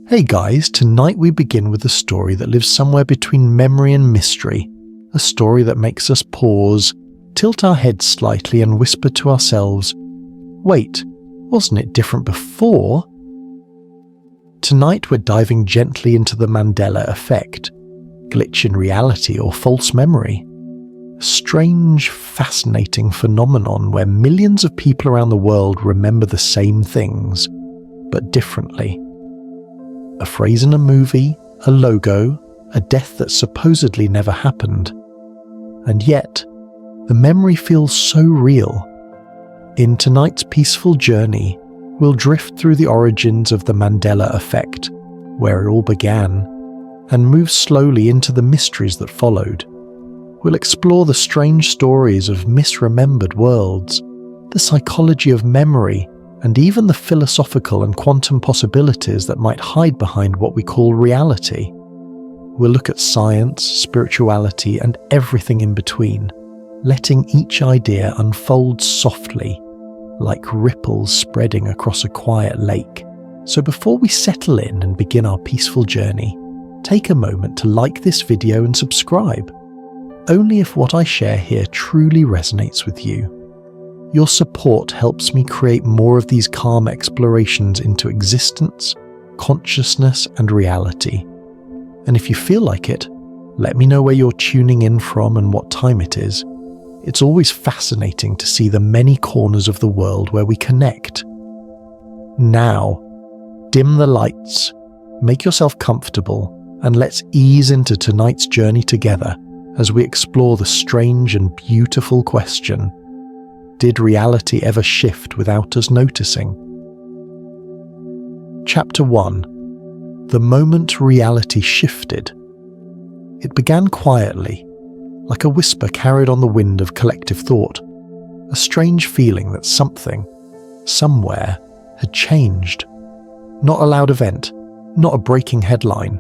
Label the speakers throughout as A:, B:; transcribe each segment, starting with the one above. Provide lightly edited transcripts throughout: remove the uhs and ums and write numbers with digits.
A: Hey guys, tonight we begin with a story that lives somewhere between memory and mystery, a story that makes us pause, tilt our heads slightly and whisper to ourselves, wait, wasn't it different before? Tonight we're diving gently into the Mandela Effect, glitch in reality or false memory. A strange, fascinating phenomenon where millions of people around the world remember the same things, but differently. A phrase in a movie, a logo, a death that supposedly never happened. And yet, the memory feels so real. In tonight's peaceful journey, we'll drift through the origins of the Mandela Effect, where it all began, and move slowly into the mysteries that followed. We'll explore the strange stories of misremembered worlds, the psychology of memory, and even the philosophical and quantum possibilities that might hide behind what we call reality. We'll look at science, spirituality, and everything in between, letting each idea unfold softly, like ripples spreading across a quiet lake. So before we settle in and begin our peaceful journey, take a moment to like this video and subscribe. Only if what I share here truly resonates with you. Your support helps me create more of these calm explorations into existence, consciousness, and reality. And if you feel like it, let me know where you're tuning in from and what time it is. It's always fascinating to see the many corners of the world where we connect. Now, dim the lights, make yourself comfortable, and let's ease into tonight's journey together as we explore the strange and beautiful question: did reality ever shift without us noticing? Chapter 1. The moment reality shifted. It began quietly, like a whisper carried on the wind of collective thought, a strange feeling that something, somewhere, had changed. Not a loud event, not a breaking headline,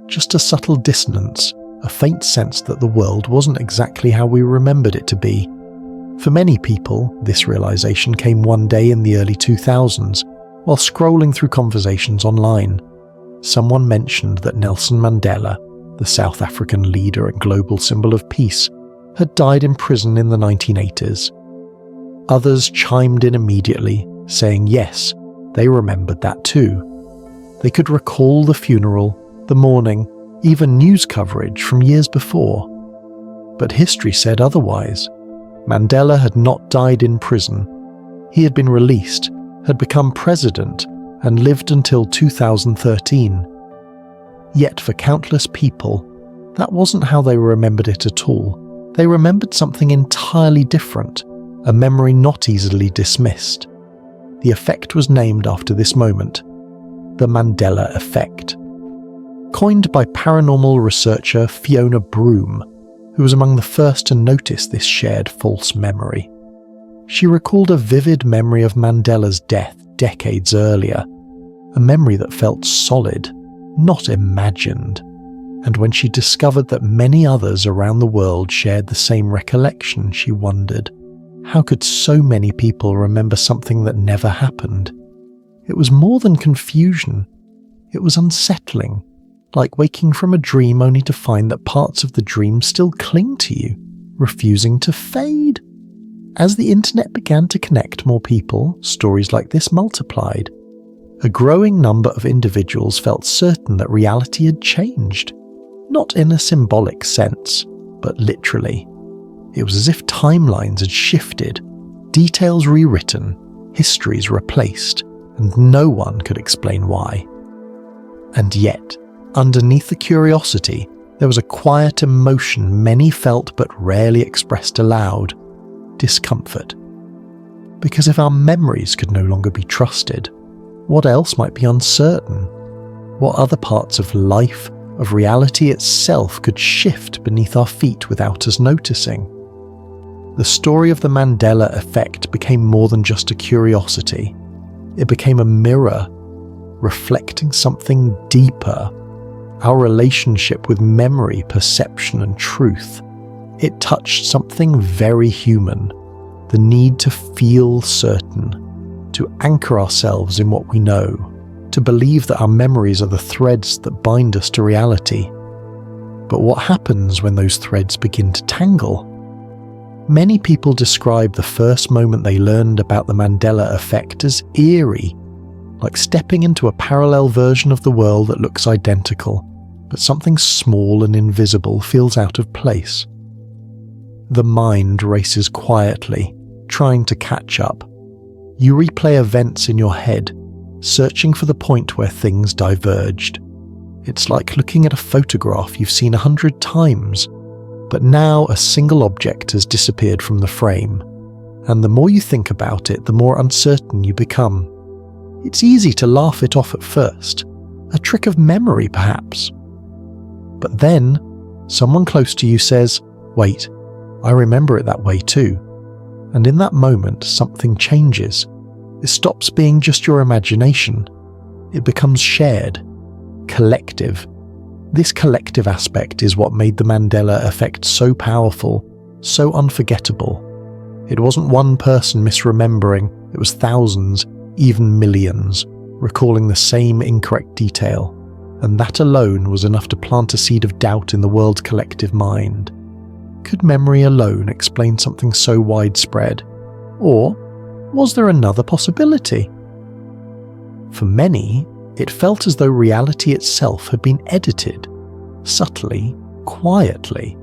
A: just a subtle dissonance, a faint sense that the world wasn't exactly how we remembered it to be. For many people, this realization came one day in the early 2000s, while scrolling through conversations online. Someone mentioned that Nelson Mandela, the South African leader and global symbol of peace, had died in prison in the 1980s. Others chimed in immediately, saying yes, they remembered that too. They could recall the funeral, the mourning, even news coverage from years before. But history said otherwise. Mandela had not died in prison. He had been released, had become president, and lived until 2013. Yet for countless people, that wasn't how they remembered it at all. They remembered something entirely different, a memory not easily dismissed. The effect was named after this moment, the Mandela Effect. Coined by paranormal researcher Fiona Broome, who was among the first to notice this shared false memory. She recalled a vivid memory of Mandela's death decades earlier, a memory that felt solid, not imagined. And when she discovered that many others around the world shared the same recollection, she wondered, how could so many people remember something that never happened? It was more than confusion. It was unsettling. Like waking from a dream only to find that parts of the dream still cling to you, refusing to fade. As the internet began to connect more people, stories like this multiplied. A growing number of individuals felt certain that reality had changed, not in a symbolic sense, but literally. It was as if timelines had shifted, details rewritten, histories replaced, and no one could explain why. And yet, underneath the curiosity, there was a quiet emotion many felt but rarely expressed aloud: discomfort. Because if our memories could no longer be trusted, what else might be uncertain? What other parts of life, of reality itself, could shift beneath our feet without us noticing? The story of the Mandela Effect became more than just a curiosity. It became a mirror, reflecting something deeper. Our relationship with memory, perception, and truth. It touched something very human, the need to feel certain, to anchor ourselves in what we know, to believe that our memories are the threads that bind us to reality. But what happens when those threads begin to tangle? Many people describe the first moment they learned about the Mandela Effect as eerie, like stepping into a parallel version of the world that looks identical, but something small and invisible feels out of place. The mind races quietly, trying to catch up. You replay events in your head, searching for the point where things diverged. It's like looking at a photograph you've seen 100 times, but now a single object has disappeared from the frame, and the more you think about it, the more uncertain you become. It's easy to laugh it off at first, a trick of memory perhaps. But then, someone close to you says, "Wait, I remember it that way too." And in that moment, something changes. It stops being just your imagination. It becomes shared, collective. This collective aspect is what made the Mandela Effect so powerful, so unforgettable. It wasn't one person misremembering, it was thousands, even millions, recalling the same incorrect detail, and that alone was enough to plant a seed of doubt in the world's collective mind. Could memory alone explain something so widespread? Or was there another possibility? For many, it felt as though reality itself had been edited, subtly, quietly,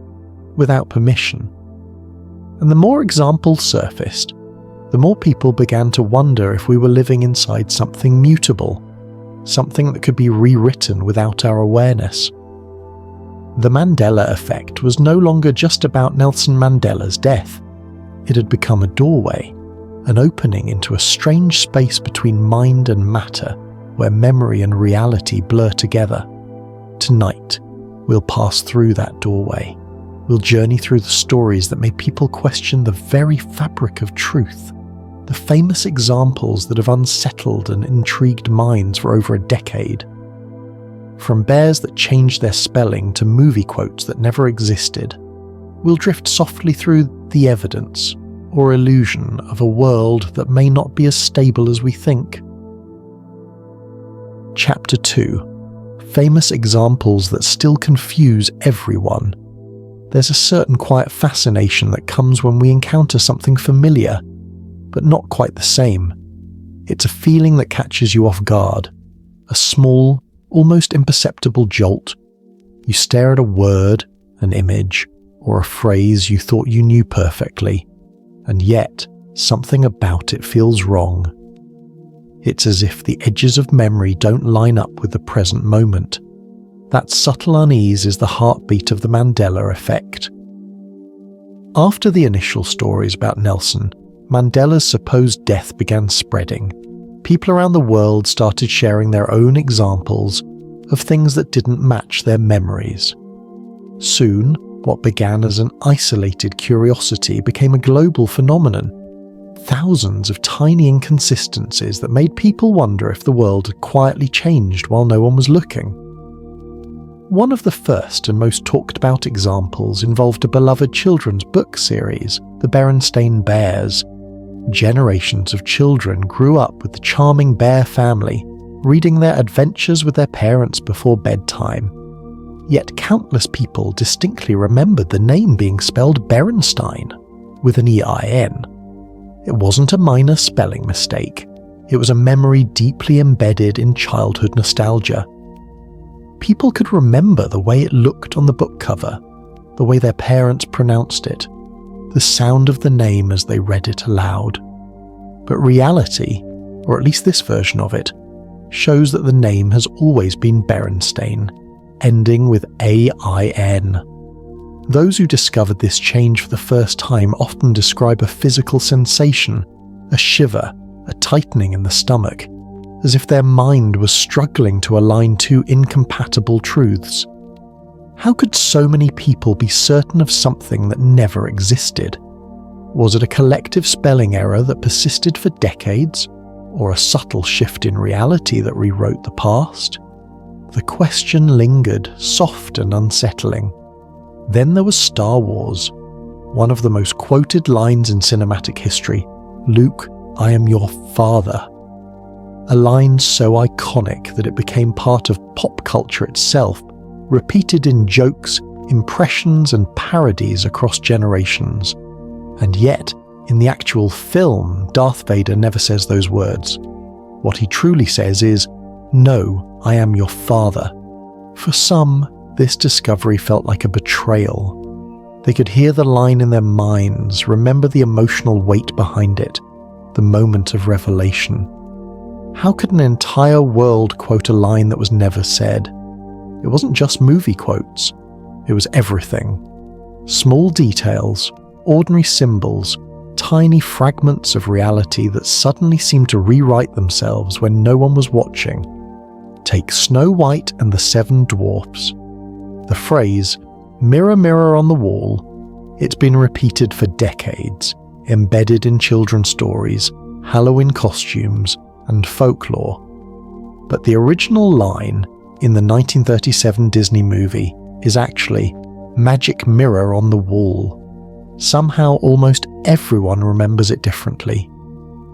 A: without permission. And the more examples surfaced, the more people began to wonder if we were living inside something mutable, something that could be rewritten without our awareness. The Mandela Effect was no longer just about Nelson Mandela's death. It had become a doorway, an opening into a strange space between mind and matter, where memory and reality blur together. Tonight, we'll pass through that doorway. We'll journey through the stories that made people question the very fabric of truth, the famous examples that have unsettled and intrigued minds for over a decade. From bears that changed their spelling to movie quotes that never existed, we'll drift softly through the evidence or illusion of a world that may not be as stable as we think. Chapter 2. Famous examples that still confuse everyone. There's a certain quiet fascination that comes when we encounter something familiar, but not quite the same. It's a feeling that catches you off guard, a small, almost imperceptible jolt. You stare at a word, an image, or a phrase you thought you knew perfectly, and yet something about it feels wrong. It's as if the edges of memory don't line up with the present moment. That subtle unease is the heartbeat of the Mandela Effect. After the initial stories about Nelson, Mandela's supposed death began spreading. People around the world started sharing their own examples of things that didn't match their memories. Soon, what began as an isolated curiosity became a global phenomenon. Thousands of tiny inconsistencies that made people wonder if the world had quietly changed while no one was looking. One of the first and most talked about examples involved a beloved children's book series, the Berenstain Bears. Generations of children grew up with the charming bear family, reading their adventures with their parents before bedtime. Yet countless people distinctly remembered the name being spelled Berenstain, with an E-I-N. It wasn't a minor spelling mistake. It was a memory deeply embedded in childhood nostalgia. People could remember the way it looked on the book cover, the way their parents pronounced it, the sound of the name as they read it aloud. But reality, or at least this version of it, shows that the name has always been Berenstain, ending with A-I-N. Those who discovered this change for the first time often describe a physical sensation, a shiver, a tightening in the stomach, as if their mind was struggling to align two incompatible truths. How could so many people be certain of something that never existed? Was it a collective spelling error that persisted for decades, or a subtle shift in reality that rewrote the past? The question lingered, soft and unsettling. Then there was Star Wars. One of the most quoted lines in cinematic history, "Luke, I am your father." a line so iconic that it became part of pop culture itself, repeated in jokes, impressions and parodies across generations. And yet, in the actual film, Darth Vader never says those words. What he truly says is, "No, I am your father." For some, this discovery felt like a betrayal. They could hear the line in their minds, remember the emotional weight behind it, the moment of revelation. How could an entire world quote a line that was never said? It wasn't just movie quotes. It was everything. Small details, ordinary symbols, tiny fragments of reality that suddenly seemed to rewrite themselves when no one was watching. Take Snow White and the Seven Dwarfs. The phrase, "Mirror, mirror on the wall," it's been repeated for decades, embedded in children's stories, Halloween costumes, and folklore. But the original line in the 1937 Disney movie is actually "Magic mirror on the wall." Somehow almost everyone remembers it differently.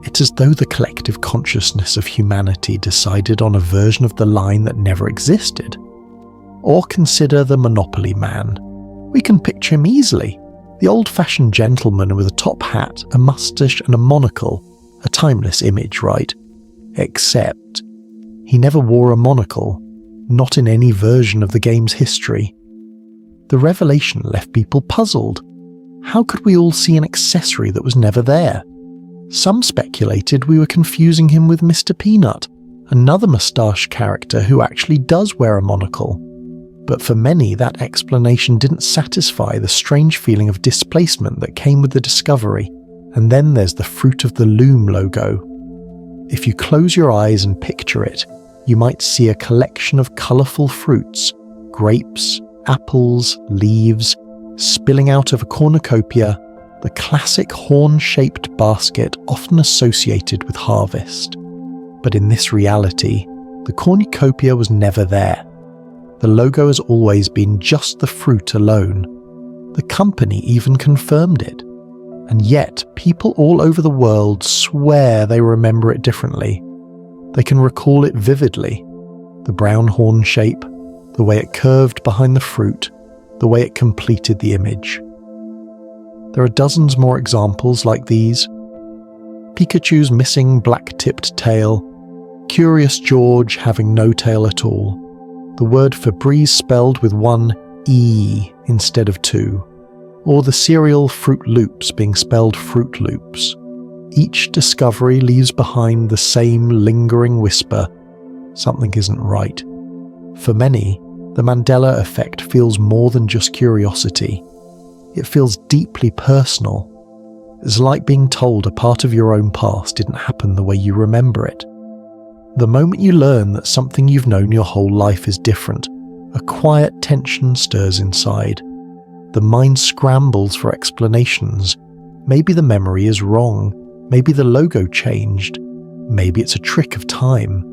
A: It's as though the collective consciousness of humanity decided on a version of the line that never existed. Or consider the Monopoly man. We can picture him easily. The old-fashioned gentleman with a top hat, a moustache and a monocle. A timeless image, right? Except he never wore a monocle, not in any version of the game's history. The revelation left people puzzled. How could we all see an accessory that was never there? Some speculated we were confusing him with Mr. Peanut, another moustache character who actually does wear a monocle. But for many, that explanation didn't satisfy the strange feeling of displacement that came with the discovery. And then there's the Fruit of the Loom logo. If you close your eyes and picture it, you might see a collection of colourful fruits, grapes, apples, leaves, spilling out of a cornucopia, the classic horn-shaped basket often associated with harvest. But in this reality, the cornucopia was never there. The logo has always been just the fruit alone. The company even confirmed it. And yet, people all over the world swear they remember it differently. They can recall it vividly. The brown horn shape, the way it curved behind the fruit, the way it completed the image. There are dozens more examples like these. Pikachu's missing black-tipped tail, Curious George having no tail at all, the word Febreze spelled with one E instead of two, or the cereal Fruit Loops being spelled Fruit Loops. Each discovery leaves behind the same lingering whisper, something isn't right. For many, the Mandela Effect feels more than just curiosity. It feels deeply personal. It's like being told a part of your own past didn't happen the way you remember it. The moment you learn that something you've known your whole life is different, a quiet tension stirs inside. The mind scrambles for explanations. Maybe the memory is wrong. Maybe the logo changed. Maybe it's a trick of time.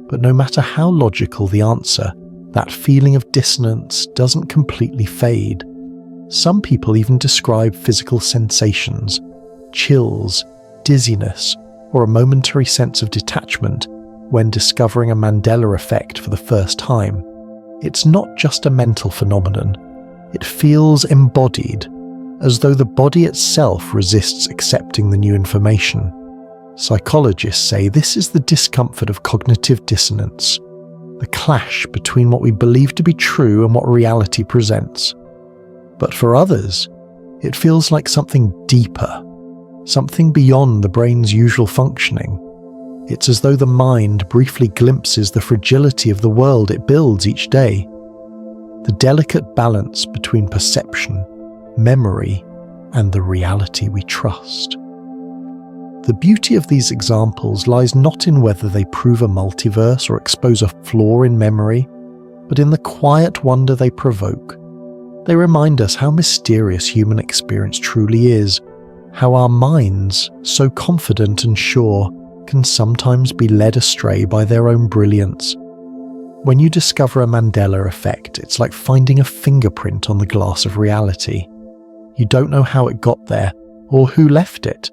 A: But no matter how logical the answer, that feeling of dissonance doesn't completely fade. Some people even describe physical sensations, chills, dizziness, or a momentary sense of detachment when discovering a Mandela Effect for the first time. It's not just a mental phenomenon. It feels embodied, as though the body itself resists accepting the new information. Psychologists say this is the discomfort of cognitive dissonance, the clash between what we believe to be true and what reality presents. But for others, it feels like something deeper, something beyond the brain's usual functioning. It's as though the mind briefly glimpses the fragility of the world it builds each day, the delicate balance between perception, memory, and the reality we trust. The beauty of these examples lies not in whether they prove a multiverse or expose a flaw in memory, but in the quiet wonder they provoke. They remind us how mysterious human experience truly is, how our minds, so confident and sure, can sometimes be led astray by their own brilliance. When you discover a Mandela Effect, it's like finding a fingerprint on the glass of reality. You don't know how it got there, or who left it,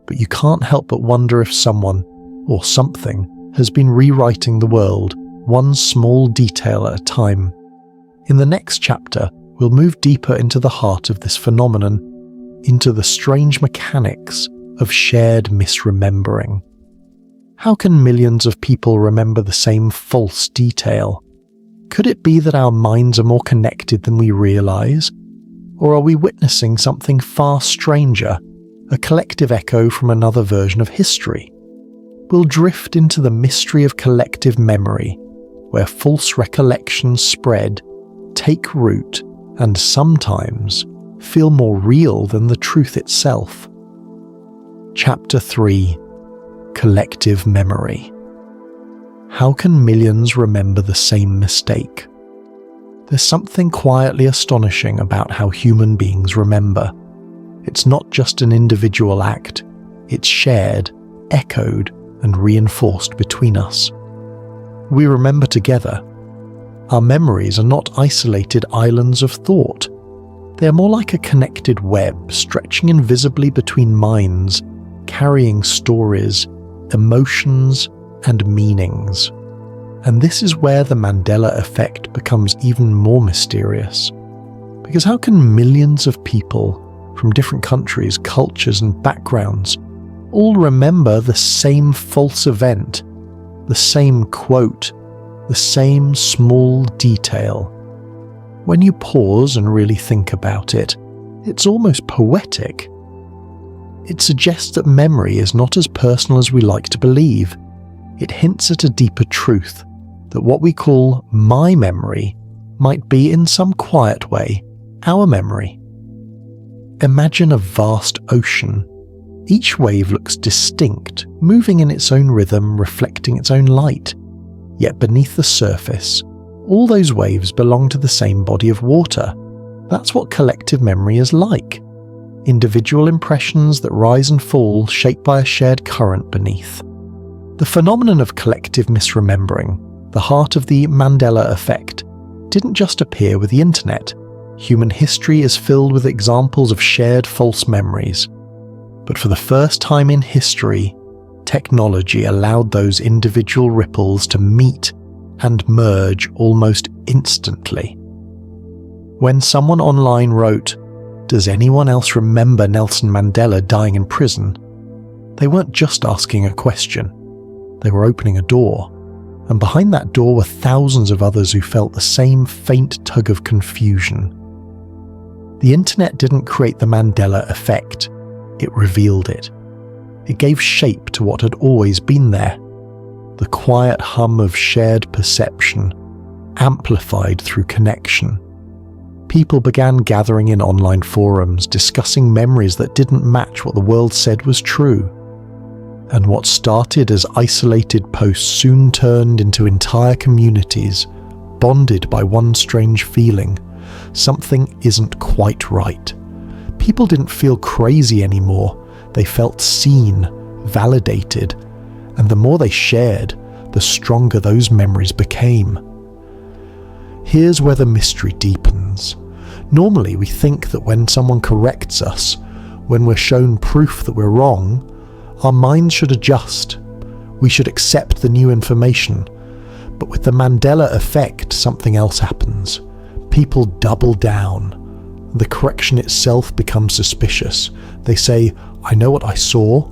A: but you can't help but wonder if someone, or something, has been rewriting the world, one small detail at a time. In the next chapter, we'll move deeper into the heart of this phenomenon, into the strange mechanics of shared misremembering. How can millions of people remember the same false detail? Could it be that our minds are more connected than we realize? Or are we witnessing something far stranger, a collective echo from another version of history? We'll drift into the mystery of collective memory, where false recollections spread, take root, and sometimes feel more real than the truth itself. Chapter 3: Collective Memory. How can millions remember the same mistake? There's something quietly astonishing about how human beings remember. It's not just an individual act, it's shared, echoed, and reinforced between us. We remember together. Our memories are not isolated islands of thought. They are more like a connected web stretching invisibly between minds, carrying stories, emotions, and meanings. And this is where the Mandela Effect becomes even more mysterious. Because how can millions of people from different countries, cultures, and backgrounds all remember the same false event, the same quote, the same small detail? When you pause and really think about it, it's almost poetic. It suggests that memory is not as personal as we like to believe. It hints at a deeper truth, that what we call my memory might be in some quiet way our memory. Imagine a vast ocean. Each wave looks distinct, moving in its own rhythm, reflecting its own light. Yet beneath the surface, all those waves belong to the same body of water. That's what collective memory is like. Individual impressions that rise and fall, shaped by a shared current beneath. The phenomenon of collective misremembering, the heart of the Mandela Effect, didn't just appear with the internet. Human history is filled with examples of shared false memories. But for the first time in history, technology allowed those individual ripples to meet and merge almost instantly. When someone online wrote, "Does anyone else remember Nelson Mandela dying in prison?" they weren't just asking a question. They were opening a door. And behind that door were thousands of others who felt the same faint tug of confusion. The internet didn't create the Mandela Effect, it revealed it. It gave shape to what had always been there. The quiet hum of shared perception, amplified through connection. People began gathering in online forums, discussing memories that didn't match what the world said was true. And what started as isolated posts soon turned into entire communities, bonded by one strange feeling: something isn't quite right. People didn't feel crazy anymore, they felt seen, validated, and the more they shared, the stronger those memories became. Here's where the mystery deepens. Normally we think that when someone corrects us, when we're shown proof that we're wrong, our minds should adjust. We should accept the new information. But with the Mandela Effect, something else happens. People double down. The correction itself becomes suspicious. They say, "I know what I saw."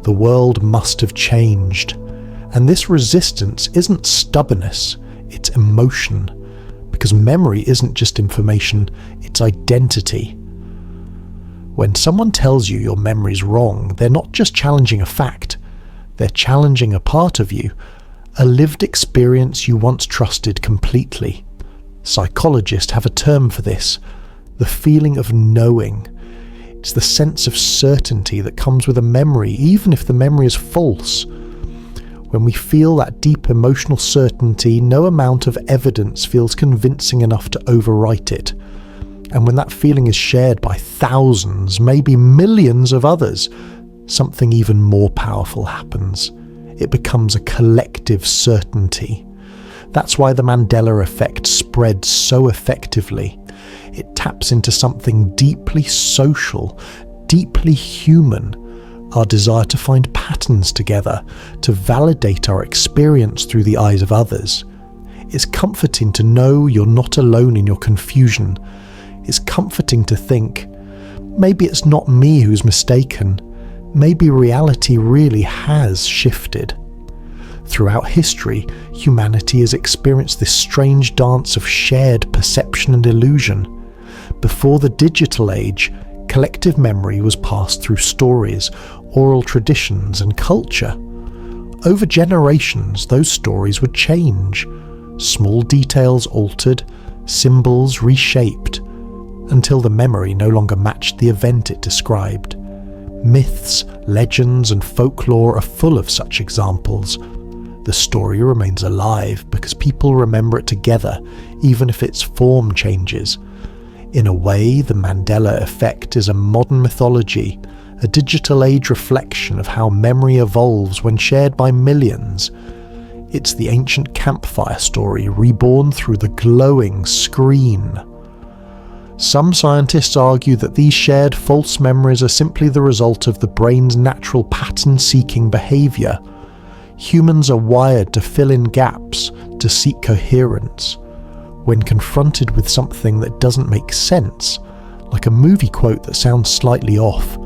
A: The world must have changed. And this resistance isn't stubbornness, it's emotion. Because memory isn't just information, it's identity. When someone tells you your memory's wrong, they're not just challenging a fact, they're challenging a part of you, a lived experience you once trusted completely. Psychologists have a term for this, the feeling of knowing. It's the sense of certainty that comes with a memory, even if the memory is false. When we feel that deep emotional certainty, no amount of evidence feels convincing enough to overwrite it. And when that feeling is shared by thousands, maybe millions of others, something even more powerful happens. It becomes a collective certainty. That's why the Mandela Effect spreads so effectively. It taps into something deeply social, deeply human, our desire to find patterns together, to validate our experience through the eyes of others. It's comforting to know you're not alone in your confusion. It's comforting to think, maybe it's not me who's mistaken. Maybe reality really has shifted. Throughout history, humanity has experienced this strange dance of shared perception and illusion. Before the digital age, collective memory was passed through stories, oral traditions, and culture. Over generations, those stories would change. Small details altered, symbols reshaped, until the memory no longer matched the event it described. Myths, legends, and folklore are full of such examples. The story remains alive because people remember it together, even if its form changes. In a way, the Mandela Effect is a modern mythology, a digital age reflection of how memory evolves when shared by millions. It's the ancient campfire story reborn through the glowing screen. Some scientists argue that these shared false memories are simply the result of the brain's natural pattern-seeking behaviour. Humans are wired to fill in gaps, to seek coherence. When confronted with something that doesn't make sense, like a movie quote that sounds slightly off,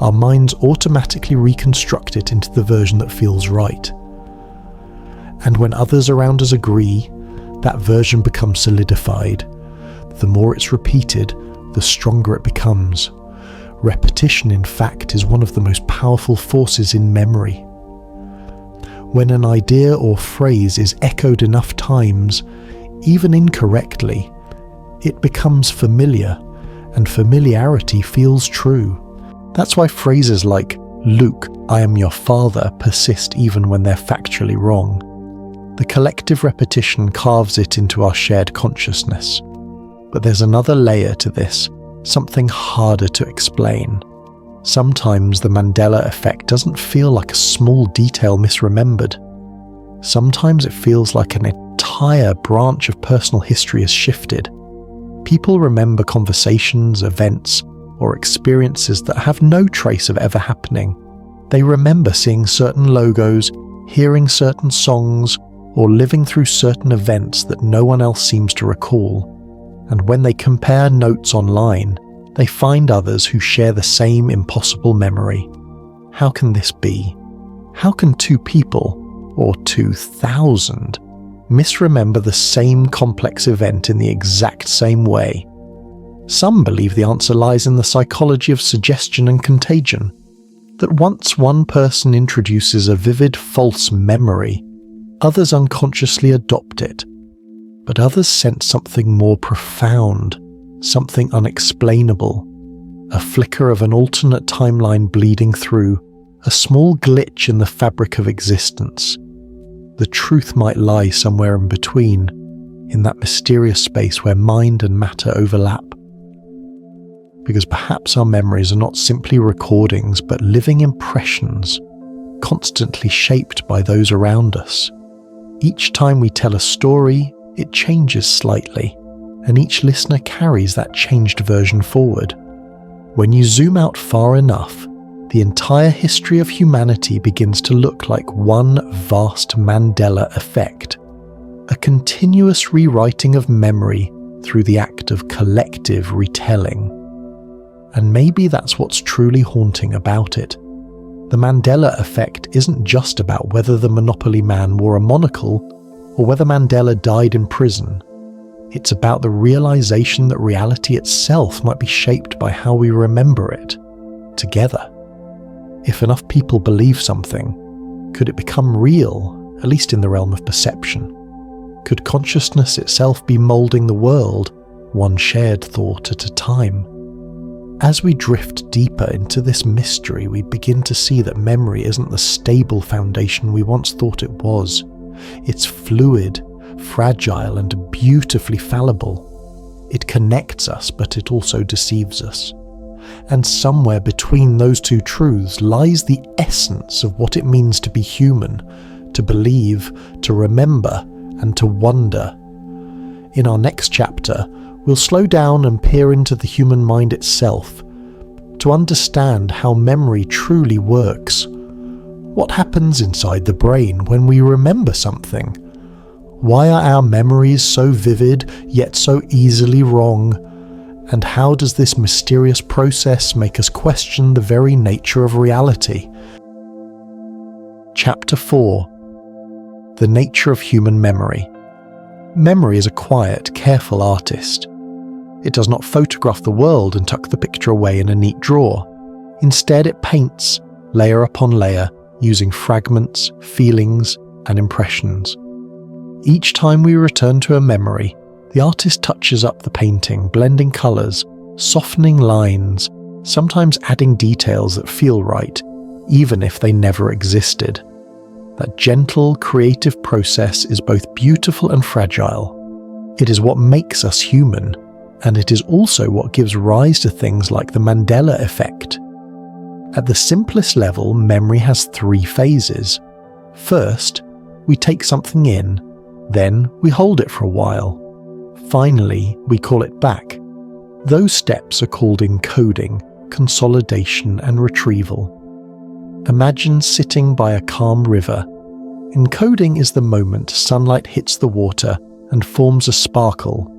A: our minds automatically reconstruct it into the version that feels right. And when others around us agree, that version becomes solidified. The more it's repeated, the stronger it becomes. Repetition, in fact, is one of the most powerful forces in memory. When an idea or phrase is echoed enough times, even incorrectly, it becomes familiar, and familiarity feels true. That's why phrases like, "Luke, I am your father," persist even when they're factually wrong. The collective repetition carves it into our shared consciousness. But there's another layer to this, something harder to explain. Sometimes the Mandela Effect doesn't feel like a small detail misremembered. Sometimes it feels like an entire branch of personal history has shifted. People remember conversations, events, or experiences that have no trace of ever happening. They remember seeing certain logos, hearing certain songs, or living through certain events that no one else seems to recall. And when they compare notes online, they find others who share the same impossible memory. How can this be? How can two people, or 2,000, misremember the same complex event in the exact same way? Some believe the answer lies in the psychology of suggestion and contagion, that once one person introduces a vivid false memory, others unconsciously adopt it. But others sense something more profound, something unexplainable, a flicker of an alternate timeline bleeding through, a small glitch in the fabric of existence. The truth might lie somewhere in between, in that mysterious space where mind and matter overlap. Because perhaps our memories are not simply recordings, but living impressions, constantly shaped by those around us. Each time we tell a story, it changes slightly, and each listener carries that changed version forward. When you zoom out far enough, the entire history of humanity begins to look like one vast Mandela Effect, a continuous rewriting of memory through the act of collective retelling. And maybe that's what's truly haunting about it. The Mandela Effect isn't just about whether the Monopoly man wore a monocle or whether Mandela died in prison. It's about the realization that reality itself might be shaped by how we remember it, together. If enough people believe something, could it become real, at least in the realm of perception? Could consciousness itself be molding the world, one shared thought at a time? As we drift deeper into this mystery, we begin to see that memory isn't the stable foundation we once thought it was. It's fluid, fragile, and beautifully fallible. It connects us, but it also deceives us. And somewhere between those two truths lies the essence of what it means to be human, to believe, to remember, and to wonder. In our next chapter, we'll slow down and peer into the human mind itself, to understand how memory truly works. What happens inside the brain when we remember something? Why are our memories so vivid yet so easily wrong? And how does this mysterious process make us question the very nature of reality? Chapter 4. The Nature of Human Memory. Memory is a quiet, careful artist. It does not photograph the world and tuck the picture away in a neat drawer. Instead, it paints, layer upon layer, using fragments, feelings, and impressions. Each time we return to a memory, the artist touches up the painting, blending colours, softening lines, sometimes adding details that feel right, even if they never existed. That gentle, creative process is both beautiful and fragile. It is what makes us human, and it is also what gives rise to things like the Mandela Effect. At the simplest level, memory has 3 phases. First, we take something in, then we hold it for a while. Finally, we call it back. Those steps are called encoding, consolidation, and retrieval. Imagine sitting by a calm river. Encoding is the moment sunlight hits the water and forms a sparkle,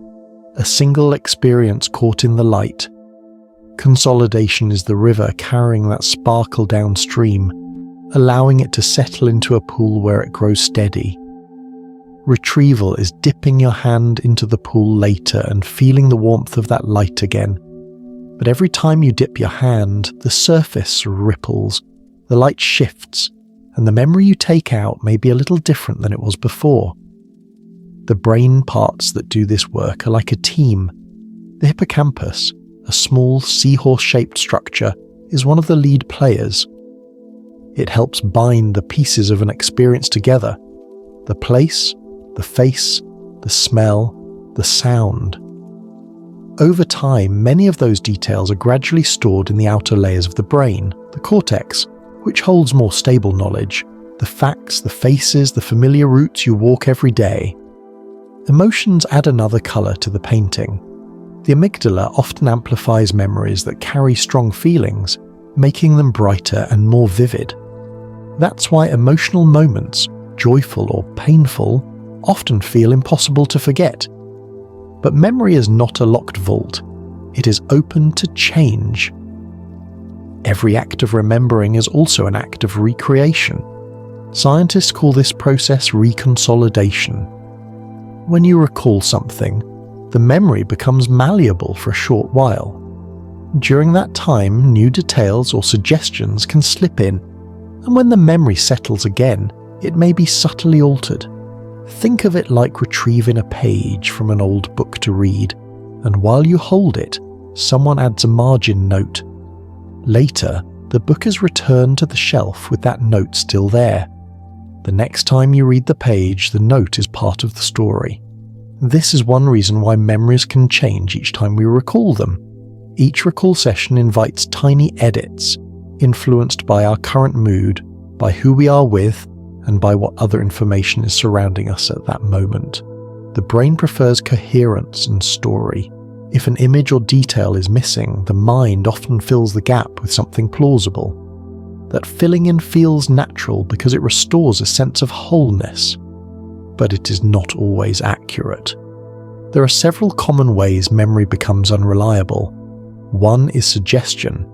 A: a single experience caught in the light. Consolidation is the river carrying that sparkle downstream, allowing it to settle into a pool where it grows steady. Retrieval is dipping your hand into the pool later and feeling the warmth of that light again. But every time you dip your hand, the surface ripples, the light shifts, and the memory you take out may be a little different than it was before. The brain parts that do this work are like a team. The hippocampus, a small seahorse-shaped structure, is one of the lead players. It helps bind the pieces of an experience together: the place, the face, the smell, the sound. Over time, many of those details are gradually stored in the outer layers of the brain, the cortex, which holds more stable knowledge, the facts, the faces, the familiar routes you walk every day. Emotions add another colour to the painting. The amygdala often amplifies memories that carry strong feelings, making them brighter and more vivid. That's why emotional moments, joyful or painful, often feel impossible to forget. But memory is not a locked vault. It is open to change. Every act of remembering is also an act of recreation. Scientists call this process reconsolidation. When you recall something, the memory becomes malleable for a short while. During that time, new details or suggestions can slip in, and when the memory settles again, it may be subtly altered. Think of it like retrieving a page from an old book to read, and while you hold it, someone adds a margin note. Later, the book is returned to the shelf with that note still there. The next time you read the page, the note is part of the story. This is one reason why memories can change each time we recall them. Each recall session invites tiny edits, influenced by our current mood, by who we are with, and by what other information is surrounding us at that moment. The brain prefers coherence and story. If an image or detail is missing, the mind often fills the gap with something plausible. That filling in feels natural because it restores a sense of wholeness. But it is not always accurate. There are several common ways memory becomes unreliable. One is suggestion.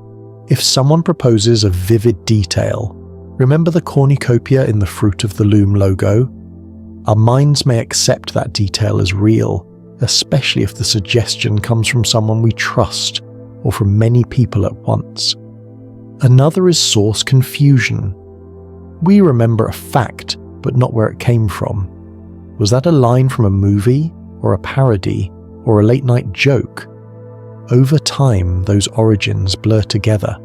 A: If someone proposes a vivid detail, remember the cornucopia in the Fruit of the Loom logo? Our minds may accept that detail as real, especially if the suggestion comes from someone we trust or from many people at once. Another is source confusion. We remember a fact, but not where it came from. Was that a line from a movie, or a parody, or a late-night joke? Over time, those origins blur together.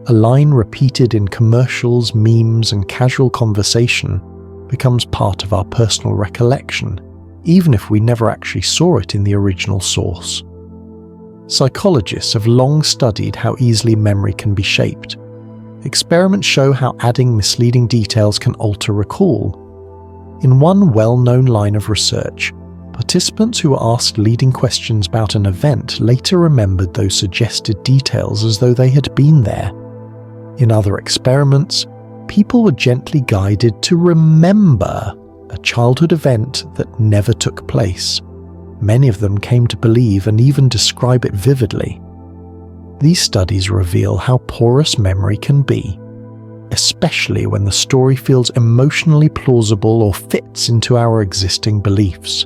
A: A line repeated in commercials, memes, and casual conversation becomes part of our personal recollection, even if we never actually saw it in the original source. Psychologists have long studied how easily memory can be shaped. Experiments show how adding misleading details can alter recall. In one well-known line of research, Participants who were asked leading questions about an event later remembered those suggested details as though they had been there. In other experiments, people were gently guided to remember a childhood event that never took place. Many of them came to believe and even describe it vividly. These studies reveal how porous memory can be, especially when the story feels emotionally plausible or fits into our existing beliefs.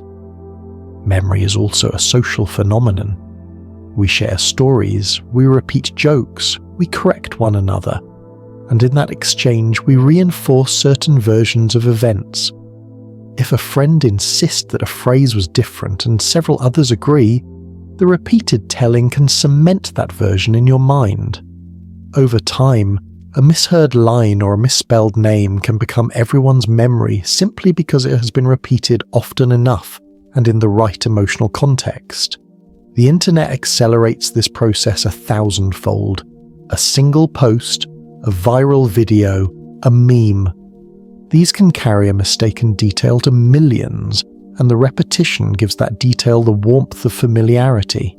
A: Memory is also a social phenomenon. We share stories, we repeat jokes, we correct one another, and in that exchange we reinforce certain versions of events. If a friend insists that a phrase was different and several others agree, the repeated telling can cement that version in your mind. Over time, a misheard line or a misspelled name can become everyone's memory simply because it has been repeated often enough and in the right emotional context. The internet accelerates this process 1,000-fold. A single post, a viral video, a meme. These can carry a mistaken detail to millions, and the repetition gives that detail the warmth of familiarity.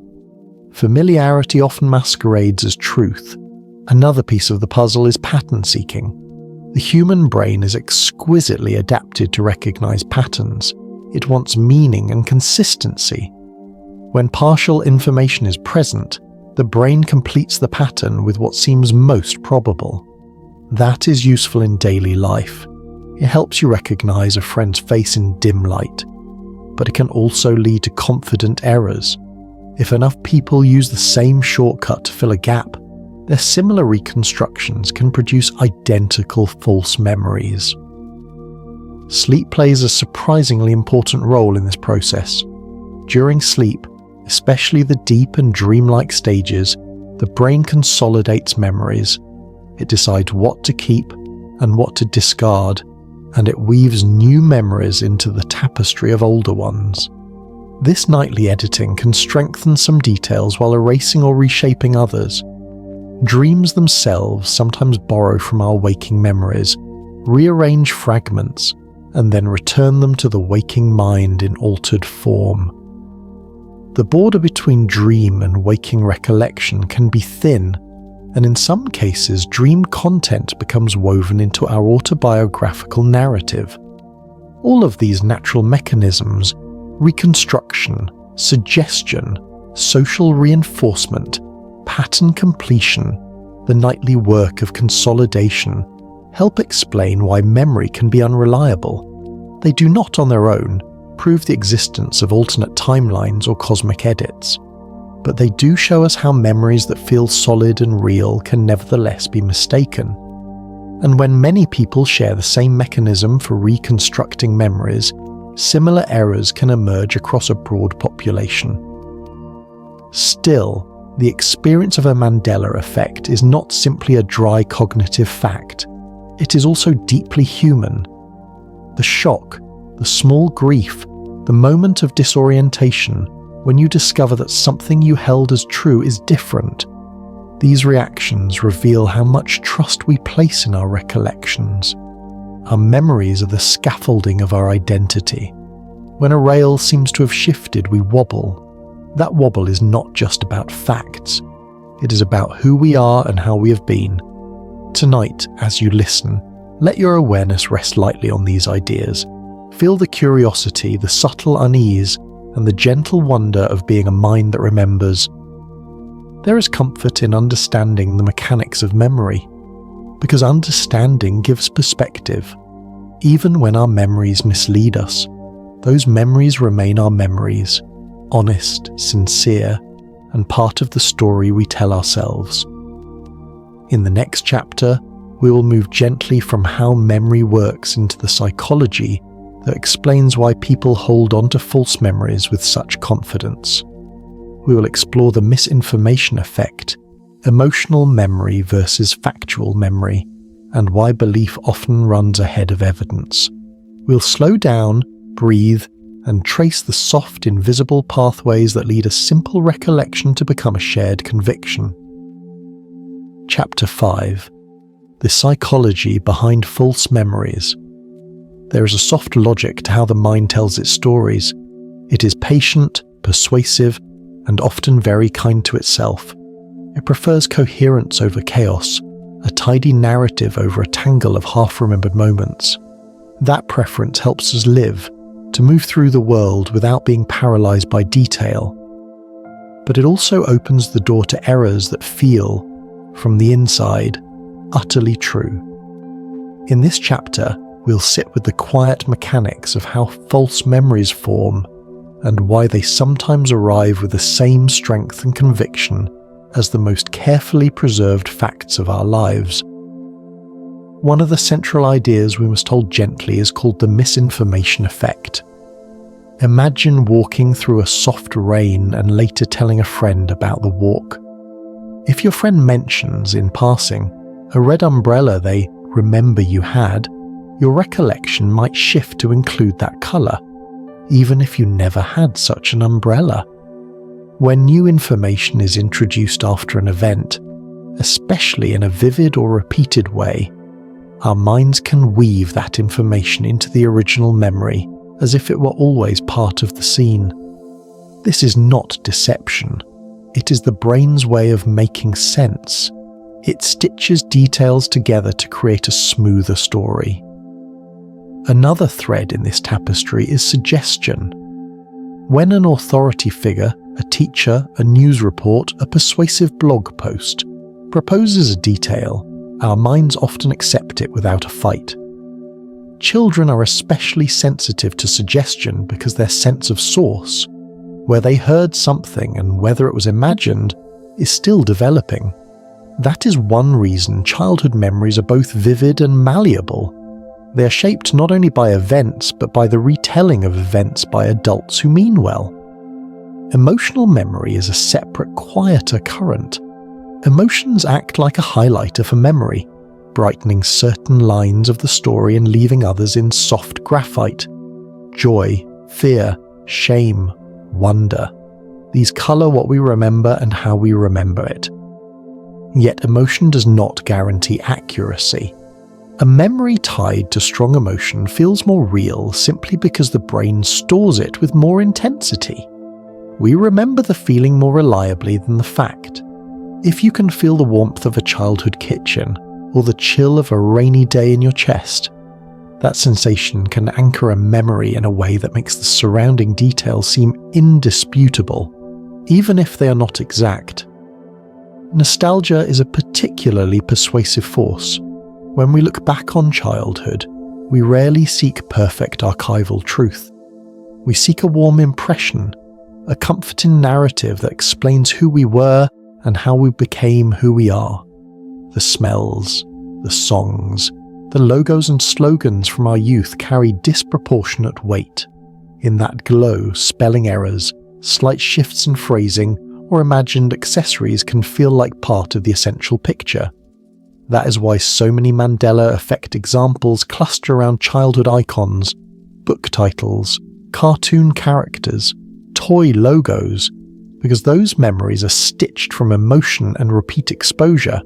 A: Familiarity often masquerades as truth. Another piece of the puzzle is pattern seeking. The human brain is exquisitely adapted to recognize patterns. It wants meaning and consistency. When partial information is present, the brain completes the pattern with what seems most probable. That is useful in daily life. It helps you recognize a friend's face in dim light, but it can also lead to confident errors. If enough people use the same shortcut to fill a gap, their similar reconstructions can produce identical false memories. Sleep plays a surprisingly important role in this process. During sleep, especially the deep and dreamlike stages, the brain consolidates memories. It decides what to keep and what to discard, and it weaves new memories into the tapestry of older ones. This nightly editing can strengthen some details while erasing or reshaping others. Dreams themselves sometimes borrow from our waking memories, rearrange fragments, and then return them to the waking mind in altered form. The border between dream and waking recollection can be thin, and in some cases dream content becomes woven into our autobiographical narrative. All of these natural mechanisms, reconstruction, suggestion, social reinforcement, pattern completion, the nightly work of consolidation, help explain why memory can be unreliable. They do not on their own prove the existence of alternate timelines or cosmic edits, but they do show us how memories that feel solid and real can nevertheless be mistaken. And when many people share the same mechanism for reconstructing memories, similar errors can emerge across a broad population. Still, the experience of a Mandela Effect is not simply a dry cognitive fact. It is also deeply human. The shock, the small grief, the moment of disorientation when you discover that something you held as true is different. These reactions reveal how much trust we place in our recollections. Our memories are the scaffolding of our identity. When a rail seems to have shifted, we wobble. That wobble is not just about facts. It is about who we are and how we have been. Tonight, as you listen, let your awareness rest lightly on these ideas. Feel the curiosity, the subtle unease, and the gentle wonder of being a mind that remembers. There is comfort in understanding the mechanics of memory, because understanding gives perspective. Even when our memories mislead us, those memories remain our memories, honest, sincere, and part of the story we tell ourselves. In the next chapter, we will move gently from how memory works into the psychology that explains why people hold on to false memories with such confidence. We will explore the misinformation effect, emotional memory versus factual memory, and why belief often runs ahead of evidence. We'll slow down, breathe, and trace the soft, invisible pathways that lead a simple recollection to become a shared conviction. Chapter 5. The psychology behind false memories. There is a soft logic to how the mind tells its stories. It is patient, persuasive, and often very kind to itself. It prefers coherence over chaos, a tidy narrative over a tangle of half-remembered moments. That preference helps us live, to move through the world without being paralyzed by detail. But it also opens the door to errors that feel, from the inside, utterly true. In this chapter, we'll sit with the quiet mechanics of how false memories form and why they sometimes arrive with the same strength and conviction as the most carefully preserved facts of our lives. One of the central ideas we must hold gently is called the misinformation effect. Imagine walking through a soft rain and later telling a friend about the walk. If your friend mentions, in passing, a red umbrella they remember you had, your recollection might shift to include that colour, even if you never had such an umbrella. When new information is introduced after an event, especially in a vivid or repeated way, our minds can weave that information into the original memory as if it were always part of the scene. This is not deception. It is the brain's way of making sense. It stitches details together to create a smoother story. Another thread in this tapestry is suggestion. When an authority figure, a teacher, a news report, a persuasive blog post, proposes a detail, our minds often accept it without a fight. Children are especially sensitive to suggestion because their sense of source, where they heard something and whether it was imagined, is still developing. That is one reason childhood memories are both vivid and malleable. They are shaped not only by events, but by the retelling of events by adults who mean well. Emotional memory is a separate, quieter current. Emotions act like a highlighter for memory, brightening certain lines of the story and leaving others in soft graphite. Joy, fear, shame, wonder. These colour what we remember and how we remember it. Yet emotion does not guarantee accuracy. A memory tied to strong emotion feels more real simply because the brain stores it with more intensity. We remember the feeling more reliably than the fact. If you can feel the warmth of a childhood kitchen, or the chill of a rainy day in your chest, that sensation can anchor a memory in a way that makes the surrounding details seem indisputable, even if they are not exact. Nostalgia is a particularly persuasive force. When we look back on childhood, we rarely seek perfect archival truth. We seek a warm impression, a comforting narrative that explains who we were and how we became who we are. The smells, the songs, the logos and slogans from our youth carry disproportionate weight. In that glow, spelling errors, slight shifts in phrasing, or imagined accessories can feel like part of the essential picture. That is why so many Mandela Effect examples cluster around childhood icons, book titles, cartoon characters, toy logos, because those memories are stitched from emotion and repeat exposure,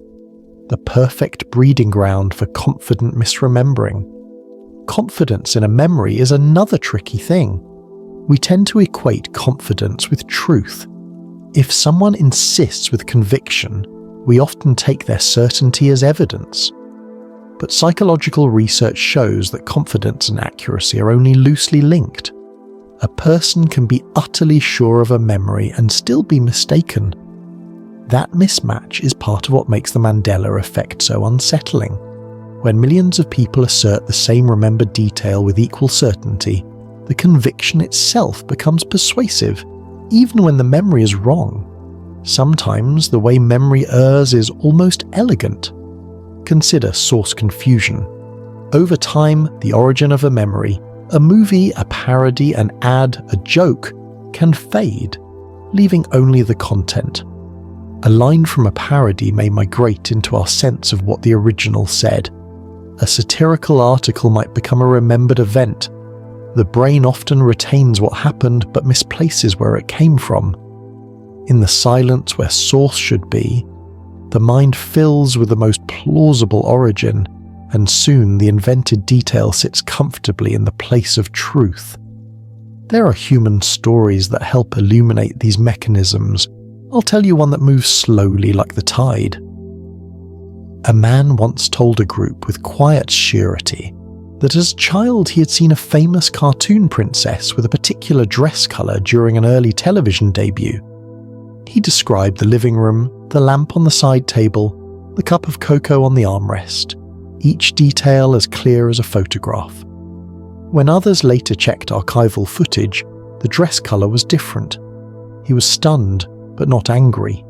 A: the perfect breeding ground for confident misremembering. Confidence in a memory is another tricky thing. We tend to equate confidence with truth. If someone insists with conviction, we often take their certainty as evidence. But psychological research shows that confidence and accuracy are only loosely linked. A person can be utterly sure of a memory and still be mistaken. That mismatch is part of what makes the Mandela Effect so unsettling. When millions of people assert the same remembered detail with equal certainty, the conviction itself becomes persuasive, even when the memory is wrong. Sometimes the way memory errs is almost elegant. Consider source confusion. Over time, the origin of a memory, a movie, a parody, an ad, a joke, can fade, leaving only the content. A line from a parody may migrate into our sense of what the original said. A satirical article might become a remembered event. The brain often retains what happened but misplaces where it came from. In the silence where source should be, the mind fills with the most plausible origin, and soon the invented detail sits comfortably in the place of truth. There are human stories that help illuminate these mechanisms. I'll tell you one that moves slowly like the tide. A man once told a group with quiet surety that as a child he had seen a famous cartoon princess with a particular dress colour during an early television debut. He described the living room, the lamp on the side table, the cup of cocoa on the armrest, each detail as clear as a photograph. When others later checked archival footage, the dress colour was different. He was stunned, but not angry.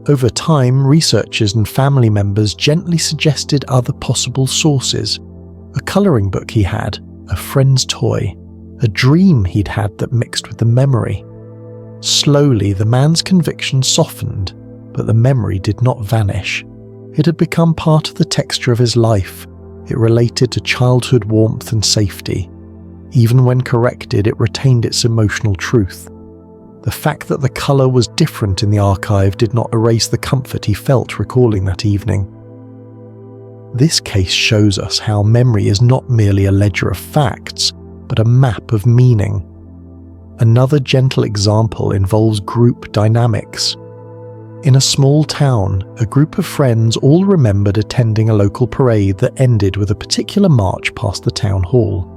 A: Over time, researchers and family members gently suggested other possible sources. A colouring book he had, a friend's toy, a dream he'd had that mixed with the memory. Slowly, the man's conviction softened, but the memory did not vanish. It had become part of the texture of his life. It related to childhood warmth and safety. Even when corrected, it retained its emotional truth. The fact that the colour was different in the archive did not erase the comfort he felt recalling that evening. This case shows us how memory is not merely a ledger of facts, but a map of meaning. Another gentle example involves group dynamics. In a small town, a group of friends all remembered attending a local parade that ended with a particular march past the town hall.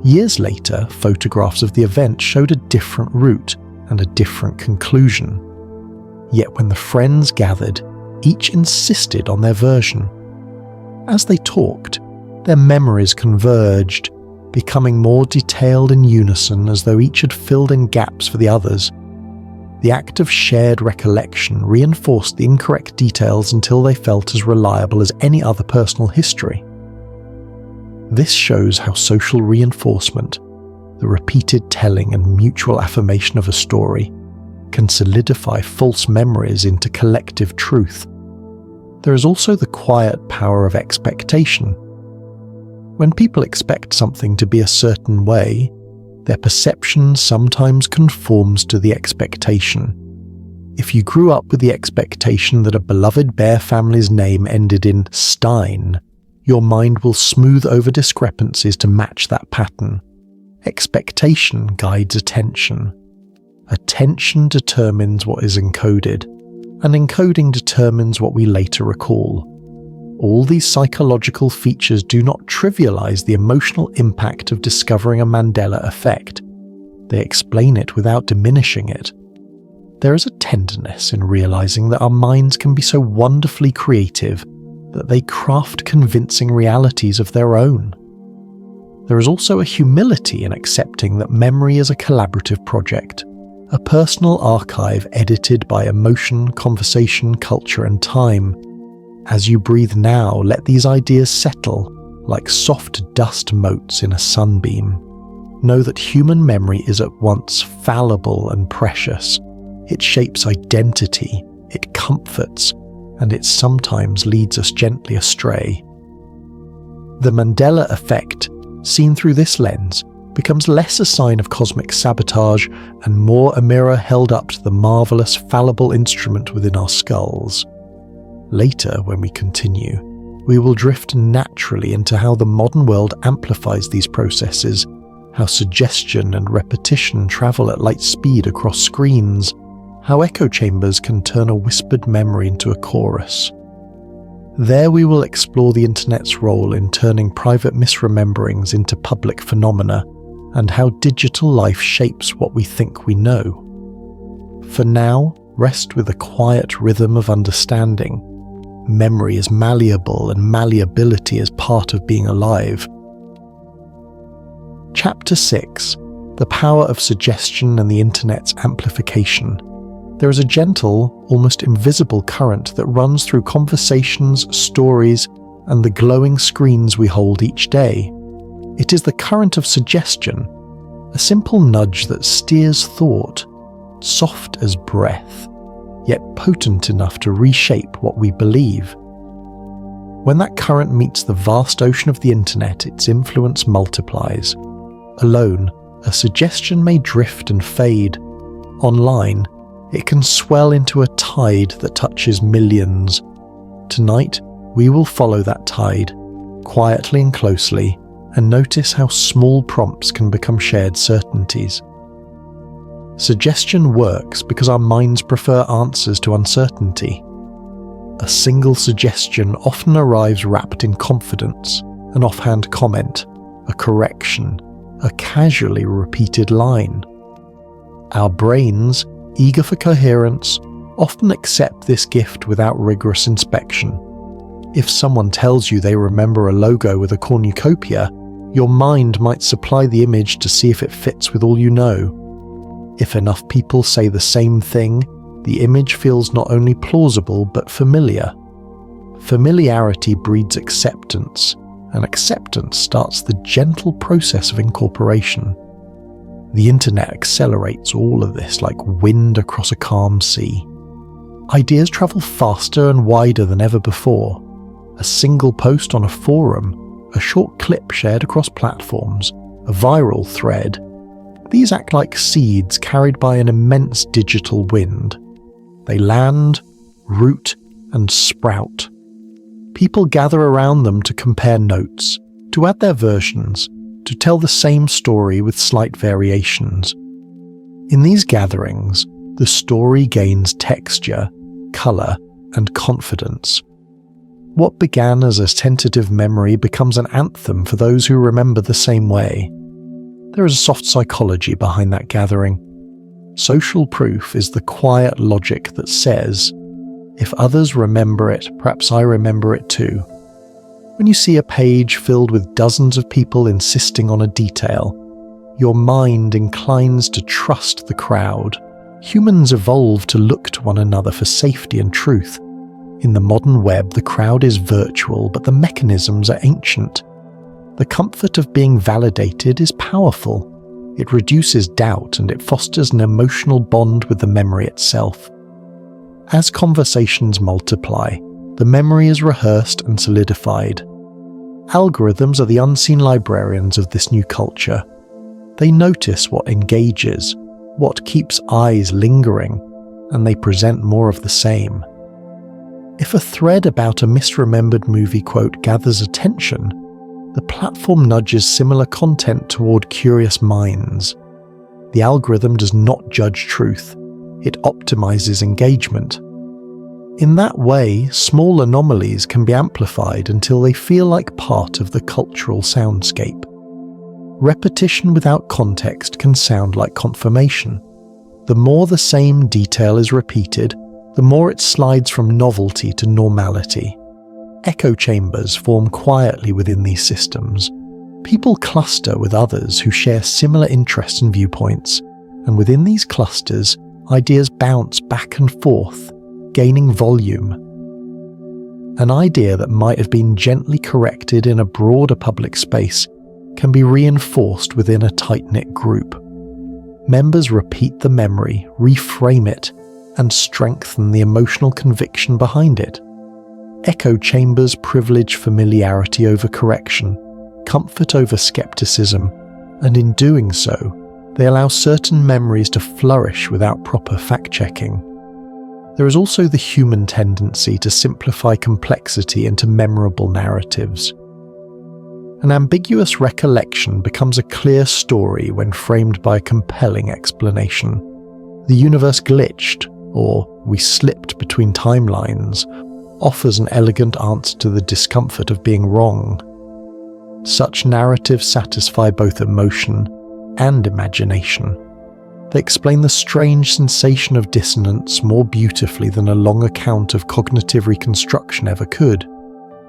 A: Years later, photographs of the event showed a different route and a different conclusion. Yet when the friends gathered, each insisted on their version. As they talked, their memories converged, becoming more detailed in unison as though each had filled in gaps for the others. The act of shared recollection reinforced the incorrect details until they felt as reliable as any other personal history. This shows how social reinforcement, the repeated telling and mutual affirmation of a story, can solidify false memories into collective truth. There is also the quiet power of expectation. When people expect something to be a certain way, their perception sometimes conforms to the expectation. If you grew up with the expectation that a beloved bear family's name ended in Stein, your mind will smooth over discrepancies to match that pattern. Expectation guides attention. Attention determines what is encoded, and encoding determines what we later recall. All these psychological features do not trivialize the emotional impact of discovering a Mandela Effect. They explain it without diminishing it. There is a tenderness in realizing that our minds can be so wonderfully creative that they craft convincing realities of their own. There is also a humility in accepting that memory is a collaborative project, a personal archive edited by emotion, conversation, culture, and time. As you breathe now, let these ideas settle like soft dust motes in a sunbeam. Know that human memory is at once fallible and precious. It shapes identity, it comforts, and it sometimes leads us gently astray. The Mandela Effect, seen through this lens, becomes less a sign of cosmic sabotage and more a mirror held up to the marvellous fallible instrument within our skulls. Later, when we continue, we will drift naturally into how the modern world amplifies these processes, how suggestion and repetition travel at light speed across screens, how echo chambers can turn a whispered memory into a chorus. There we will explore the internet's role in turning private misrememberings into public phenomena, and how digital life shapes what we think we know. For now, rest with a quiet rhythm of understanding. Memory is malleable, and malleability is part of being alive. Chapter 6. The Power of Suggestion and the Internet's Amplification. There is a gentle, almost invisible current that runs through conversations, stories, and the glowing screens we hold each day. It is the current of suggestion, a simple nudge that steers thought, soft as breath, yet potent enough to reshape what we believe. When that current meets the vast ocean of the internet, its influence multiplies. Alone, a suggestion may drift and fade. Online, it can swell into a tide that touches millions. Tonight, we will follow that tide, quietly and closely, and notice how small prompts can become shared certainties. Suggestion works because our minds prefer answers to uncertainty. A single suggestion often arrives wrapped in confidence, an offhand comment, a correction, a casually repeated line. Our brains, eager for coherence, often accept this gift without rigorous inspection. If someone tells you they remember a logo with a cornucopia, your mind might supply the image to see if it fits with all you know. If enough people say the same thing, the image feels not only plausible but familiar. Familiarity breeds acceptance, and acceptance starts the gentle process of incorporation. The internet accelerates all of this like wind across a calm sea. Ideas travel faster and wider than ever before. A single post on a forum, a short clip shared across platforms, a viral thread. These act like seeds carried by an immense digital wind. They land, root, and sprout. People gather around them to compare notes, to add their versions, to tell the same story with slight variations. In these gatherings, the story gains texture, colour, and confidence. What began as a tentative memory becomes an anthem for those who remember the same way. There is a soft psychology behind that gathering. Social proof is the quiet logic that says, if others remember it, perhaps I remember it too. When you see a page filled with dozens of people insisting on a detail, your mind inclines to trust the crowd. Humans evolve to look to one another for safety and truth. In the modern web, the crowd is virtual, but the mechanisms are ancient. The comfort of being validated is powerful. It reduces doubt and it fosters an emotional bond with the memory itself. As conversations multiply, the memory is rehearsed and solidified. Algorithms are the unseen librarians of this new culture. They notice what engages, what keeps eyes lingering, and they present more of the same. If a thread about a misremembered movie quote gathers attention, the platform nudges similar content toward curious minds. The algorithm does not judge truth, it optimizes engagement. In that way, small anomalies can be amplified until they feel like part of the cultural soundscape. Repetition without context can sound like confirmation. The more the same detail is repeated, the more it slides from novelty to normality. Echo chambers form quietly within these systems. People cluster with others who share similar interests and viewpoints, and within these clusters, ideas bounce back and forth, gaining volume. An idea that might have been gently corrected in a broader public space can be reinforced within a tight-knit group. Members repeat the memory, reframe it, and strengthen the emotional conviction behind it. Echo chambers privilege familiarity over correction, comfort over skepticism, and in doing so, they allow certain memories to flourish without proper fact-checking. There is also the human tendency to simplify complexity into memorable narratives. An ambiguous recollection becomes a clear story when framed by a compelling explanation. The universe glitched, or we slipped between timelines, offers an elegant answer to the discomfort of being wrong. Such narratives satisfy both emotion and imagination. They explain the strange sensation of dissonance more beautifully than a long account of cognitive reconstruction ever could.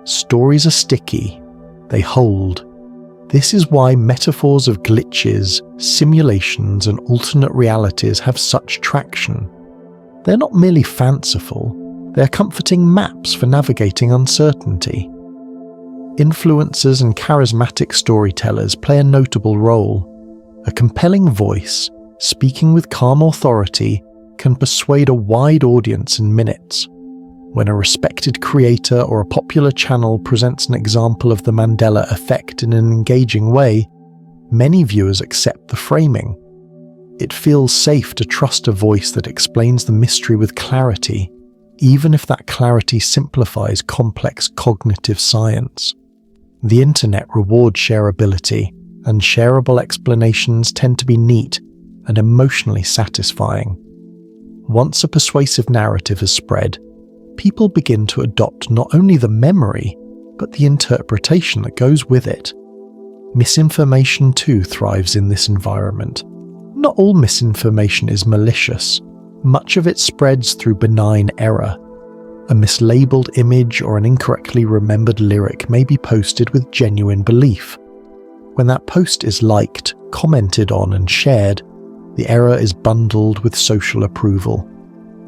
A: Stories are sticky. They hold. This is why metaphors of glitches, simulations, and alternate realities have such traction. They're not merely fanciful. They are comforting maps for navigating uncertainty. Influencers and charismatic storytellers play a notable role. A compelling voice, speaking with calm authority, can persuade a wide audience in minutes. When a respected creator or a popular channel presents an example of the Mandela Effect in an engaging way, many viewers accept the framing. It feels safe to trust a voice that explains the mystery with clarity, even if that clarity simplifies complex cognitive science. The internet rewards shareability, and shareable explanations tend to be neat and emotionally satisfying. Once a persuasive narrative is spread, people begin to adopt not only the memory, but the interpretation that goes with it. Misinformation too thrives in this environment. Not all misinformation is malicious. Much of it spreads through benign error. A mislabeled image or an incorrectly remembered lyric may be posted with genuine belief. When that post is liked, commented on and shared, the error is bundled with social approval.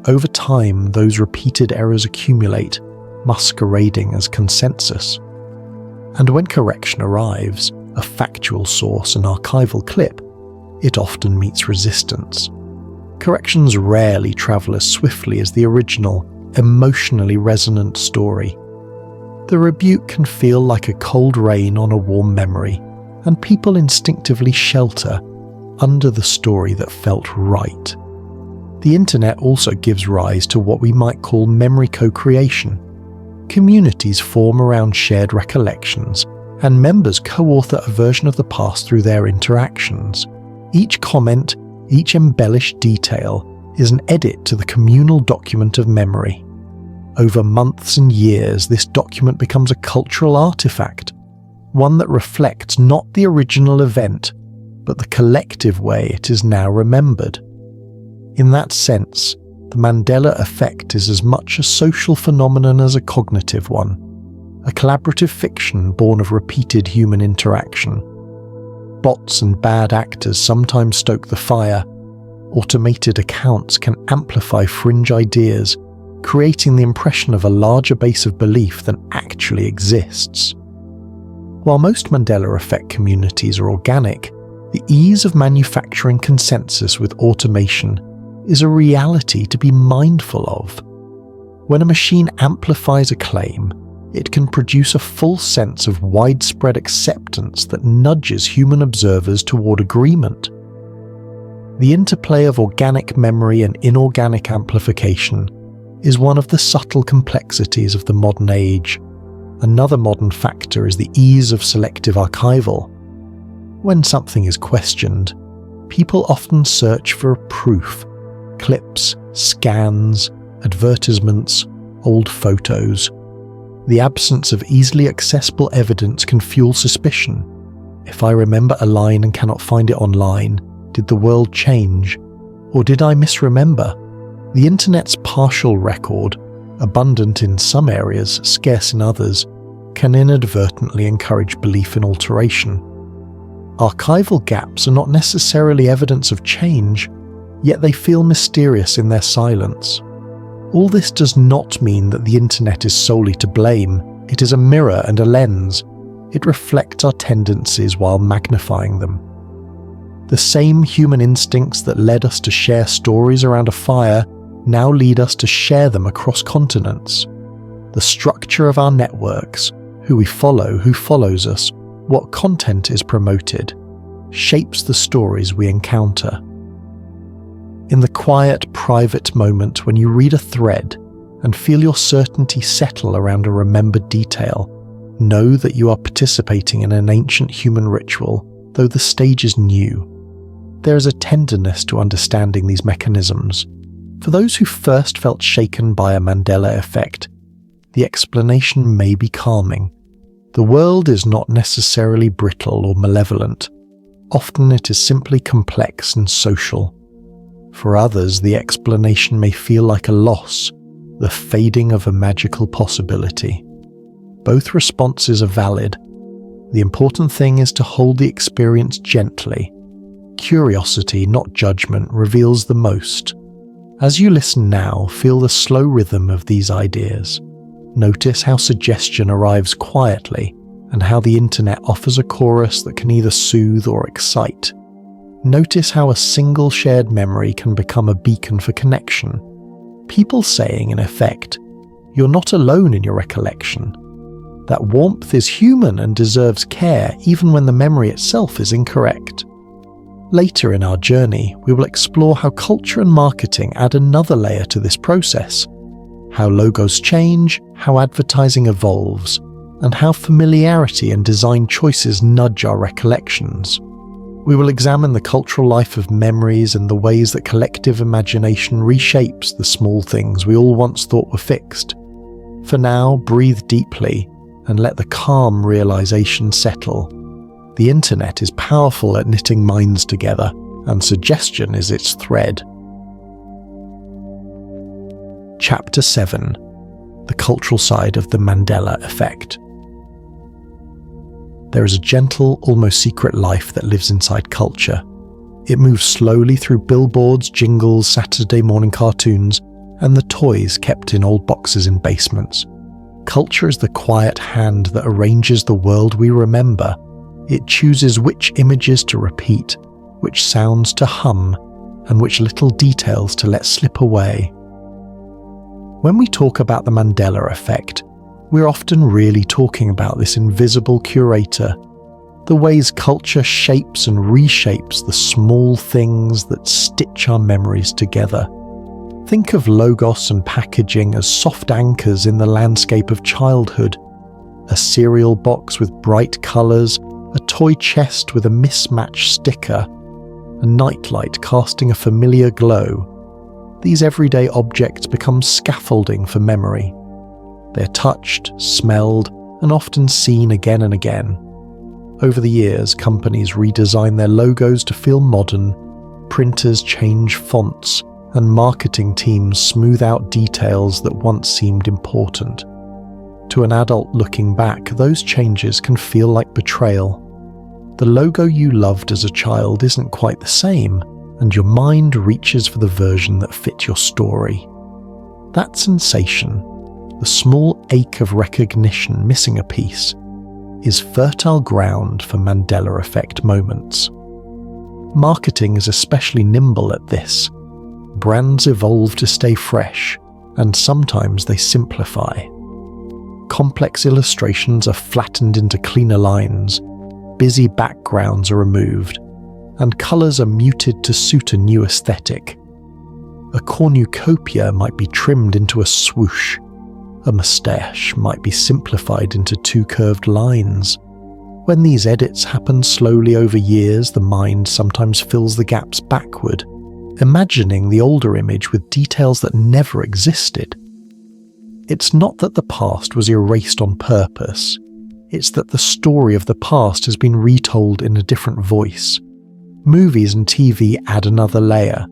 A: Over time, those repeated errors accumulate, masquerading as consensus. And when correction arrives, a factual source, an archival clip, it often meets resistance. Corrections rarely travel as swiftly as the original, emotionally resonant story. The rebuke can feel like a cold rain on a warm memory, and people instinctively shelter under the story that felt right. The internet also gives rise to what we might call memory co-creation. Communities form around shared recollections, and members co-author a version of the past through their interactions. Each comment, each embellished detail, is an edit to the communal document of memory. Over months and years, this document becomes a cultural artifact, one that reflects not the original event, but the collective way it is now remembered. In that sense, the Mandela Effect is as much a social phenomenon as a cognitive one, a collaborative fiction born of repeated human interaction. Bots and bad actors sometimes stoke the fire. Automated accounts can amplify fringe ideas, creating the impression of a larger base of belief than actually exists. While most Mandela Effect communities are organic, the ease of manufacturing consensus with automation is a reality to be mindful of. When a machine amplifies a claim, it can produce a false sense of widespread acceptance that nudges human observers toward agreement. The interplay of organic memory and inorganic amplification is one of the subtle complexities of the modern age. Another modern factor is the ease of selective archival. When something is questioned, people often search for proof, clips, scans, advertisements, old photos. The absence of easily accessible evidence can fuel suspicion. If I remember a line and cannot find it online, did the world change? Or did I misremember? The internet's partial record, abundant in some areas, scarce in others, can inadvertently encourage belief in alteration. Archival gaps are not necessarily evidence of change, yet they feel mysterious in their silence. All this does not mean that the internet is solely to blame. It is a mirror and a lens. It reflects our tendencies while magnifying them. The same human instincts that led us to share stories around a fire now lead us to share them across continents. The structure of our networks, who we follow, who follows us, what content is promoted, shapes the stories we encounter. In the quiet, private moment when you read a thread and feel your certainty settle around a remembered detail, know that you are participating in an ancient human ritual, though the stage is new. There is a tenderness to understanding these mechanisms. For those who first felt shaken by a Mandela Effect, the explanation may be calming. The world is not necessarily brittle or malevolent. Often it is simply complex and social. For others, the explanation may feel like a loss, the fading of a magical possibility. Both responses are valid. The important thing is to hold the experience gently. Curiosity, not judgment, reveals the most. As you listen now, feel the slow rhythm of these ideas. Notice how suggestion arrives quietly, and how the internet offers a chorus that can either soothe or excite. Notice how a single shared memory can become a beacon for connection. People saying, in effect, "You're not alone in your recollection." That warmth is human and deserves care even when the memory itself is incorrect. Later in our journey, we will explore how culture and marketing add another layer to this process, how logos change, how advertising evolves, and how familiarity and design choices nudge our recollections. We will examine the cultural life of memories and the ways that collective imagination reshapes the small things we all once thought were fixed. For now, breathe deeply and let the calm realization settle. The internet is powerful at knitting minds together, and suggestion is its thread. Chapter 7: The Cultural Side of the Mandela Effect. There is a gentle, almost secret life that lives inside culture. It moves slowly through billboards, jingles, Saturday morning cartoons, and the toys kept in old boxes in basements. Culture is the quiet hand that arranges the world we remember. It chooses which images to repeat, which sounds to hum, and which little details to let slip away. When we talk about the Mandela Effect, we're often really talking about this invisible curator, the ways culture shapes and reshapes the small things that stitch our memories together. Think of logos and packaging as soft anchors in the landscape of childhood. A cereal box with bright colours, a toy chest with a mismatched sticker, a nightlight casting a familiar glow. These everyday objects become scaffolding for memory. They're touched, smelled, and often seen again and again. Over the years, companies redesign their logos to feel modern, printers change fonts, and marketing teams smooth out details that once seemed important. To an adult looking back, those changes can feel like betrayal. The logo you loved as a child isn't quite the same, and your mind reaches for the version that fit your story. That sensation, the small ache of recognition missing a piece, is fertile ground for Mandela Effect moments. Marketing is especially nimble at this. Brands evolve to stay fresh, and sometimes they simplify. Complex illustrations are flattened into cleaner lines, busy backgrounds are removed, and colours are muted to suit a new aesthetic. A cornucopia might be trimmed into a swoosh. A moustache might be simplified into two curved lines. When these edits happen slowly over years, the mind sometimes fills the gaps backward, imagining the older image with details that never existed. It's not that the past was erased on purpose. It's that the story of the past has been retold in a different voice. Movies and TV add another layer.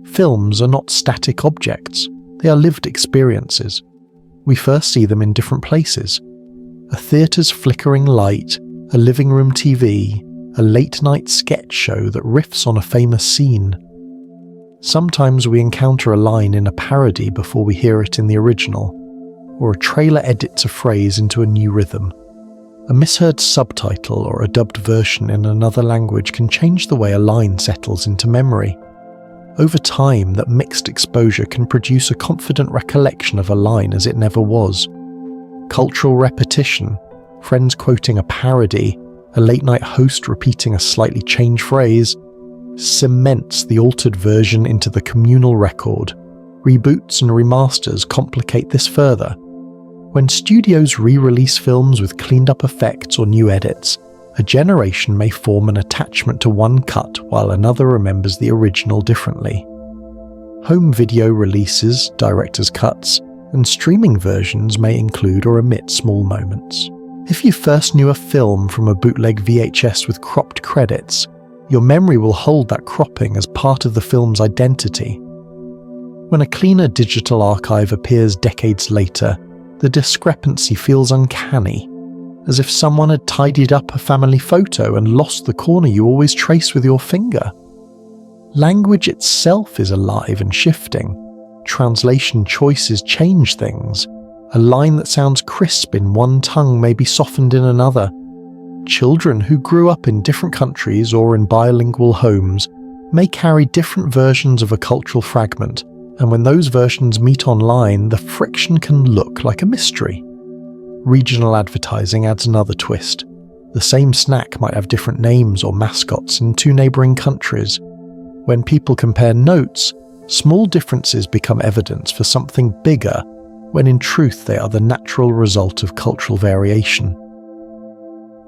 A: Films are not static objects. They are lived experiences. We first see them in different places. A theatre's flickering light, a living room TV, a late-night sketch show that riffs on a famous scene. Sometimes we encounter a line in a parody before we hear it in the original, or a trailer edits a phrase into a new rhythm. A misheard subtitle or a dubbed version in another language can change the way a line settles into memory. Over time, that mixed exposure can produce a confident recollection of a line as it never was. Cultural repetition, friends quoting a parody, a late-night host repeating a slightly changed phrase, cements the altered version into the communal record. Reboots and remasters complicate this further. When studios re-release films with cleaned-up effects or new edits, a generation may form an attachment to one cut while another remembers the original differently. Home video releases, director's cuts, and streaming versions may include or omit small moments. If you first knew a film from a bootleg VHS with cropped credits, your memory will hold that cropping as part of the film's identity. When a cleaner digital archive appears decades later, the discrepancy feels uncanny, as if someone had tidied up a family photo and lost the corner you always trace with your finger. Language itself is alive and shifting. Translation choices change things. A line that sounds crisp in one tongue may be softened in another. Children who grew up in different countries or in bilingual homes may carry different versions of a cultural fragment, and when those versions meet online, the friction can look like a mystery. Regional advertising adds another twist. The same snack might have different names or mascots in two neighbouring countries. When people compare notes, small differences become evidence for something bigger, when in truth they are the natural result of cultural variation.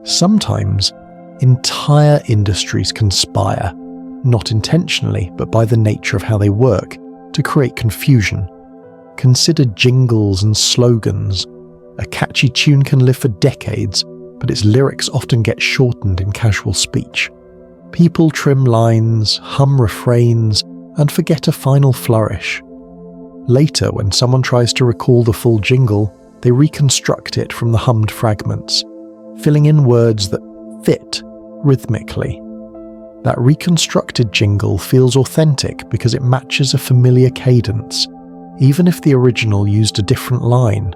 A: Sometimes, entire industries conspire, not intentionally but by the nature of how they work, to create confusion. Consider jingles and slogans. A catchy tune can live for decades, but its lyrics often get shortened in casual speech. People trim lines, hum refrains, and forget a final flourish. Later, when someone tries to recall the full jingle, they reconstruct it from the hummed fragments, filling in words that fit rhythmically. That reconstructed jingle feels authentic because it matches a familiar cadence, even if the original used a different line.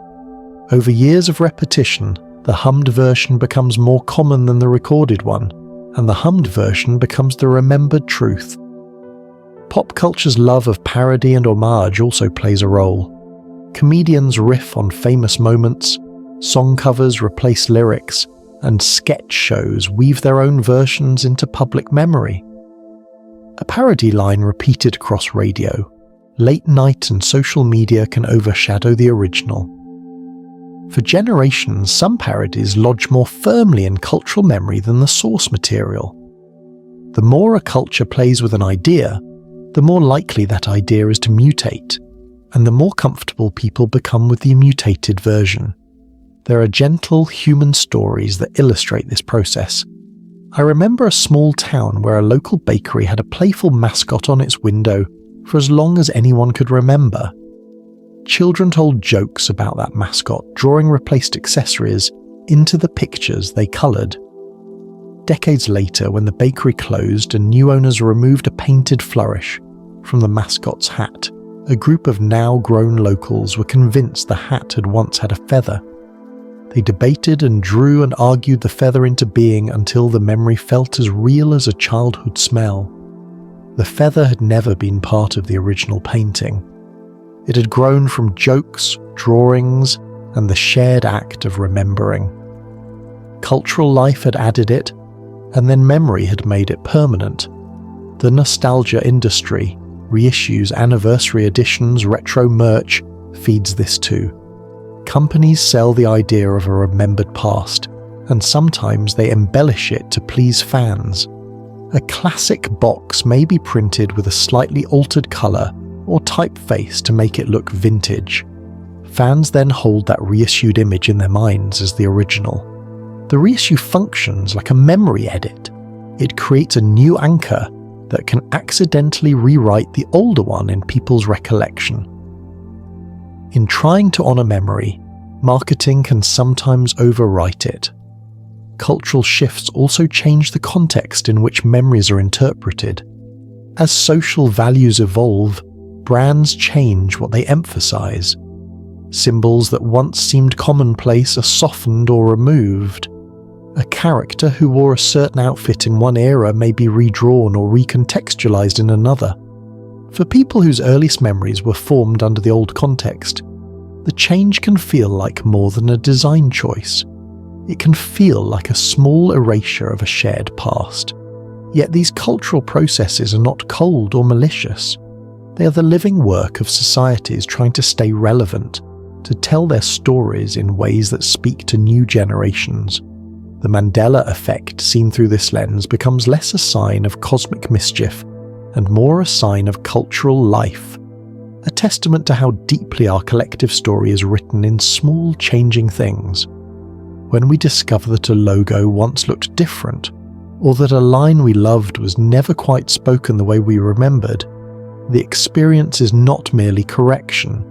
A: Over years of repetition, the hummed version becomes more common than the recorded one, and the hummed version becomes the remembered truth. Pop culture's love of parody and homage also plays a role. Comedians riff on famous moments, song covers replace lyrics, and sketch shows weave their own versions into public memory. A parody line repeated across radio, late night and social media can overshadow the original. For generations, some parodies lodge more firmly in cultural memory than the source material. The more a culture plays with an idea, the more likely that idea is to mutate, and the more comfortable people become with the mutated version. There are gentle human stories that illustrate this process. I remember a small town where a local bakery had a playful mascot on its window for as long as anyone could remember. Children told jokes about that mascot, drawing replaced accessories into the pictures they coloured. Decades later, when the bakery closed and new owners removed a painted flourish from the mascot's hat, a group of now-grown locals were convinced the hat had once had a feather. They debated and drew and argued the feather into being until the memory felt as real as a childhood smell. The feather had never been part of the original painting. It had grown from jokes, drawings, and the shared act of remembering. Cultural life had added it, and then memory had made it permanent. The nostalgia industry, reissues, anniversary editions, retro merch, feeds this too. Companies sell the idea of a remembered past, and sometimes they embellish it to please fans. A classic box may be printed with a slightly altered colour or typeface to make it look vintage. Fans then hold that reissued image in their minds as the original. The reissue functions like a memory edit. It creates a new anchor that can accidentally rewrite the older one in people's recollection. In trying to honour memory, marketing can sometimes overwrite it. Cultural shifts also change the context in which memories are interpreted. As social values evolve, brands change what they emphasize. Symbols that once seemed commonplace are softened or removed. A character who wore a certain outfit in one era may be redrawn or recontextualized in another. For people whose earliest memories were formed under the old context, the change can feel like more than a design choice. It can feel like a small erasure of a shared past. Yet these cultural processes are not cold or malicious. They are the living work of societies trying to stay relevant, to tell their stories in ways that speak to new generations. The Mandela Effect, seen through this lens, becomes less a sign of cosmic mischief and more a sign of cultural life, a testament to how deeply our collective story is written in small, changing things. When we discover that a logo once looked different, or that a line we loved was never quite spoken the way we remembered, the experience is not merely correction.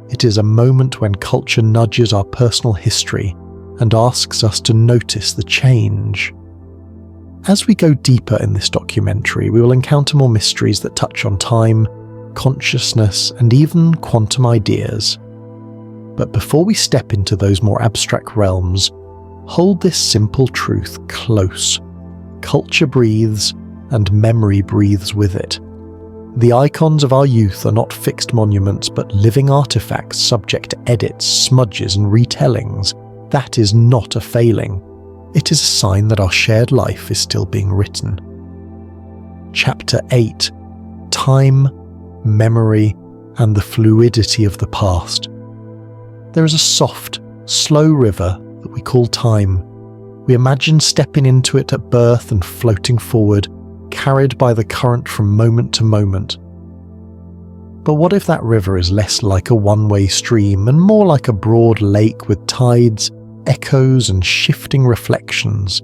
A: It is a moment when culture nudges our personal history and asks us to notice the change. As we go deeper in this documentary, we will encounter more mysteries that touch on time, consciousness, and even quantum ideas. But before we step into those more abstract realms, hold this simple truth close. Culture breathes, and memory breathes with it. The icons of our youth are not fixed monuments, but living artifacts subject to edits, smudges, and retellings. That is not a failing. It is a sign that our shared life is still being written. Chapter 8: Time, Memory, and the Fluidity of the Past. There is a soft, slow river that we call time. We imagine stepping into it at birth and floating forward, carried by the current from moment to moment. But what if that river is less like a one-way stream and more like a broad lake with tides, echoes, and shifting reflections?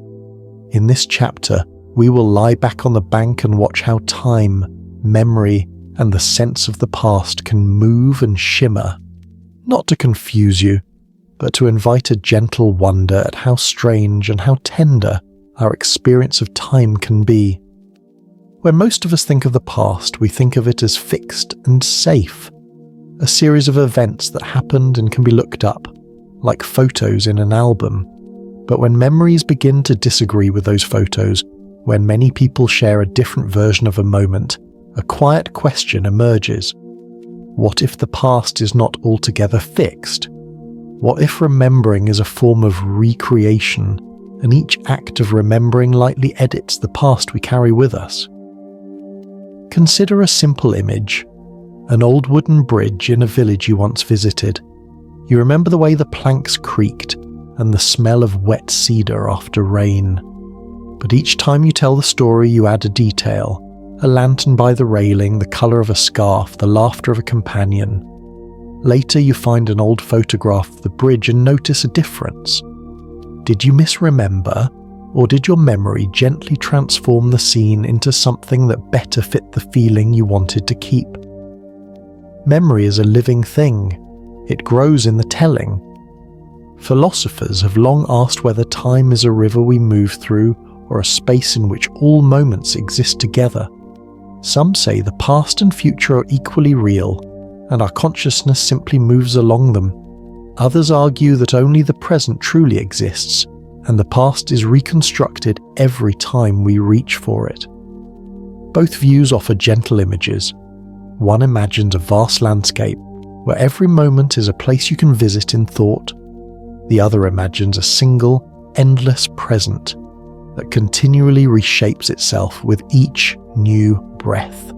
A: In this chapter, we will lie back on the bank and watch how time, memory, and the sense of the past can move and shimmer, not to confuse you, but to invite a gentle wonder at how strange and how tender our experience of time can be. When most of us think of the past, we think of it as fixed and safe, a series of events that happened and can be looked up, like photos in an album. But when memories begin to disagree with those photos, when many people share a different version of a moment, a quiet question emerges. What if the past is not altogether fixed? What if remembering is a form of recreation, and each act of remembering lightly edits the past we carry with us? Consider a simple image, an old wooden bridge in a village you once visited. You remember the way the planks creaked and the smell of wet cedar after rain. But each time you tell the story, you add a detail, a lantern by the railing, the colour of a scarf, the laughter of a companion. Later you find an old photograph of the bridge and notice a difference. Did you misremember, or did your memory gently transform the scene into something that better fit the feeling you wanted to keep? Memory is a living thing. It grows in the telling. Philosophers have long asked whether time is a river we move through or a space in which all moments exist together. Some say the past and future are equally real, and our consciousness simply moves along them. Others argue that only the present truly exists, and the past is reconstructed every time we reach for it. Both views offer gentle images. One imagines a vast landscape, where every moment is a place you can visit in thought. The other imagines a single, endless present that continually reshapes itself with each new breath.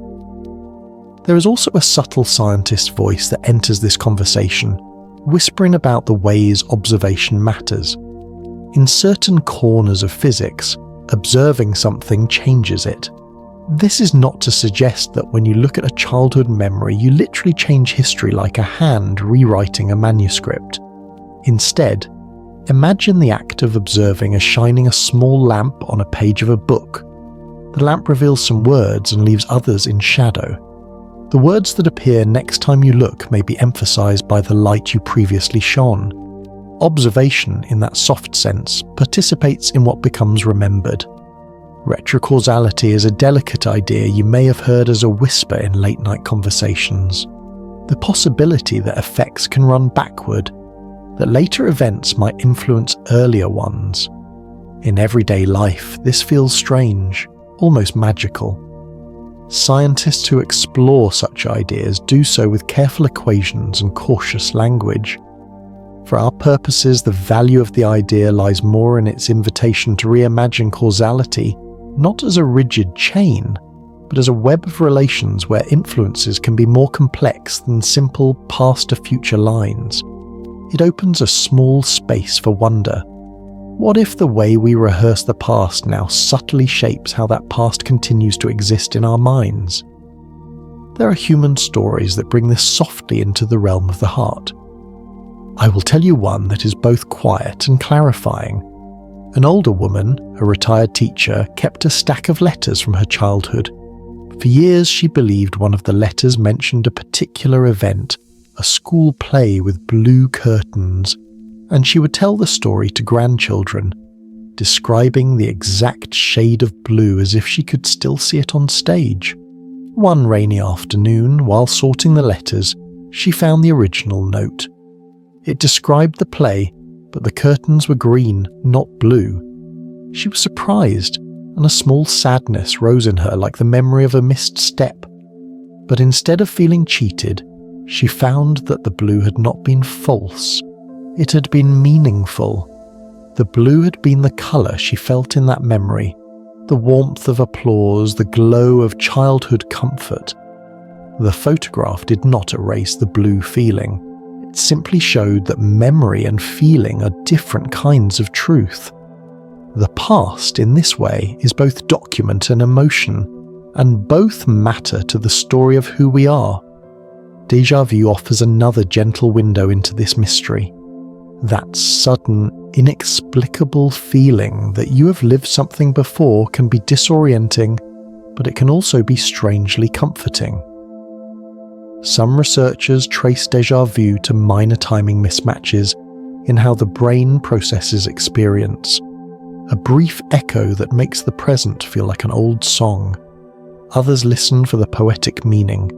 A: There is also a subtle scientist's voice that enters this conversation, whispering about the ways observation matters. In certain corners of physics, observing something changes it. This is not to suggest that when you look at a childhood memory, you literally change history like a hand rewriting a manuscript. Instead, imagine the act of observing as shining a small lamp on a page of a book. The lamp reveals some words and leaves others in shadow. The words that appear next time you look may be emphasized by the light you previously shone. Observation, in that soft sense, participates in what becomes remembered. Retrocausality is a delicate idea you may have heard as a whisper in late-night conversations. The possibility that effects can run backward, that later events might influence earlier ones. In everyday life, this feels strange, almost magical. Scientists who explore such ideas do so with careful equations and cautious language. For our purposes, the value of the idea lies more in its invitation to reimagine causality, not as a rigid chain, but as a web of relations where influences can be more complex than simple past-to-future lines. It opens a small space for wonder. What if the way we rehearse the past now subtly shapes how that past continues to exist in our minds? There are human stories that bring this softly into the realm of the heart. I will tell you one that is both quiet and clarifying. An older woman, a retired teacher, kept a stack of letters from her childhood. For years she believed one of the letters mentioned a particular event, a school play with blue curtains, and she would tell the story to grandchildren, describing the exact shade of blue as if she could still see it on stage. One rainy afternoon, while sorting the letters, she found the original note. It described the play, but the curtains were green, not blue. She was surprised, and a small sadness rose in her like the memory of a missed step. But instead of feeling cheated, she found that the blue had not been false. It had been meaningful. The blue had been the colour she felt in that memory, the warmth of applause, the glow of childhood comfort. The photograph did not erase the blue feeling. It simply showed that memory and feeling are different kinds of truth. The past, in this way, is both document and emotion, and both matter to the story of who we are. Déjà vu offers another gentle window into this mystery. That sudden, inexplicable feeling that you have lived something before can be disorienting, but it can also be strangely comforting. Some researchers trace déjà vu to minor timing mismatches in how the brain processes experience, a brief echo that makes the present feel like an old song. Others listen for the poetic meaning,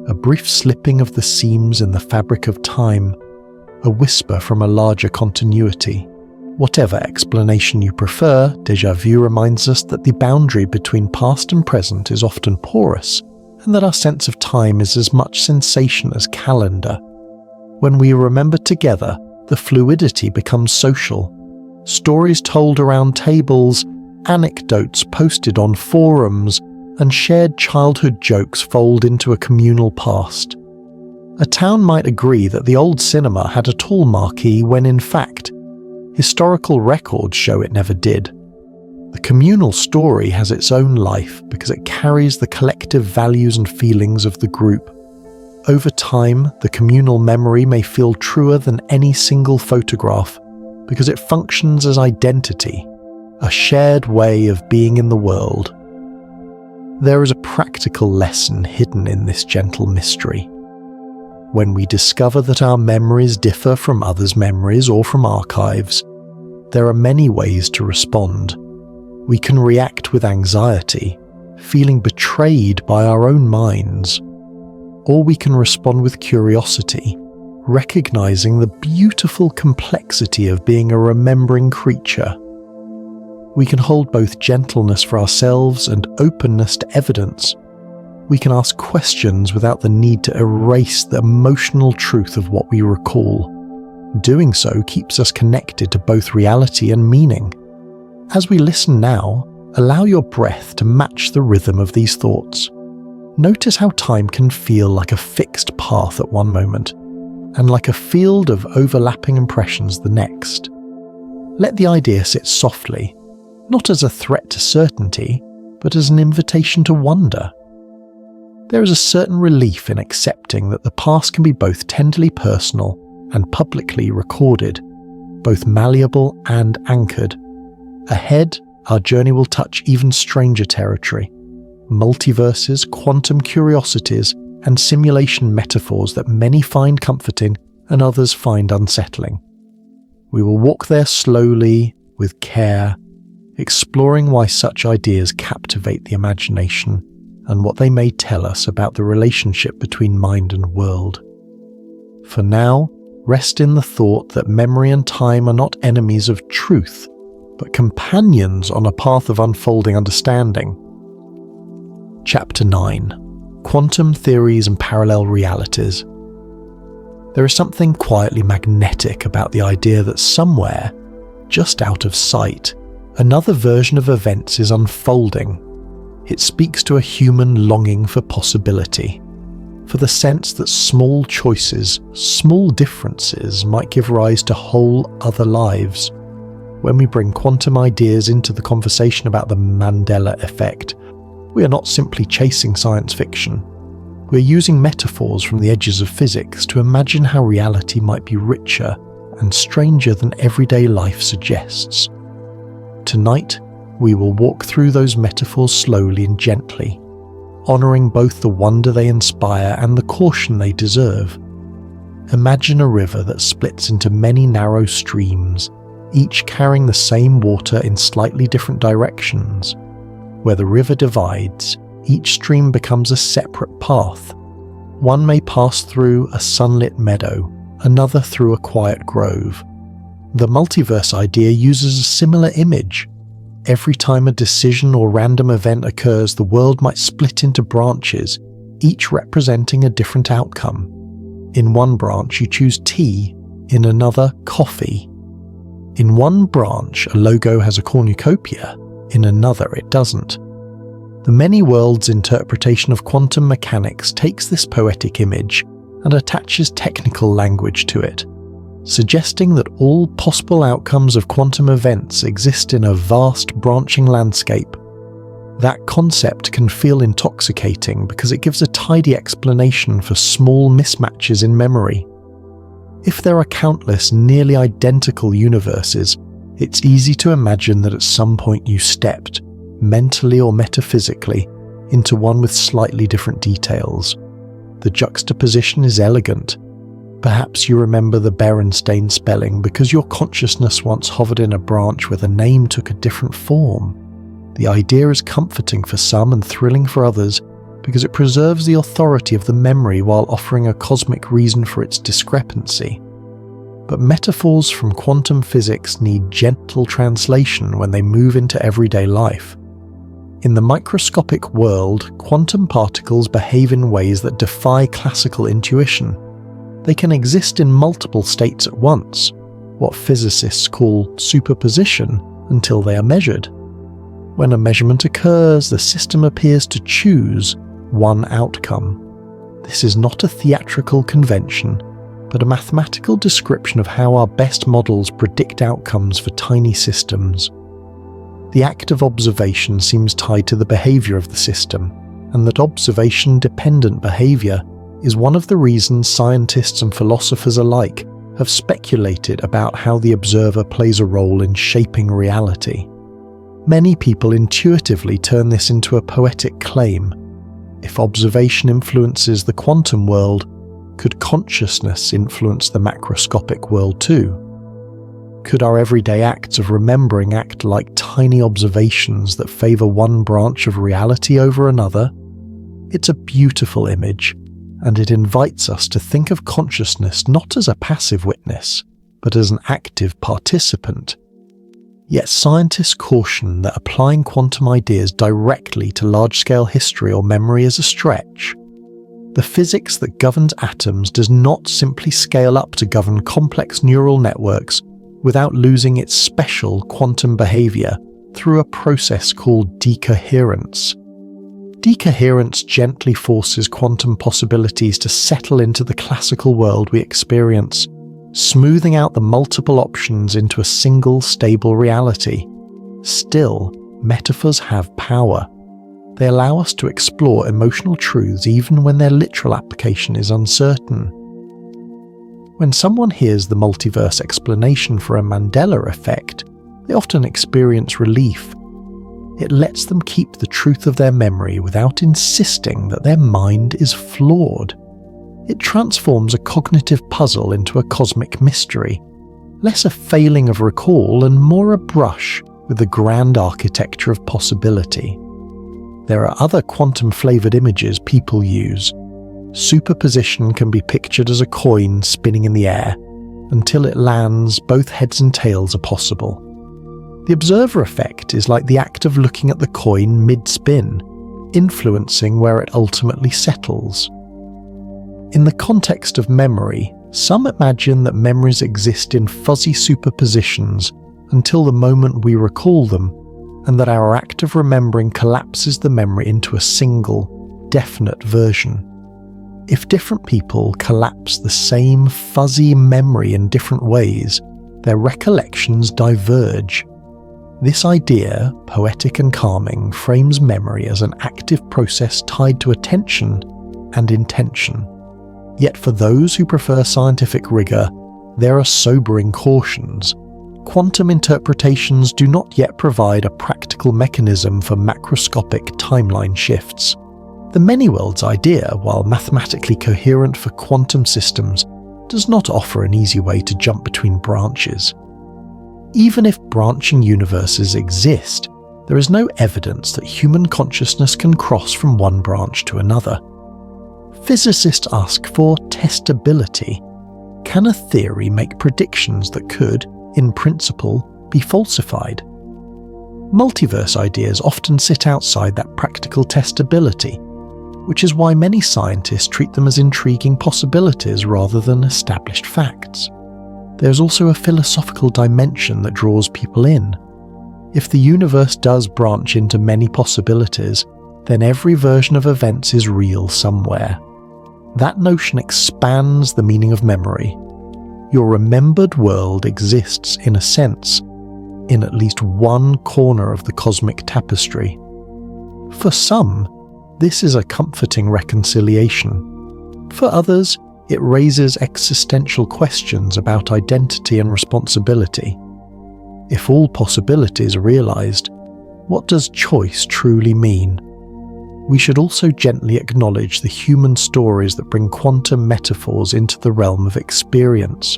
A: a brief slipping of the seams in the fabric of time, a whisper from a larger continuity. Whatever explanation you prefer, déjà vu reminds us that the boundary between past and present is often porous, and that our sense of time is as much sensation as calendar. When we remember together, the fluidity becomes social. Stories told around tables, anecdotes posted on forums, and shared childhood jokes fold into a communal past. A town might agree that the old cinema had a tall marquee when in fact, historical records show it never did. The communal story has its own life because it carries the collective values and feelings of the group. Over time, the communal memory may feel truer than any single photograph because it functions as identity, a shared way of being in the world. There is a practical lesson hidden in this gentle mystery. When we discover that our memories differ from others' memories or from archives, there are many ways to respond. We can react with anxiety, feeling betrayed by our own minds, or we can respond with curiosity, recognizing the beautiful complexity of being a remembering creature. We can hold both gentleness for ourselves and openness to evidence. We can ask questions without the need to erase the emotional truth of what we recall. Doing so keeps us connected to both reality and meaning. As we listen now, allow your breath to match the rhythm of these thoughts. Notice how time can feel like a fixed path at one moment, and like a field of overlapping impressions the next. Let the idea sit softly, not as a threat to certainty, but as an invitation to wonder. There is a certain relief in accepting that the past can be both tenderly personal and publicly recorded, both malleable and anchored. Ahead, our journey will touch even stranger territory, multiverses, quantum curiosities, and simulation metaphors that many find comforting and others find unsettling. We will walk there slowly, with care, exploring why such ideas captivate the imagination and what they may tell us about the relationship between mind and world. For now, rest in the thought that memory and time are not enemies of truth, but companions on a path of unfolding understanding. Chapter 9: Quantum Theories and Parallel Realities. There is something quietly magnetic about the idea that somewhere, just out of sight, another version of events is unfolding. It speaks to a human longing for possibility, for the sense that small choices, small differences might give rise to whole other lives. When we bring quantum ideas into the conversation about the Mandela Effect, we are not simply chasing science fiction. We're using metaphors from the edges of physics to imagine how reality might be richer and stranger than everyday life suggests. Tonight, we will walk through those metaphors slowly and gently, honouring both the wonder they inspire and the caution they deserve. Imagine a river that splits into many narrow streams, each carrying the same water in slightly different directions. Where the river divides, each stream becomes a separate path. One may pass through a sunlit meadow, another through a quiet grove. The multiverse idea uses a similar image. Every time a decision or random event occurs, the world might split into branches, each representing a different outcome. In one branch you choose tea, in another coffee. In one branch a logo has a cornucopia, in another it doesn't. The many worlds interpretation of quantum mechanics takes this poetic image and attaches technical language to it, suggesting that all possible outcomes of quantum events exist in a vast branching landscape. That concept can feel intoxicating because it gives a tidy explanation for small mismatches in memory. If there are countless nearly identical universes, it's easy to imagine that at some point you stepped, mentally or metaphysically, into one with slightly different details. The juxtaposition is elegant. Perhaps you remember the Berenstain spelling because your consciousness once hovered in a branch where the name took a different form. The idea is comforting for some and thrilling for others because it preserves the authority of the memory while offering a cosmic reason for its discrepancy. But metaphors from quantum physics need gentle translation when they move into everyday life. In the microscopic world, quantum particles behave in ways that defy classical intuition. They can exist in multiple states at once, what physicists call superposition, until they are measured. When a measurement occurs, the system appears to choose one outcome. This is not a theatrical convention, but a mathematical description of how our best models predict outcomes for tiny systems. The act of observation seems tied to the behavior of the system, and that observation-dependent behavior is one of the reasons scientists and philosophers alike have speculated about how the observer plays a role in shaping reality. Many people intuitively turn this into a poetic claim. If observation influences the quantum world, could consciousness influence the macroscopic world too? Could our everyday acts of remembering act like tiny observations that favour one branch of reality over another? It's a beautiful image, and it invites us to think of consciousness not as a passive witness, but as an active participant. Yet scientists caution that applying quantum ideas directly to large-scale history or memory is a stretch. The physics that governs atoms does not simply scale up to govern complex neural networks without losing its special quantum behavior through a process called decoherence. Decoherence gently forces quantum possibilities to settle into the classical world we experience, smoothing out the multiple options into a single stable reality. Still, metaphors have power. They allow us to explore emotional truths even when their literal application is uncertain. When someone hears the multiverse explanation for a Mandela Effect, they often experience relief. It lets them keep the truth of their memory without insisting that their mind is flawed. It transforms a cognitive puzzle into a cosmic mystery, less a failing of recall and more a brush with the grand architecture of possibility. There are other quantum-flavoured images people use. Superposition can be pictured as a coin spinning in the air. Until it lands, both heads and tails are possible. The observer effect is like the act of looking at the coin mid-spin, influencing where it ultimately settles. In the context of memory, some imagine that memories exist in fuzzy superpositions until the moment we recall them, and that our act of remembering collapses the memory into a single, definite version. If different people collapse the same fuzzy memory in different ways, their recollections diverge. This idea, poetic and calming, frames memory as an active process tied to attention and intention. Yet for those who prefer scientific rigour, there are sobering cautions. Quantum interpretations do not yet provide a practical mechanism for macroscopic timeline shifts. The many-worlds idea, while mathematically coherent for quantum systems, does not offer an easy way to jump between branches. Even if branching universes exist, there is no evidence that human consciousness can cross from one branch to another. Physicists ask for testability. Can a theory make predictions that could, in principle, be falsified? Multiverse ideas often sit outside that practical testability, which is why many scientists treat them as intriguing possibilities rather than established facts. There's also a philosophical dimension that draws people in. If the universe does branch into many possibilities, then every version of events is real somewhere. That notion expands the meaning of memory. Your remembered world exists, in a sense, in at least one corner of the cosmic tapestry. For some, this is a comforting reconciliation. For others, it raises existential questions about identity and responsibility. If all possibilities are realized, what does choice truly mean? We should also gently acknowledge the human stories that bring quantum metaphors into the realm of experience.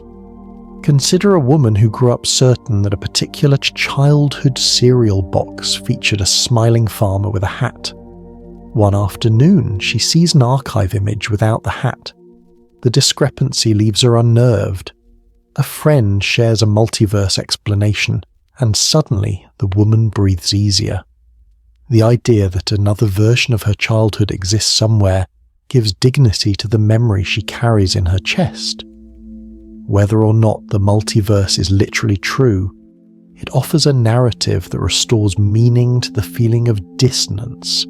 A: Consider a woman who grew up certain that a particular childhood cereal box featured a smiling farmer with a hat. One afternoon, she sees an archive image without the hat. The discrepancy leaves her unnerved. A friend shares a multiverse explanation, and suddenly the woman breathes easier. The idea that another version of her childhood exists somewhere gives dignity to the memory she carries in her chest. Whether or not the multiverse is literally true, it offers a narrative that restores meaning to the feeling of dissonance.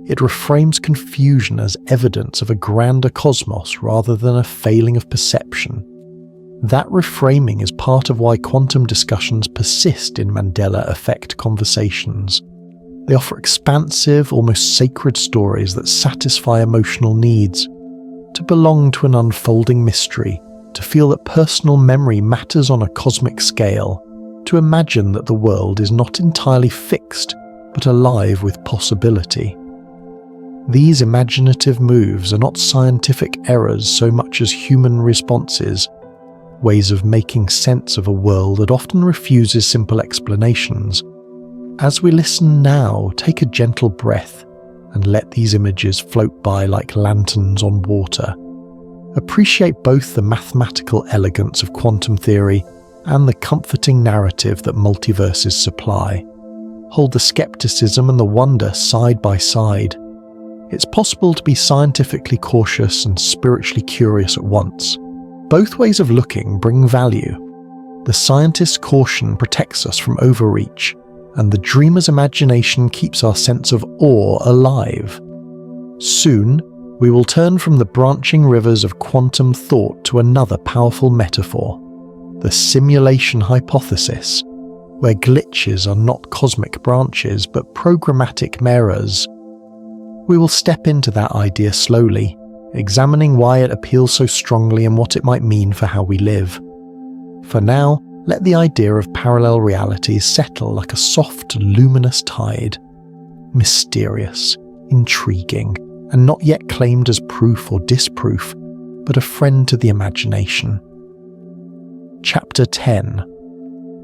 A: It reframes confusion as evidence of a grander cosmos rather than a failing of perception. That reframing is part of why quantum discussions persist in Mandela Effect conversations. They offer expansive, almost sacred stories that satisfy emotional needs. To belong to an unfolding mystery, to feel that personal memory matters on a cosmic scale, to imagine that the world is not entirely fixed, but alive with possibility. These imaginative moves are not scientific errors so much as human responses, ways of making sense of a world that often refuses simple explanations. As we listen now, take a gentle breath and let these images float by like lanterns on water. Appreciate both the mathematical elegance of quantum theory and the comforting narrative that multiverses supply. Hold the skepticism and the wonder side by side. It's possible to be scientifically cautious and spiritually curious at once. Both ways of looking bring value. The scientist's caution protects us from overreach, and the dreamer's imagination keeps our sense of awe alive. Soon, we will turn from the branching rivers of quantum thought to another powerful metaphor, the simulation hypothesis, where glitches are not cosmic branches but programmatic mirrors. We will step into that idea slowly, examining why it appeals so strongly and what it might mean for how we live. For now, let the idea of parallel realities settle like a soft, luminous tide. Mysterious, intriguing, and not yet claimed as proof or disproof, but a friend to the imagination. Chapter 10.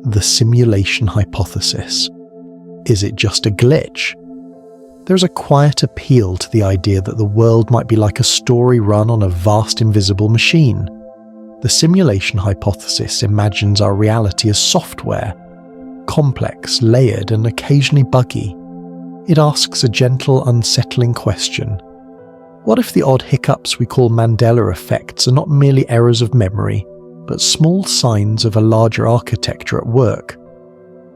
A: The Simulation Hypothesis. Is it just a glitch? There's a quiet appeal to the idea that the world might be like a story run on a vast invisible machine. The simulation hypothesis imagines our reality as software, complex, layered, and occasionally buggy. It asks a gentle, unsettling question. What if the odd hiccups we call Mandela effects are not merely errors of memory, but small signs of a larger architecture at work?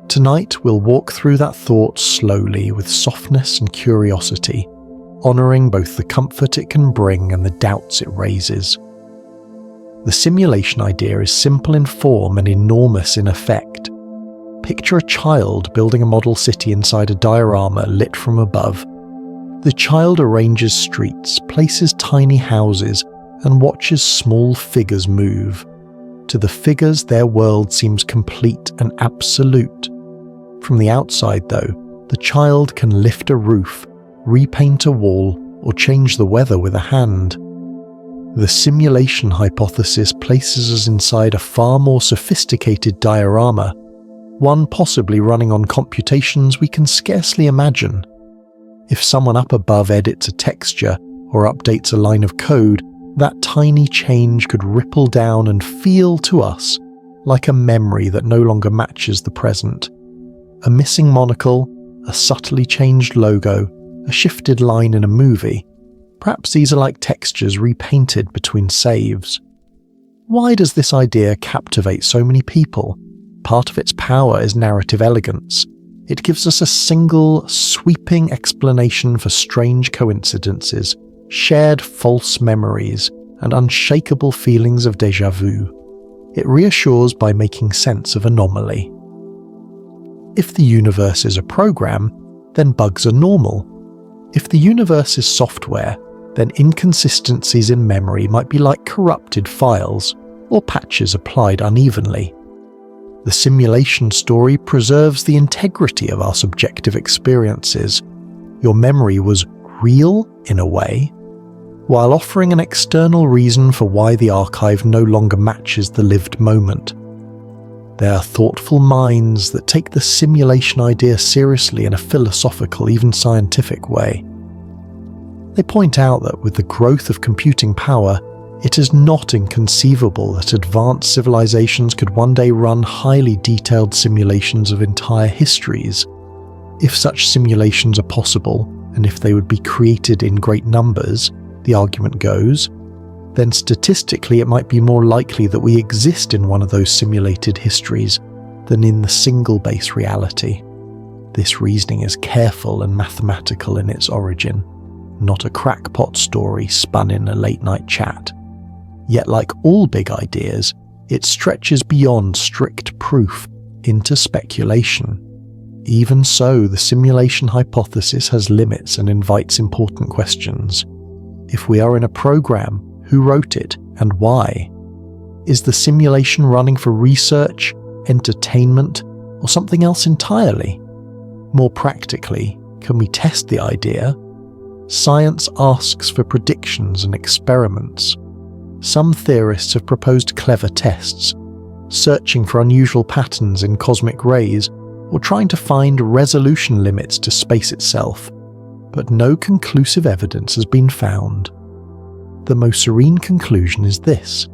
A: Tonight we'll walk through that thought slowly with softness and curiosity, honouring both the comfort it can bring and the doubts it raises. The simulation idea is simple in form and enormous in effect. Picture a child building a model city inside a diorama lit from above. The child arranges streets, places tiny houses, and watches small figures move. To the figures, their world seems complete and absolute. From the outside, though, the child can lift a roof, repaint a wall, or change the weather with a hand. The simulation hypothesis places us inside a far more sophisticated diorama, one possibly running on computations we can scarcely imagine. If someone up above edits a texture or updates a line of code, that tiny change could ripple down and feel to us like a memory that no longer matches the present. A missing monocle, a subtly changed logo, a shifted line in a movie. Perhaps these are like textures repainted between saves. Why does this idea captivate so many people? Part of its power is narrative elegance. It gives us a single, sweeping explanation for strange coincidences, shared false memories, and unshakable feelings of déjà vu. It reassures by making sense of anomaly. If the universe is a program, then bugs are normal. If the universe is software, then inconsistencies in memory might be like corrupted files or patches applied unevenly. The simulation story preserves the integrity of our subjective experiences. Your memory was real in a way, while offering an external reason for why the archive no longer matches the lived moment. They are thoughtful minds that take the simulation idea seriously in a philosophical, even scientific way. They point out that with the growth of computing power, it is not inconceivable that advanced civilizations could one day run highly detailed simulations of entire histories. If such simulations are possible, and if they would be created in great numbers, the argument goes, then statistically it might be more likely that we exist in one of those simulated histories than in the single base reality. This reasoning is careful and mathematical in its origin, not a crackpot story spun in a late-night chat. Yet like all big ideas, it stretches beyond strict proof into speculation. Even so, the simulation hypothesis has limits and invites important questions. If we are in a program, who wrote it and why? Is the simulation running for research, entertainment, or something else entirely? More practically, can we test the idea? Science asks for predictions and experiments. Some theorists have proposed clever tests, searching for unusual patterns in cosmic rays or trying to find resolution limits to space itself, but no conclusive evidence has been found. The most serene conclusion is this: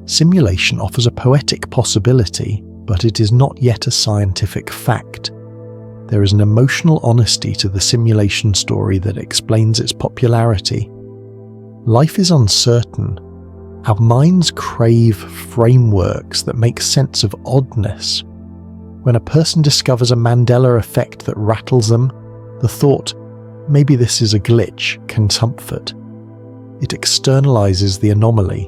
A: simulation offers a poetic possibility, but it is not yet a scientific fact. There is an emotional honesty to the simulation story that explains its popularity. Life is uncertain. Our minds crave frameworks that make sense of oddness. When a person discovers a Mandela Effect that rattles them, the thought, maybe this is a glitch, can comfort. It externalizes the anomaly.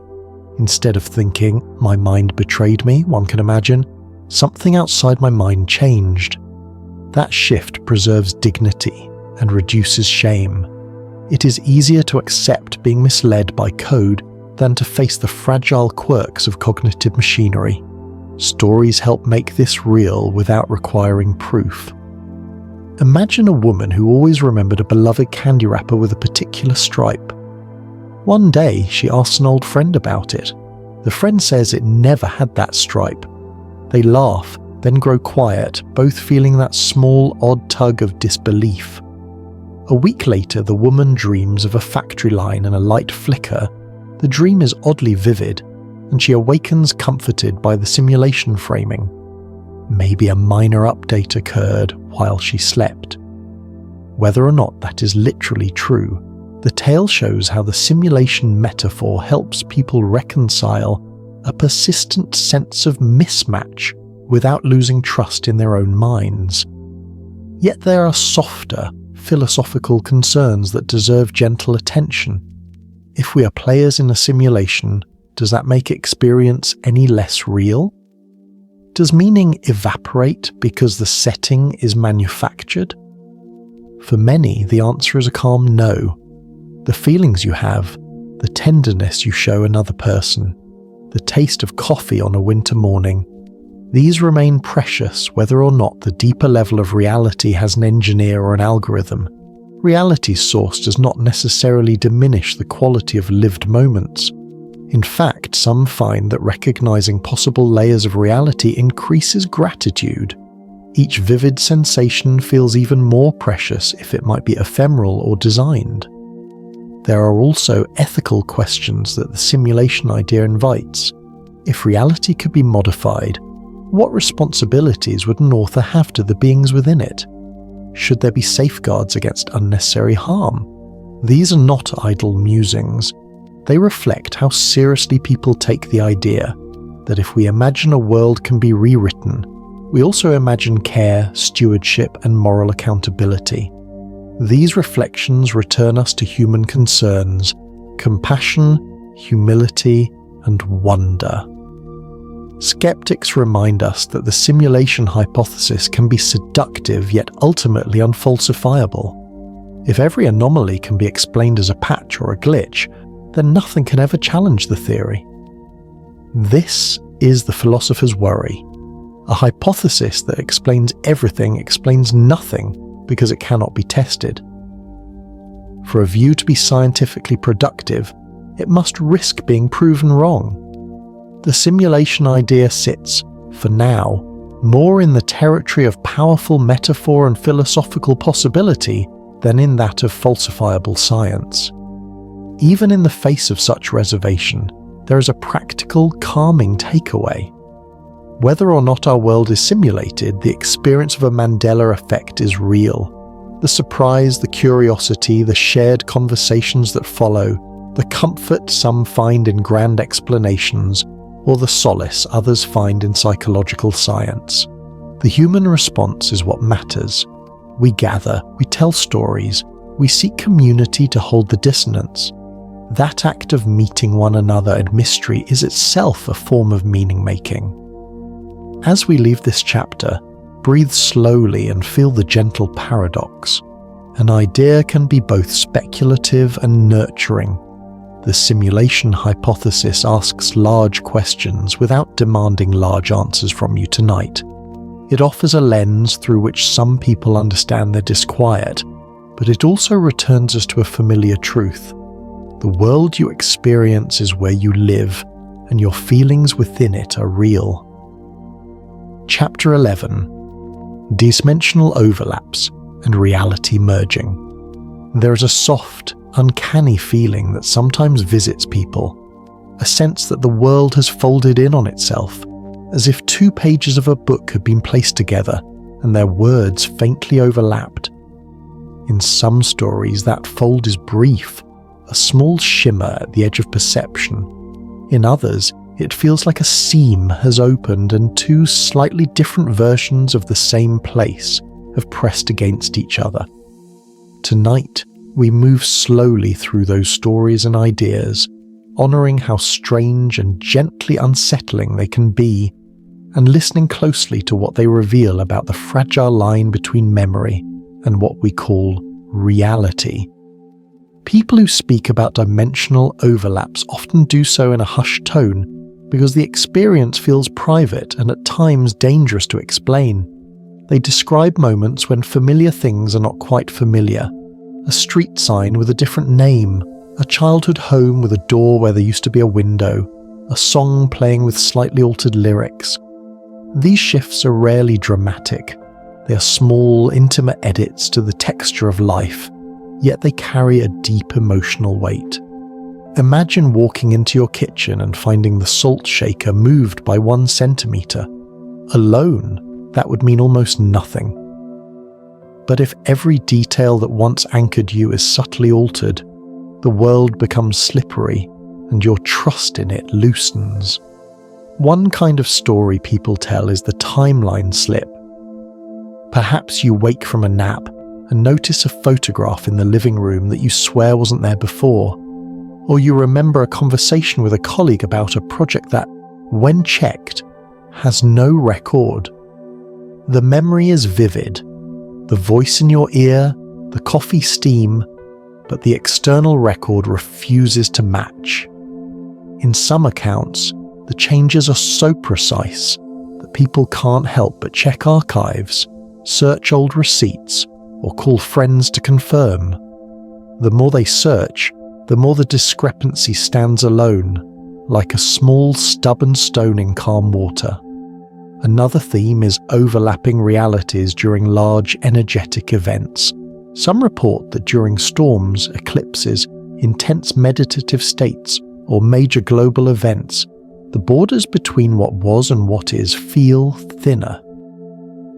A: Instead of thinking, my mind betrayed me, one can imagine, something outside my mind changed. That shift preserves dignity and reduces shame. It is easier to accept being misled by code than to face the fragile quirks of cognitive machinery. Stories help make this real without requiring proof. Imagine a woman who always remembered a beloved candy wrapper with a particular stripe. One day, she asks an old friend about it. The friend says it never had that stripe. They laugh, then grow quiet, both feeling that small, odd tug of disbelief. A week later, the woman dreams of a factory line and a light flicker. The dream is oddly vivid, and she awakens comforted by the simulation framing. Maybe a minor update occurred while she slept. Whether or not that is literally true, the tale shows how the simulation metaphor helps people reconcile a persistent sense of mismatch without losing trust in their own minds. Yet there are softer, philosophical concerns that deserve gentle attention. If we are players in a simulation, does that make experience any less real? Does meaning evaporate because the setting is manufactured? For many, the answer is a calm no. The feelings you have, the tenderness you show another person, the taste of coffee on a winter morning, these remain precious whether or not the deeper level of reality has an engineer or an algorithm. Reality's source does not necessarily diminish the quality of lived moments. In fact, some find that recognizing possible layers of reality increases gratitude. Each vivid sensation feels even more precious if it might be ephemeral or designed. There are also ethical questions that the simulation idea invites. If reality could be modified, what responsibilities would an author have to the beings within it? Should there be safeguards against unnecessary harm? These are not idle musings. They reflect how seriously people take the idea that if we imagine a world can be rewritten, we also imagine care, stewardship, and moral accountability. These reflections return us to human concerns, compassion, humility, and wonder. Skeptics remind us that the simulation hypothesis can be seductive yet ultimately unfalsifiable. If every anomaly can be explained as a patch or a glitch, then nothing can ever challenge the theory. This is the philosopher's worry. A hypothesis that explains everything explains nothing because it cannot be tested. For a view to be scientifically productive, it must risk being proven wrong. The simulation idea sits, for now, more in the territory of powerful metaphor and philosophical possibility than in that of falsifiable science. Even in the face of such reservation, there is a practical, calming takeaway. Whether or not our world is simulated, the experience of a Mandela Effect is real. The surprise, the curiosity, the shared conversations that follow, the comfort some find in grand explanations, or the solace others find in psychological science. The human response is what matters. We gather, we tell stories, we seek community to hold the dissonance. That act of meeting one another in mystery is itself a form of meaning-making. As we leave this chapter, breathe slowly and feel the gentle paradox. An idea can be both speculative and nurturing. The simulation hypothesis asks large questions without demanding large answers from you tonight. It offers a lens through which some people understand their disquiet, but it also returns us to a familiar truth. The world you experience is where you live, and your feelings within it are real. Chapter 11. Dimensional overlaps and reality merging. There is a soft, uncanny feeling that sometimes visits people, a sense that the world has folded in on itself, as if 2 pages of a book had been placed together and their words faintly overlapped. In some stories, that fold is brief, a small shimmer at the edge of perception. In others, it feels like a seam has opened and 2 slightly different versions of the same place have pressed against each other. Tonight, we move slowly through those stories and ideas, honouring how strange and gently unsettling they can be, and listening closely to what they reveal about the fragile line between memory and what we call reality. People who speak about dimensional overlaps often do so in a hushed tone because the experience feels private and at times dangerous to explain. They describe moments when familiar things are not quite familiar. A street sign with a different name, a childhood home with a door where there used to be a window, a song playing with slightly altered lyrics. These shifts are rarely dramatic. They are small, intimate edits to the texture of life, yet they carry a deep emotional weight. Imagine walking into your kitchen and finding the salt shaker moved by 1 centimetre. Alone, that would mean almost nothing. But if every detail that once anchored you is subtly altered, the world becomes slippery and your trust in it loosens. One kind of story people tell is the timeline slip. Perhaps you wake from a nap and notice a photograph in the living room that you swear wasn't there before. Or you remember a conversation with a colleague about a project that, when checked, has no record. The memory is vivid, the voice in your ear, the coffee steam, but the external record refuses to match. In some accounts, the changes are so precise that people can't help but check archives, search old receipts, or call friends to confirm. The more they search, the more the discrepancy stands alone, like a small stubborn stone in calm water. Another theme is overlapping realities during large energetic events. Some report that during storms, eclipses, intense meditative states, or major global events, the borders between what was and what is feel thinner.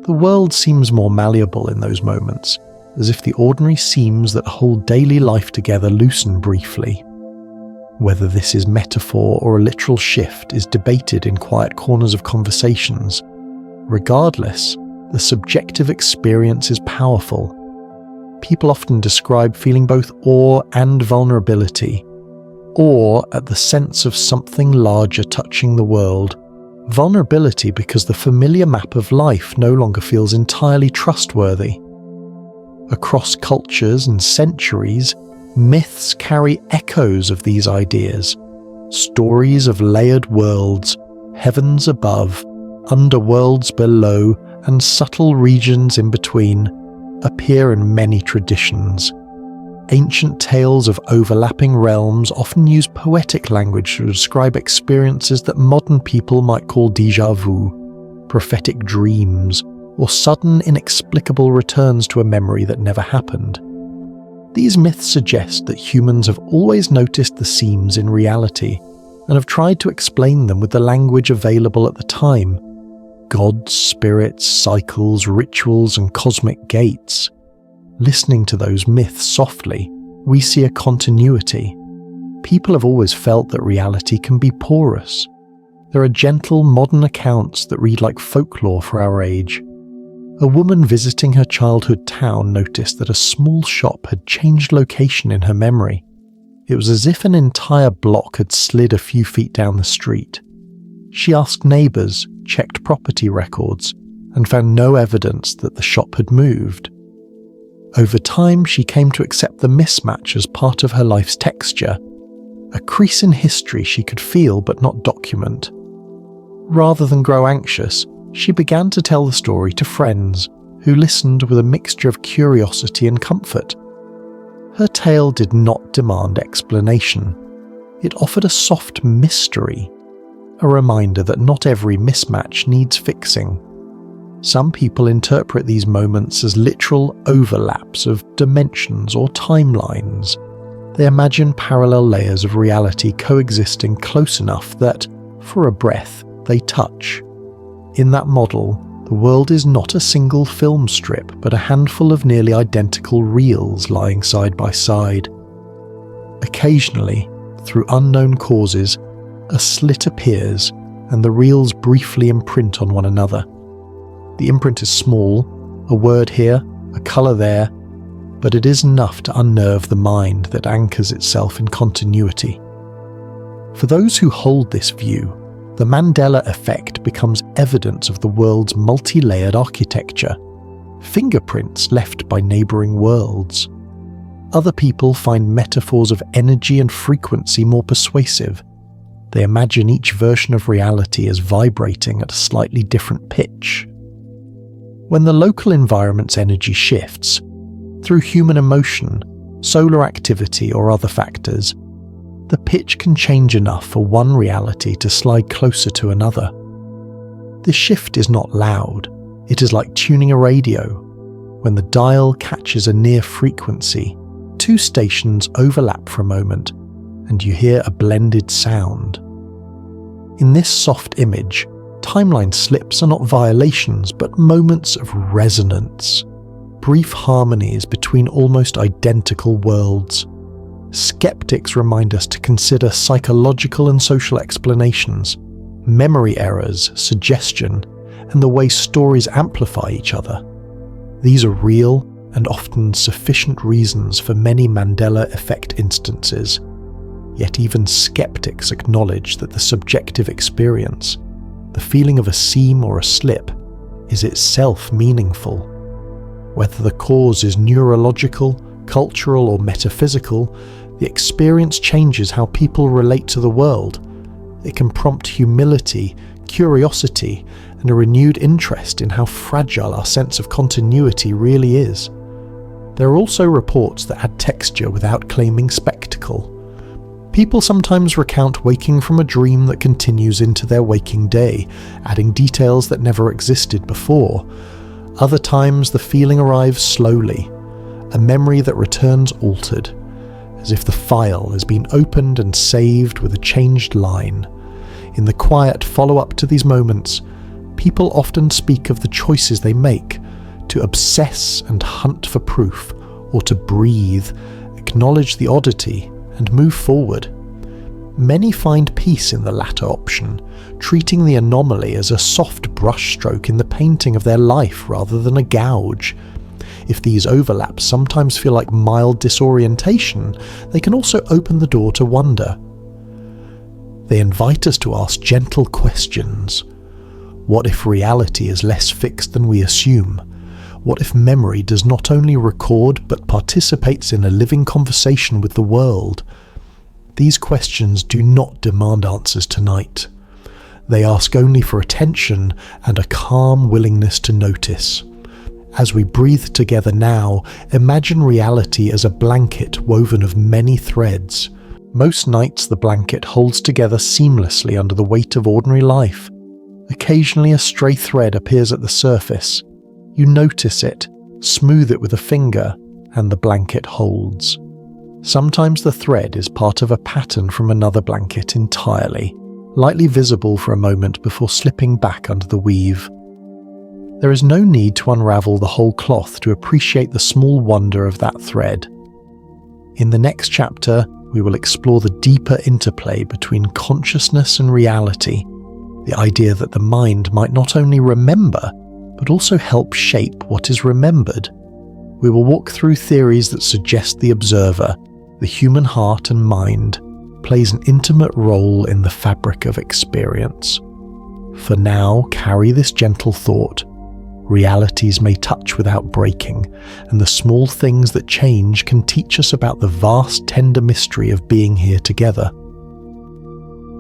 A: The world seems more malleable in those moments, as if the ordinary seams that hold daily life together loosen briefly. Whether this is metaphor or a literal shift is debated in quiet corners of conversations. Regardless, the subjective experience is powerful. people often describe feeling both awe and vulnerability. Awe at the sense of something larger touching the world. Vulnerability because the familiar map of life no longer feels entirely trustworthy. Across cultures and centuries, myths carry echoes of these ideas. Stories of layered worlds, heavens above, underworlds below, and subtle regions in between appear in many traditions. Ancient tales of overlapping realms often use poetic language to describe experiences that modern people might call déjà vu, prophetic dreams, or sudden inexplicable returns to a memory that never happened. These myths suggest that humans have always noticed the seams in reality and have tried to explain them with the language available at the time. Gods, spirits, cycles, rituals, and cosmic gates. Listening to those myths softly, we see a continuity. People have always felt that reality can be porous. There are gentle modern accounts that read like folklore for our age. A woman visiting her childhood town noticed that a small shop had changed location in her memory. It was as if an entire block had slid a few feet down the street. She asked neighbours, checked property records, and found no evidence that the shop had moved. Over time, she came to accept the mismatch as part of her life's texture, a crease in history she could feel but not document. Rather than grow anxious, she began to tell the story to friends, who listened with a mixture of curiosity and comfort. Her tale did not demand explanation. It offered a soft mystery, a reminder that not every mismatch needs fixing. Some people interpret these moments as literal overlaps of dimensions or timelines. They imagine parallel layers of reality coexisting close enough that, for a breath, they touch. In that model, the world is not a single film strip, but a handful of nearly identical reels lying side by side. Occasionally, through unknown causes, a slit appears and the reels briefly imprint on one another. The imprint is small, a word here, a colour there, but it is enough to unnerve the mind that anchors itself in continuity. For those who hold this view, the Mandela Effect becomes evidence of the world's multi-layered architecture, fingerprints left by neighbouring worlds. Other people find metaphors of energy and frequency more persuasive. They imagine each version of reality as vibrating at a slightly different pitch. When the local environment's energy shifts, through human emotion, solar activity or other factors, the pitch can change enough for one reality to slide closer to another. This shift is not loud. It is like tuning a radio. When the dial catches a near frequency, two stations overlap for a moment, and you hear a blended sound. In this soft image, timeline slips are not violations, but moments of resonance, brief harmonies between almost identical worlds. Skeptics remind us to consider psychological and social explanations, memory errors, suggestion, and the way stories amplify each other. These are real and often sufficient reasons for many Mandela Effect instances. Yet even skeptics acknowledge that the subjective experience, the feeling of a seam or a slip, is itself meaningful. Whether the cause is neurological, cultural, or metaphysical, the experience changes how people relate to the world. It can prompt humility, curiosity, and a renewed interest in how fragile our sense of continuity really is. There are also reports that add texture without claiming spectacle. People sometimes recount waking from a dream that continues into their waking day, adding details that never existed before. Other times the feeling arrives slowly, a memory that returns altered, as if the file has been opened and saved with a changed line. In the quiet follow-up to these moments, people often speak of the choices they make, to obsess and hunt for proof, or to breathe, acknowledge the oddity, and move forward. Many find peace in the latter option, treating the anomaly as a soft brushstroke in the painting of their life rather than a gouge. If these overlaps sometimes feel like mild disorientation, they can also open the door to wonder. They invite us to ask gentle questions. What if reality is less fixed than we assume? What if memory does not only record but participates in a living conversation with the world? These questions do not demand answers tonight. They ask only for attention and a calm willingness to notice. As we breathe together now, imagine reality as a blanket woven of many threads. Most nights the blanket holds together seamlessly under the weight of ordinary life. Occasionally a stray thread appears at the surface. You notice it, smooth it with a finger, and the blanket holds. Sometimes the thread is part of a pattern from another blanket entirely, lightly visible for a moment before slipping back under the weave. There is no need to unravel the whole cloth to appreciate the small wonder of that thread. In the next chapter, we will explore the deeper interplay between consciousness and reality, the idea that the mind might not only remember, but also help shape what is remembered. We will walk through theories that suggest the observer, the human heart and mind, plays an intimate role in the fabric of experience. For now, carry this gentle thought. Realities may touch without breaking, and the small things that change can teach us about the vast, tender mystery of being here together.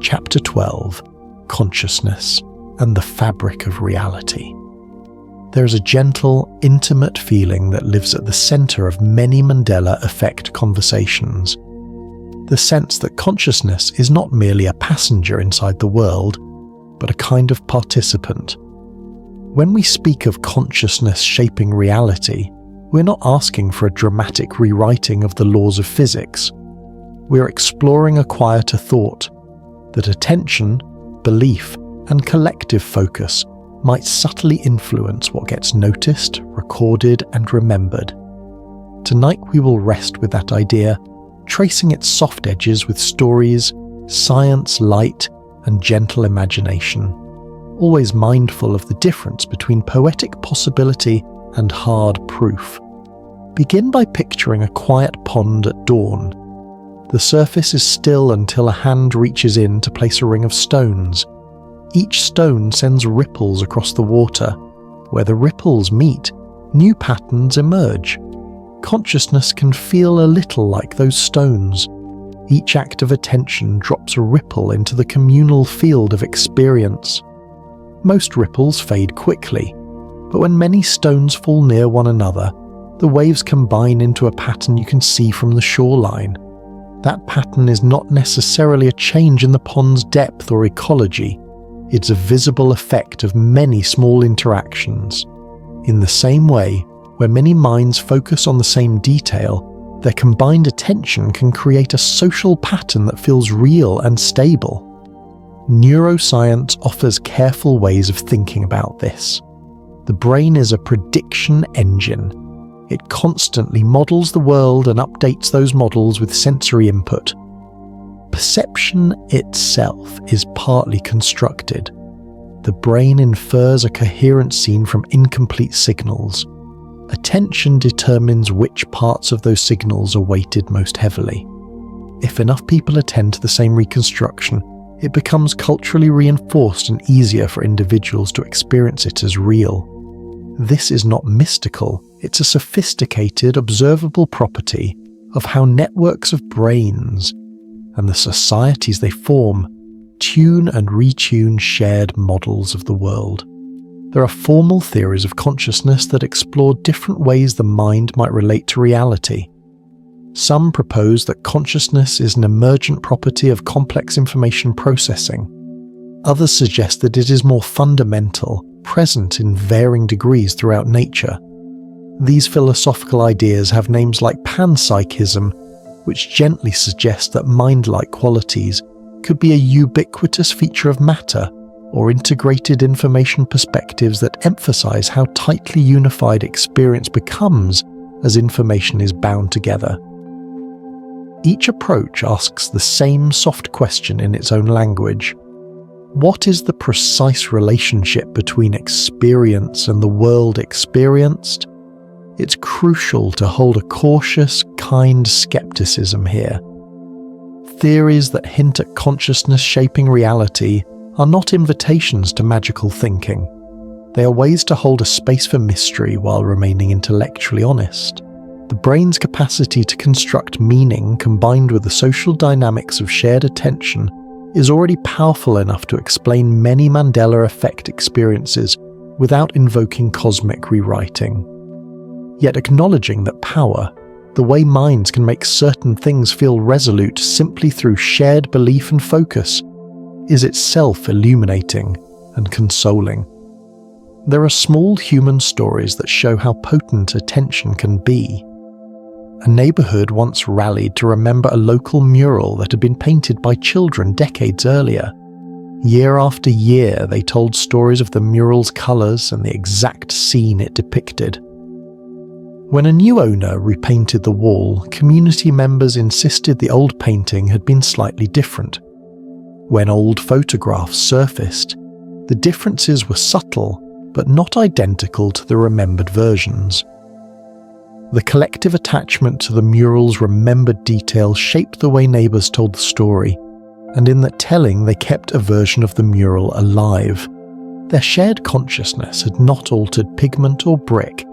A: Chapter 12: Consciousness and the Fabric of Reality. There is a gentle, intimate feeling that lives at the center of many Mandela Effect conversations. The sense that consciousness is not merely a passenger inside the world, but a kind of participant. When we speak of consciousness shaping reality, we're not asking for a dramatic rewriting of the laws of physics. We're exploring a quieter thought, that attention, belief, and collective focus might subtly influence what gets noticed, recorded, and remembered. Tonight we will rest with that idea, tracing its soft edges with stories, science, light, and gentle imagination, always mindful of the difference between poetic possibility and hard proof. Begin by picturing a quiet pond at dawn. The surface is still until a hand reaches in to place a ring of stones. Each stone sends ripples across the water. Where the ripples meet, new patterns emerge. Consciousness can feel a little like those stones. Each act of attention drops a ripple into the communal field of experience. Most ripples fade quickly, but when many stones fall near one another, the waves combine into a pattern you can see from the shoreline. That pattern is not necessarily a change in the pond's depth or ecology. It's a visible effect of many small interactions. In the same way, where many minds focus on the same detail, their combined attention can create a social pattern that feels real and stable. Neuroscience offers careful ways of thinking about this. The brain is a prediction engine. It constantly models the world and updates those models with sensory input. Perception itself is partly constructed. The brain infers a coherent scene from incomplete signals. Attention determines which parts of those signals are weighted most heavily. If enough people attend to the same reconstruction, it becomes culturally reinforced and easier for individuals to experience it as real. This is not mystical, it's a sophisticated, observable property of how networks of brains and the societies they form tune and retune shared models of the world. There are formal theories of consciousness that explore different ways the mind might relate to reality. Some propose that consciousness is an emergent property of complex information processing. Others suggest that it is more fundamental, present in varying degrees throughout nature. These philosophical ideas have names like panpsychism, which gently suggest that mind-like qualities could be a ubiquitous feature of matter, or integrated information perspectives that emphasize how tightly unified experience becomes as information is bound together. Each approach asks the same soft question in its own language. What is the precise relationship between experience and the world experienced? it's crucial to hold a cautious, kind skepticism here. Theories that hint at consciousness shaping reality are not invitations to magical thinking. They are ways to hold a space for mystery while remaining intellectually honest. The brain's capacity to construct meaning combined with the social dynamics of shared attention is already powerful enough to explain many Mandela Effect experiences without invoking cosmic rewriting. Yet acknowledging that power, the way minds can make certain things feel resolute simply through shared belief and focus, is itself illuminating and consoling. There are small human stories that show how potent attention can be. A neighborhood once rallied to remember a local mural that had been painted by children decades earlier. Year after year, they told stories of the mural's colors and the exact scene it depicted. When a new owner repainted the wall, community members insisted the old painting had been slightly different. When old photographs surfaced, the differences were subtle but not identical to the remembered versions. The collective attachment to the mural's remembered details shaped the way neighbors told the story, and in that telling they kept a version of the mural alive. Their shared consciousness had not altered pigment or brick,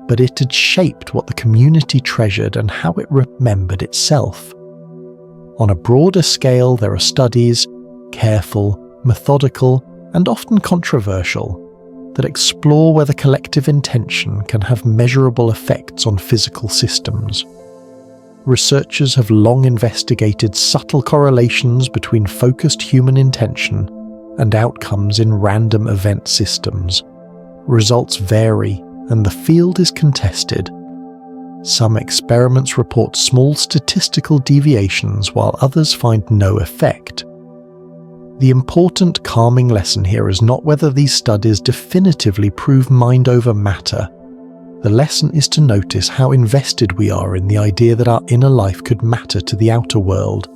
A: but it had shaped what the community treasured and how it remembered itself. On a broader scale, there are studies, careful, methodical, and often controversial, that explore whether collective intention can have measurable effects on physical systems. Researchers have long investigated subtle correlations between focused human intention and outcomes in random event systems. Results vary, and the field is contested. Some experiments report small statistical deviations, while others find no effect. The important calming lesson here is not whether these studies definitively prove mind over matter. The lesson is to notice how invested we are in the idea that our inner life could matter to the outer world,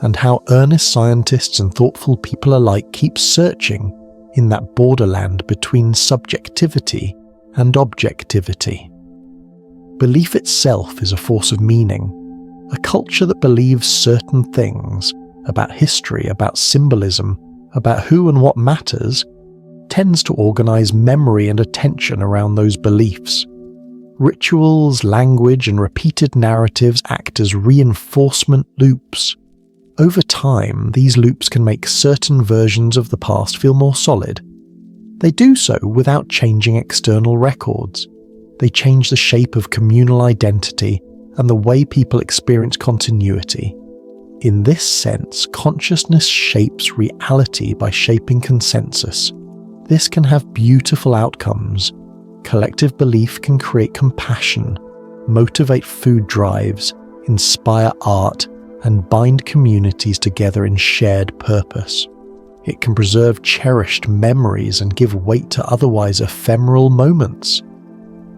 A: and how earnest scientists and thoughtful people alike keep searching in that borderland between subjectivity and objectivity. Belief itself is a force of meaning. A culture that believes certain things about history, about symbolism, about who and what matters, tends to organize memory and attention around those beliefs. Rituals, language, and repeated narratives act as reinforcement loops. Over time, these loops can make certain versions of the past feel more solid. They do so without changing external records. They change the shape of communal identity and the way people experience continuity. In this sense, consciousness shapes reality by shaping consensus. This can have beautiful outcomes. Collective belief can create compassion, motivate food drives, inspire art, and bind communities together in shared purpose. It can preserve cherished memories and give weight to otherwise ephemeral moments.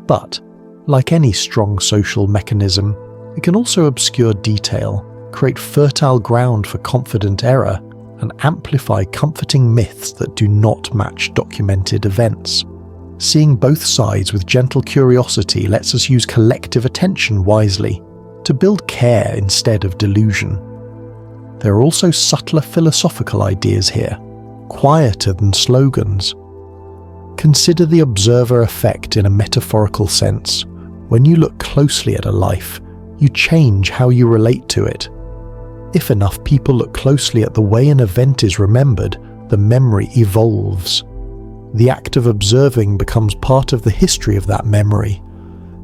A: But, like any strong social mechanism, it can also obscure detail, create fertile ground for confident error, and amplify comforting myths that do not match documented events. Seeing both sides with gentle curiosity lets us use collective attention wisely, to build care instead of delusion. There are also subtler philosophical ideas here, quieter than slogans. Consider the observer effect in a metaphorical sense. When you look closely at a life, you change how you relate to it. If enough people look closely at the way an event is remembered, the memory evolves. The act of observing becomes part of the history of that memory.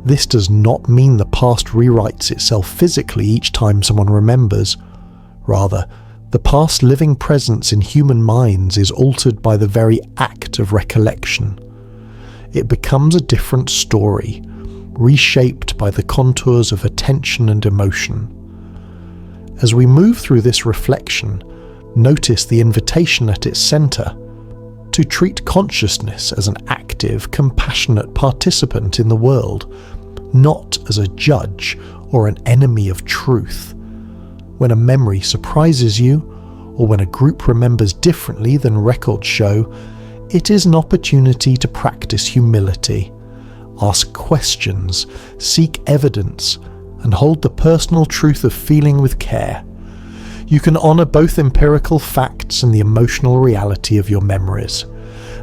A: This does not mean the past rewrites itself physically each time someone remembers. Rather, the past living presence in human minds is altered by the very act of recollection. It becomes a different story, reshaped by the contours of attention and emotion. As we move through this reflection, notice the invitation at its center to treat consciousness as an active, compassionate participant in the world, not as a judge or an enemy of truth. When a memory surprises you, or when a group remembers differently than records show, it is an opportunity to practice humility. Ask questions, seek evidence, and hold the personal truth of feeling with care. You can honour both empirical facts and the emotional reality of your memories.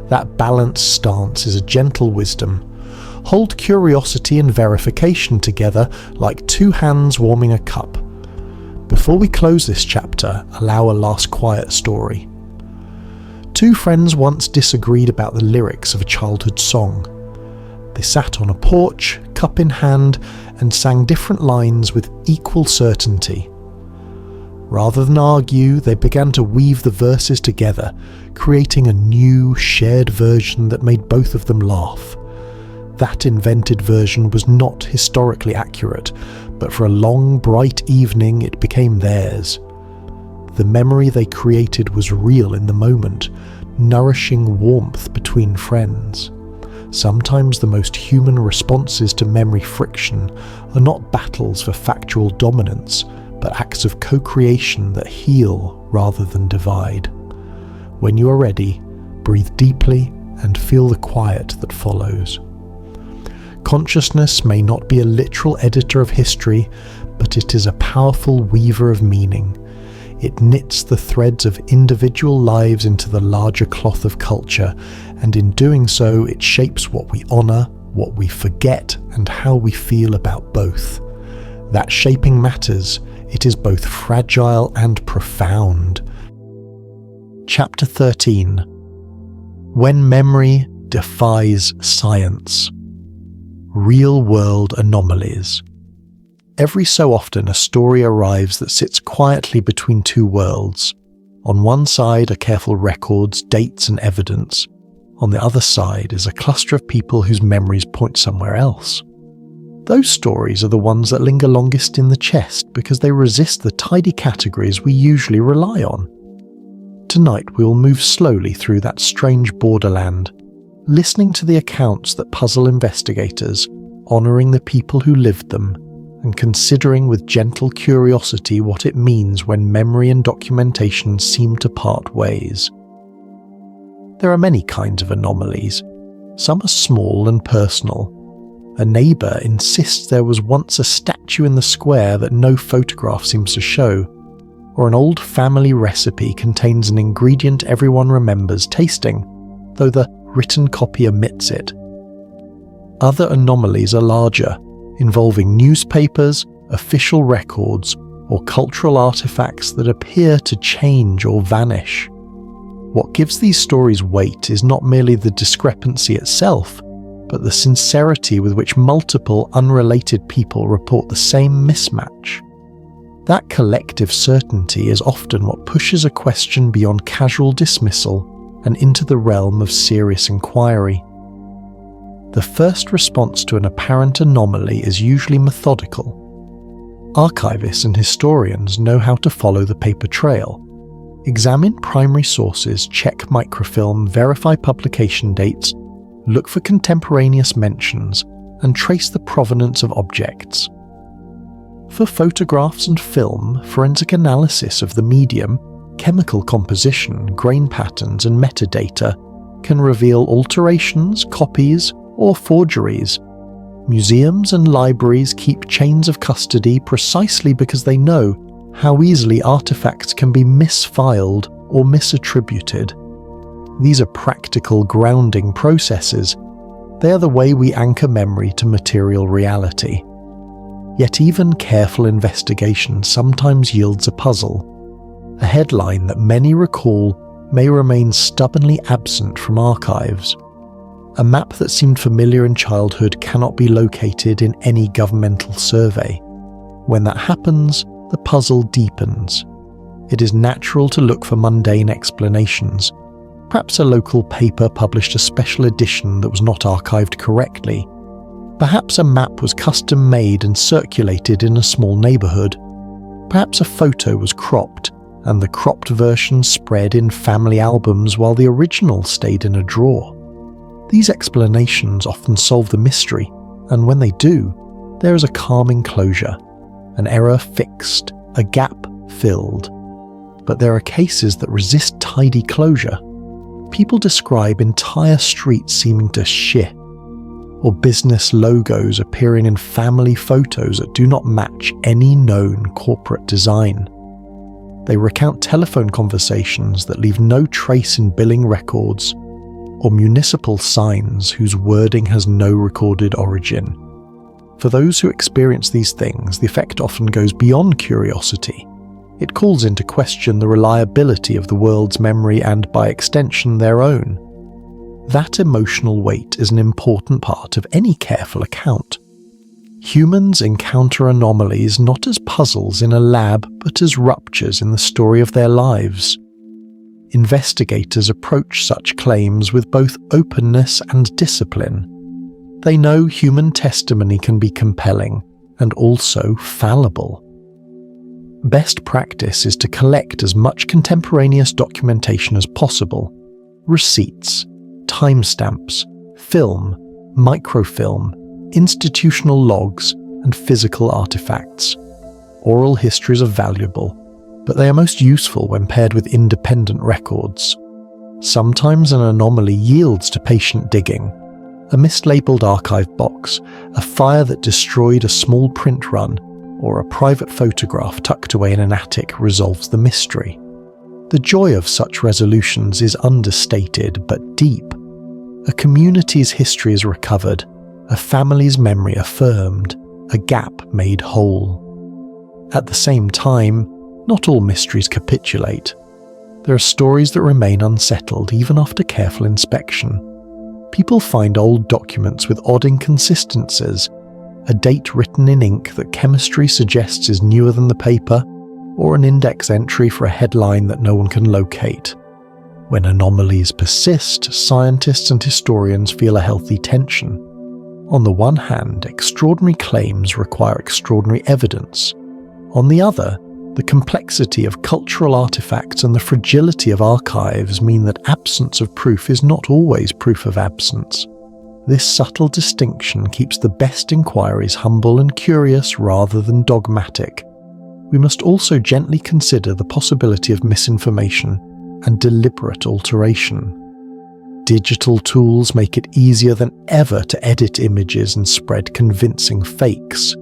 A: That balanced stance is a gentle wisdom. Hold curiosity and verification together like two hands warming a cup. Before we close this chapter, allow a last quiet story. Two friends once disagreed about the lyrics of a childhood song. They sat on a porch, cup in hand, and sang different lines with equal certainty. Rather than argue, they began to weave the verses together, creating a new, shared version that made both of them laugh. That invented version was not historically accurate, but for a long, bright evening it became theirs. The memory they created was real in the moment, nourishing warmth between friends. Sometimes the most human responses to memory friction are not battles for factual dominance, but acts of co-creation that heal rather than divide. When you are ready, breathe deeply and feel the quiet that follows. Consciousness may not be a literal editor of history, but it is a powerful weaver of meaning. It knits the threads of individual lives into the larger cloth of culture, and in doing so it shapes what we honour, what we forget, and how we feel about both. That shaping matters. It is both fragile and profound. Chapter 13. When Memory Defies Science. Real-world anomalies. Every so often a story arrives that sits quietly between two worlds. On one side are careful records, dates and evidence. On the other side is a cluster of people whose memories point somewhere else. Those stories are the ones that linger longest in the chest because they resist the tidy categories we usually rely on. Tonight we will move slowly through that strange borderland, listening to the accounts that puzzle investigators, honouring the people who lived them, and considering with gentle curiosity what it means when memory and documentation seem to part ways. There are many kinds of anomalies. Some are small and personal. A neighbour insists there was once a statue in the square that no photograph seems to show, or an old family recipe contains an ingredient everyone remembers tasting, though the written copy omits it. Other anomalies are larger, involving newspapers, official records, or cultural artifacts that appear to change or vanish. What gives these stories weight is not merely the discrepancy itself, but the sincerity with which multiple unrelated people report the same mismatch. That collective certainty is often what pushes a question beyond casual dismissal and into the realm of serious inquiry. The first response to an apparent anomaly is usually methodical. Archivists and historians know how to follow the paper trail. Examine primary sources, check microfilm, verify publication dates, look for contemporaneous mentions, and trace the provenance of objects. For photographs and film, forensic analysis of the medium, chemical composition, grain patterns, and metadata can reveal alterations, copies, or forgeries. Museums and libraries keep chains of custody precisely because they know how easily artifacts can be misfiled or misattributed. These are practical grounding processes. They are the way we anchor memory to material reality. Yet even careful investigation sometimes yields a puzzle. A headline that many recall may remain stubbornly absent from archives. A map that seemed familiar in childhood cannot be located in any governmental survey. When that happens, the puzzle deepens. It is natural to look for mundane explanations. Perhaps a local paper published a special edition that was not archived correctly. Perhaps a map was custom made and circulated in a small neighbourhood. Perhaps a photo was cropped, and the cropped version spread in family albums while the original stayed in a drawer. These explanations often solve the mystery, and when they do, there is a calming closure, an error fixed, a gap filled. But there are cases that resist tidy closure. People describe entire streets seeming to shift, or business logos appearing in family photos that do not match any known corporate design. They recount telephone conversations that leave no trace in billing records, or municipal signs whose wording has no recorded origin. For those who experience these things, the effect often goes beyond curiosity. It calls into question the reliability of the world's memory and, by extension, their own. That emotional weight is an important part of any careful account. Humans encounter anomalies not as puzzles in a lab, but as ruptures in the story of their lives. Investigators approach such claims with both openness and discipline. They know human testimony can be compelling and also fallible. Best practice is to collect as much contemporaneous documentation as possible: receipts, timestamps, film, microfilm, institutional logs, and physical artifacts. Oral histories are valuable, but they are most useful when paired with independent records. Sometimes an anomaly yields to patient digging. A mislabeled archive box, a fire that destroyed a small print run, or a private photograph tucked away in an attic resolves the mystery. The joy of such resolutions is understated but deep. A community's history is recovered, a family's memory affirmed, a gap made whole. At the same time, not all mysteries capitulate. There are stories that remain unsettled even after careful inspection. People find old documents with odd inconsistencies, a date written in ink that chemistry suggests is newer than the paper, or an index entry for a headline that no one can locate. When anomalies persist, scientists and historians feel a healthy tension. On the one hand, extraordinary claims require extraordinary evidence. On the other, the complexity of cultural artifacts and the fragility of archives mean that absence of proof is not always proof of absence. This subtle distinction keeps the best inquiries humble and curious rather than dogmatic. We must also gently consider the possibility of misinformation and deliberate alteration. Digital tools make it easier than ever to edit images and spread convincing fakes.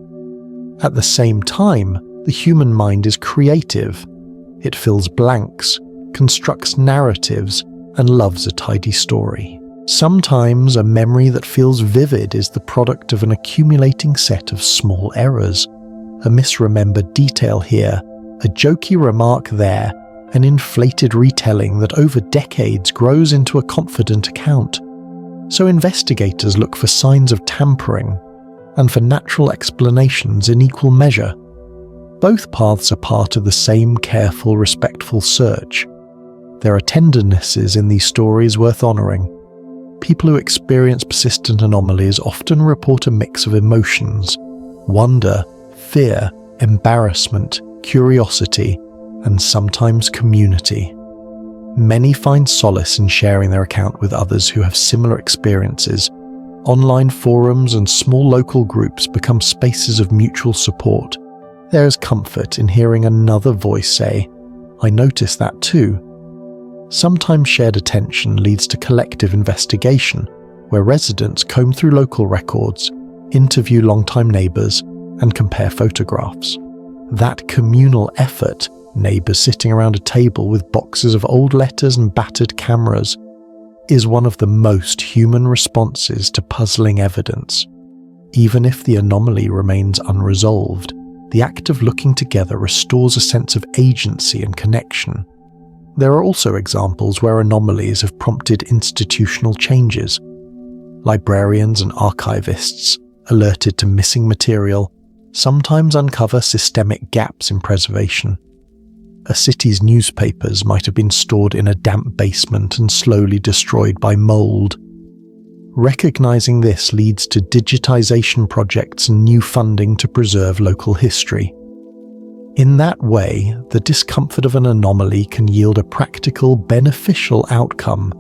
A: At the same time, the human mind is creative. It fills blanks, constructs narratives, and loves a tidy story. Sometimes a memory that feels vivid is the product of an accumulating set of small errors. A misremembered detail here, a jokey remark there, an inflated retelling that over decades grows into a confident account. So investigators look for signs of tampering, and for natural explanations in equal measure. Both paths are part of the same careful, respectful search. There are tendernesses in these stories worth honouring. People who experience persistent anomalies often report a mix of emotions: wonder, fear, embarrassment, curiosity, and sometimes community. Many find solace in sharing their account with others who have similar experiences. Online forums and small local groups become spaces of mutual support. There is comfort in hearing another voice say, "I noticed that too." Sometimes shared attention leads to collective investigation, where residents comb through local records, interview longtime neighbours, and compare photographs. That communal effort, neighbours sitting around a table with boxes of old letters and battered cameras, is one of the most human responses to puzzling evidence. Even if the anomaly remains unresolved, the act of looking together restores a sense of agency and connection. There are also examples where anomalies have prompted institutional changes. Librarians and archivists, alerted to missing material, sometimes uncover systemic gaps in preservation. A city's newspapers might have been stored in a damp basement and slowly destroyed by mold. Recognizing this leads to digitization projects and new funding to preserve local history. In that way, the discomfort of an anomaly can yield a practical, beneficial outcome: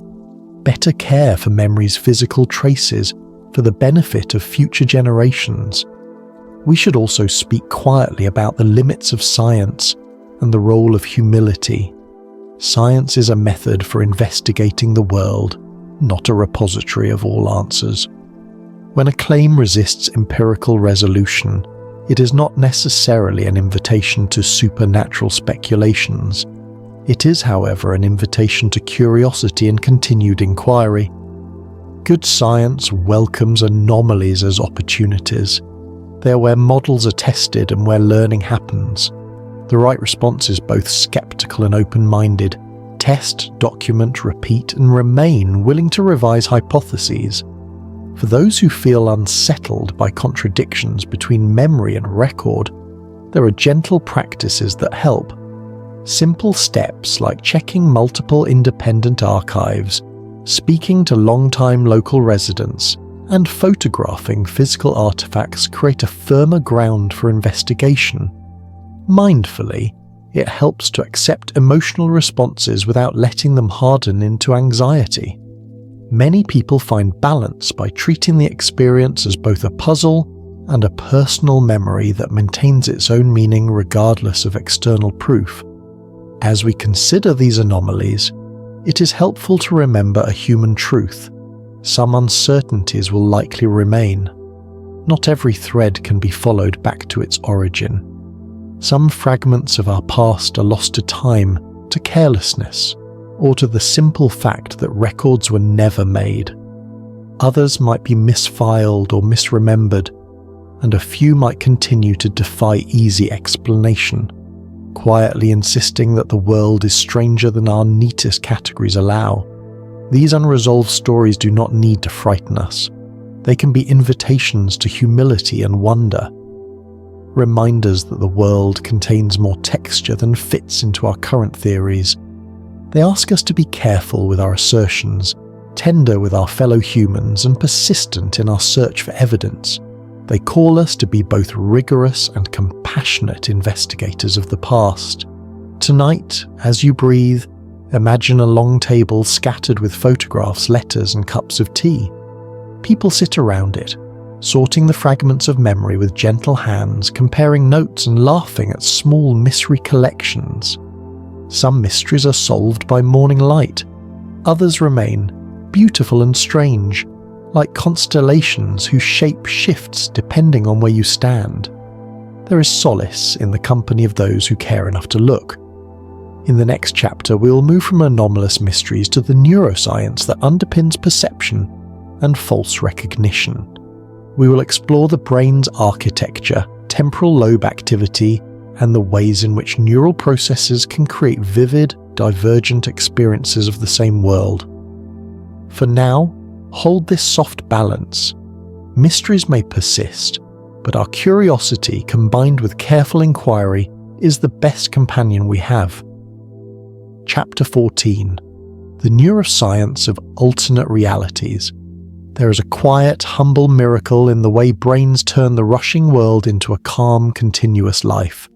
A: better care for memory's physical traces for the benefit of future generations. We should also speak quietly about the limits of science and the role of humility. Science is a method for investigating the world, not a repository of all answers. When a claim resists empirical resolution, it is not necessarily an invitation to supernatural speculations. It is, however, an invitation to curiosity and continued inquiry. Good science welcomes anomalies as opportunities. They are where models are tested and where learning happens. The right response is both skeptical and open-minded. Test, document, repeat, and remain willing to revise hypotheses. For those who feel unsettled by contradictions between memory and record, there are gentle practices that help. Simple steps like checking multiple independent archives, speaking to long-time local residents, and photographing physical artifacts create a firmer ground for investigation. Mindfully, it helps to accept emotional responses without letting them harden into anxiety. Many people find balance by treating the experience as both a puzzle and a personal memory that maintains its own meaning regardless of external proof. As we consider these anomalies, it is helpful to remember a human truth. Some uncertainties will likely remain. Not every thread can be followed back to its origin. Some fragments of our past are lost to time, to carelessness, or to the simple fact that records were never made. Others might be misfiled or misremembered, and a few might continue to defy easy explanation, quietly insisting that the world is stranger than our neatest categories allow. These unresolved stories do not need to frighten us. They can be invitations to humility and wonder, reminders that the world contains more texture than fits into our current theories. They ask us to be careful with our assertions, tender with our fellow humans, and persistent in our search for evidence. They call us to be both rigorous and compassionate investigators of the past. Tonight, as you breathe, imagine a long table scattered with photographs, letters, and cups of tea. People sit around it, sorting the fragments of memory with gentle hands, comparing notes and laughing at small misrecollections. Some mysteries are solved by morning light. Others remain, beautiful and strange, like constellations whose shape shifts depending on where you stand. There is solace in the company of those who care enough to look. In the next chapter, we will move from anomalous mysteries to the neuroscience that underpins perception and false recognition. We will explore the brain's architecture, temporal lobe activity, and the ways in which neural processes can create vivid, divergent experiences of the same world. For now, hold this soft balance. Mysteries may persist, but our curiosity combined with careful inquiry is the best companion we have. Chapter 14. The Neuroscience of Alternate Realities. There is a quiet, humble miracle in the way brains turn the rushing world into a calm, continuous life.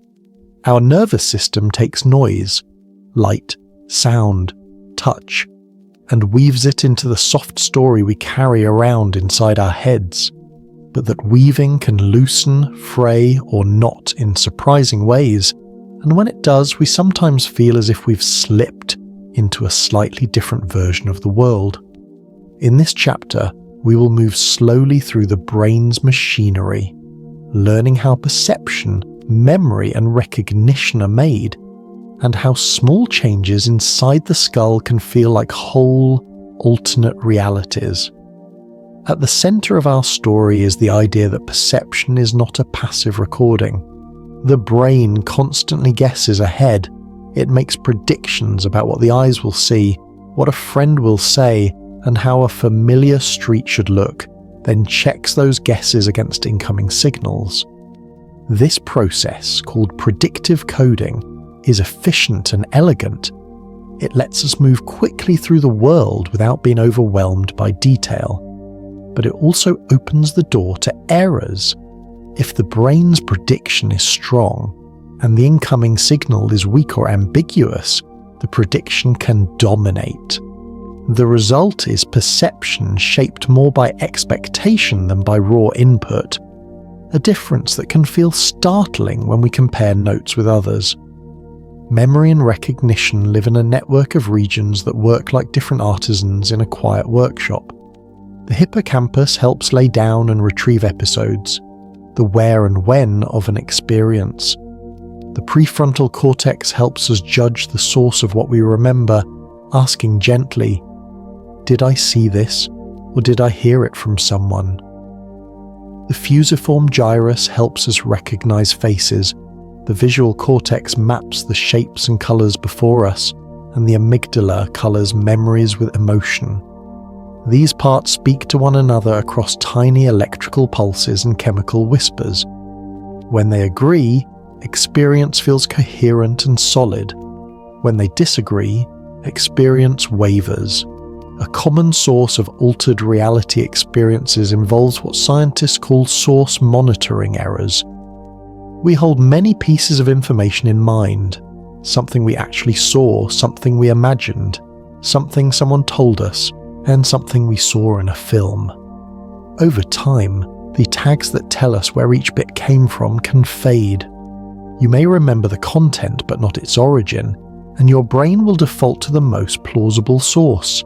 A: Our nervous system takes noise, light, sound, touch, and weaves it into the soft story we carry around inside our heads. But that weaving can loosen, fray, or knot in surprising ways, and when it does, we sometimes feel as if we've slipped into a slightly different version of the world. In this chapter, we will move slowly through the brain's machinery, learning how perception, memory, and recognition are made, and how small changes inside the skull can feel like whole, alternate realities. At the center of our story is the idea that perception is not a passive recording. The brain constantly guesses ahead. It makes predictions about what the eyes will see, what a friend will say, and how a familiar street should look, then checks those guesses against incoming signals. This process, called predictive coding, is efficient and elegant. It lets us move quickly through the world without being overwhelmed by detail. But it also opens the door to errors. If the brain's prediction is strong, and the incoming signal is weak or ambiguous, the prediction can dominate. The result is perception shaped more by expectation than by raw input, a difference that can feel startling when we compare notes with others. Memory and recognition live in a network of regions that work like different artisans in a quiet workshop. The hippocampus helps lay down and retrieve episodes, the where and when of an experience. The prefrontal cortex helps us judge the source of what we remember, asking gently, "Did I see this, or did I hear it from someone?" The fusiform gyrus helps us recognize faces. The visual cortex maps the shapes and colors before us, and the amygdala colors memories with emotion. These parts speak to one another across tiny electrical pulses and chemical whispers. When they agree, experience feels coherent and solid. When they disagree, experience wavers. A common source of altered reality experiences involves what scientists call source monitoring errors. We hold many pieces of information in mind, something we actually saw, something we imagined, something someone told us, and something we saw in a film. Over time, the tags that tell us where each bit came from can fade. You may remember the content but not its origin, and your brain will default to the most plausible source.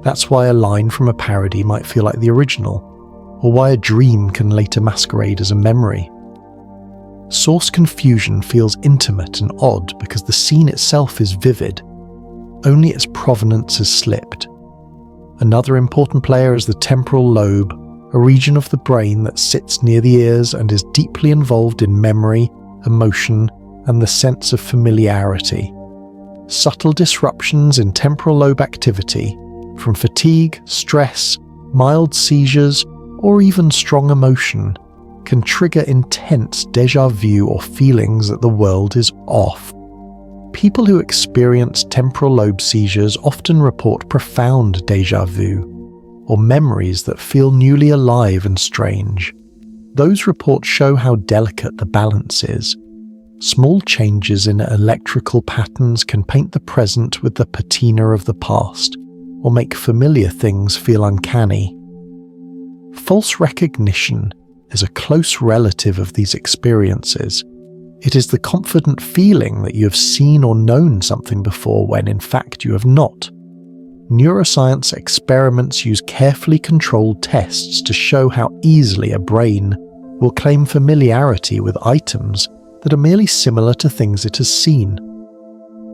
A: That's why a line from a parody might feel like the original, or why a dream can later masquerade as a memory. Source confusion feels intimate and odd because the scene itself is vivid, only its provenance has slipped. Another important player is the temporal lobe, a region of the brain that sits near the ears and is deeply involved in memory, emotion, and the sense of familiarity. Subtle disruptions in temporal lobe activity, from fatigue, stress, mild seizures, or even strong emotion, can trigger intense déjà vu or feelings that the world is off. People who experience temporal lobe seizures often report profound déjà vu, or memories that feel newly alive and strange. Those reports show how delicate the balance is. Small changes in electrical patterns can paint the present with the patina of the past, or make familiar things feel uncanny. False recognition is a close relative of these experiences. It is the confident feeling that you have seen or known something before when in fact you have not. Neuroscience experiments use carefully controlled tests to show how easily a brain will claim familiarity with items that are merely similar to things it has seen.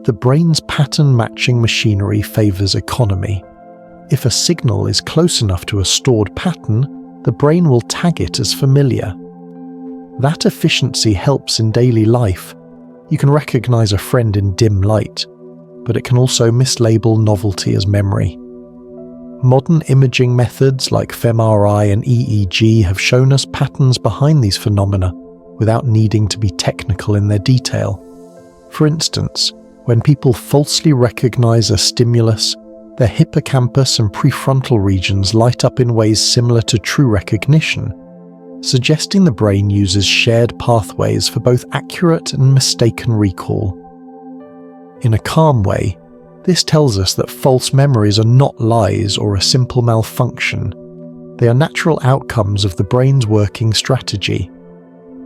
A: The brain's pattern-matching machinery favors economy. If a signal is close enough to a stored pattern, the brain will tag it as familiar. That efficiency helps in daily life. You can recognize a friend in dim light, but it can also mislabel novelty as memory. Modern imaging methods like fMRI and EEG have shown us patterns behind these phenomena without needing to be technical in their detail. For instance, when people falsely recognize a stimulus, their hippocampus and prefrontal regions light up in ways similar to true recognition, suggesting the brain uses shared pathways for both accurate and mistaken recall. In a calm way, this tells us that false memories are not lies or a simple malfunction. They are natural outcomes of the brain's working strategy.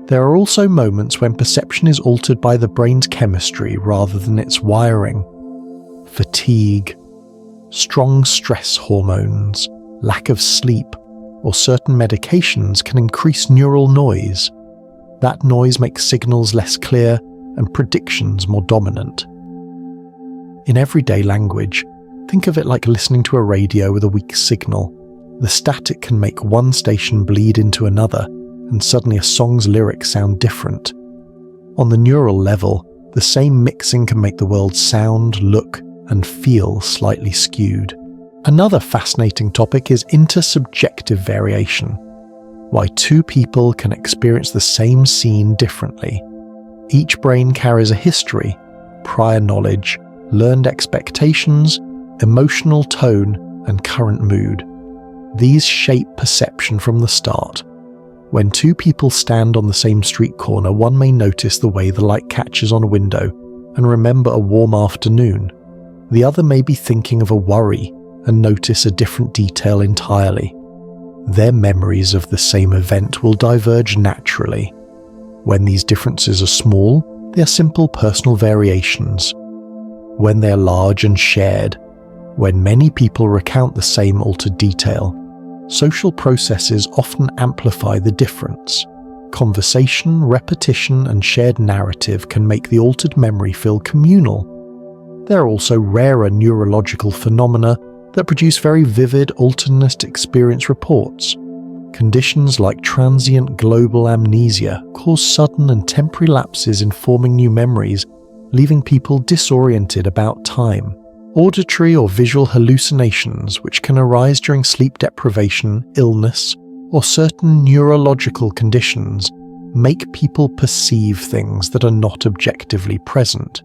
A: There are also moments when perception is altered by the brain's chemistry rather than its wiring. Fatigue, strong stress hormones, lack of sleep, or certain medications can increase neural noise. That noise makes signals less clear and predictions more dominant. In everyday language, think of it like listening to a radio with a weak signal. The static can make one station bleed into another, and suddenly a song's lyrics sound different. On the neural level, the same mixing can make the world sound, look, and feel slightly skewed. Another fascinating topic is intersubjective variation. Why two people can experience the same scene differently. Each brain carries a history, prior knowledge, learned expectations, emotional tone, and current mood. These shape perception from the start. When two people stand on the same street corner, one may notice the way the light catches on a window and remember a warm afternoon. The other may be thinking of a worry and notice a different detail entirely. Their memories of the same event will diverge naturally. When these differences are small, they are simple personal variations. When they are large and shared, when many people recount the same altered detail, social processes often amplify the difference. Conversation, repetition, and shared narrative can make the altered memory feel communal. There are also rarer neurological phenomena that produce very vivid alternate experience reports. Conditions like transient global amnesia cause sudden and temporary lapses in forming new memories, leaving people disoriented about time. Auditory or visual hallucinations, which can arise during sleep deprivation, illness, or certain neurological conditions, make people perceive things that are not objectively present.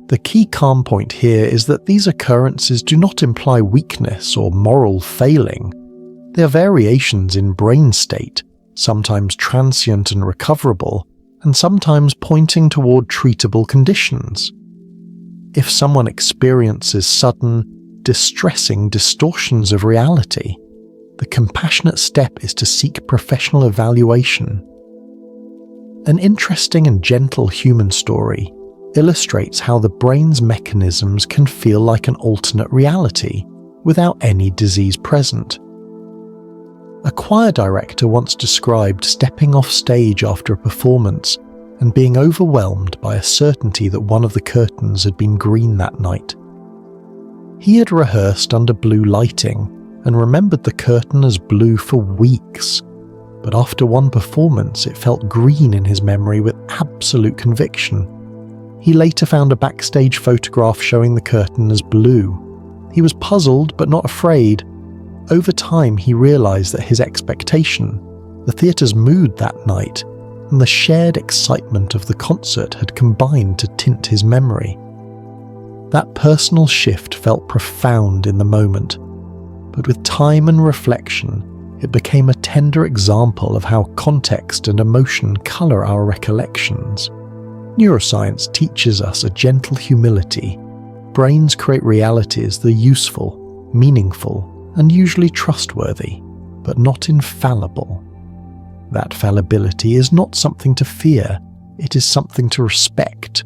A: The key calm point here is that these occurrences do not imply weakness or moral failing. They are variations in brain state, sometimes transient and recoverable, and sometimes pointing toward treatable conditions. If someone experiences sudden, distressing distortions of reality, the compassionate step is to seek professional evaluation. An interesting and gentle human story illustrates how the brain's mechanisms can feel like an alternate reality without any disease present. A choir director once described stepping off stage after a performance and being overwhelmed by a certainty that one of the curtains had been green that night. He had rehearsed under blue lighting and remembered the curtain as blue for weeks, but after one performance it felt green in his memory with absolute conviction. He later found a backstage photograph showing the curtain as blue. He was puzzled but not afraid. Over time he realized that his expectation, the theatre's mood that night, and the shared excitement of the concert had combined to tint his memory. That personal shift felt profound in the moment, but with time and reflection, it became a tender example of how context and emotion color our recollections. Neuroscience teaches us a gentle humility. Brains create realities that are useful, meaningful, and usually trustworthy, but not infallible. That fallibility is not something to fear, it is something to respect.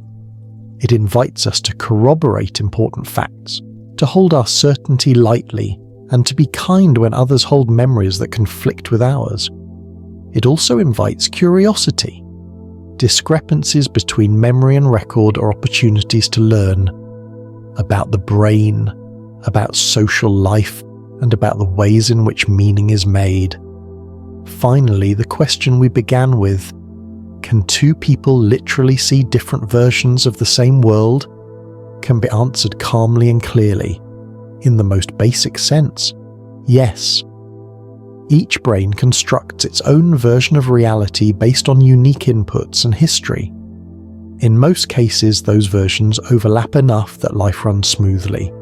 A: It invites us to corroborate important facts, to hold our certainty lightly, and to be kind when others hold memories that conflict with ours. It also invites curiosity. Discrepancies between memory and record are opportunities to learn about the brain, about social life, and about the ways in which meaning is made. Finally, the question we began with, can two people literally see different versions of the same world, can be answered calmly and clearly. In the most basic sense, yes. Each brain constructs its own version of reality based on unique inputs and history. In most cases, those versions overlap enough that life runs smoothly.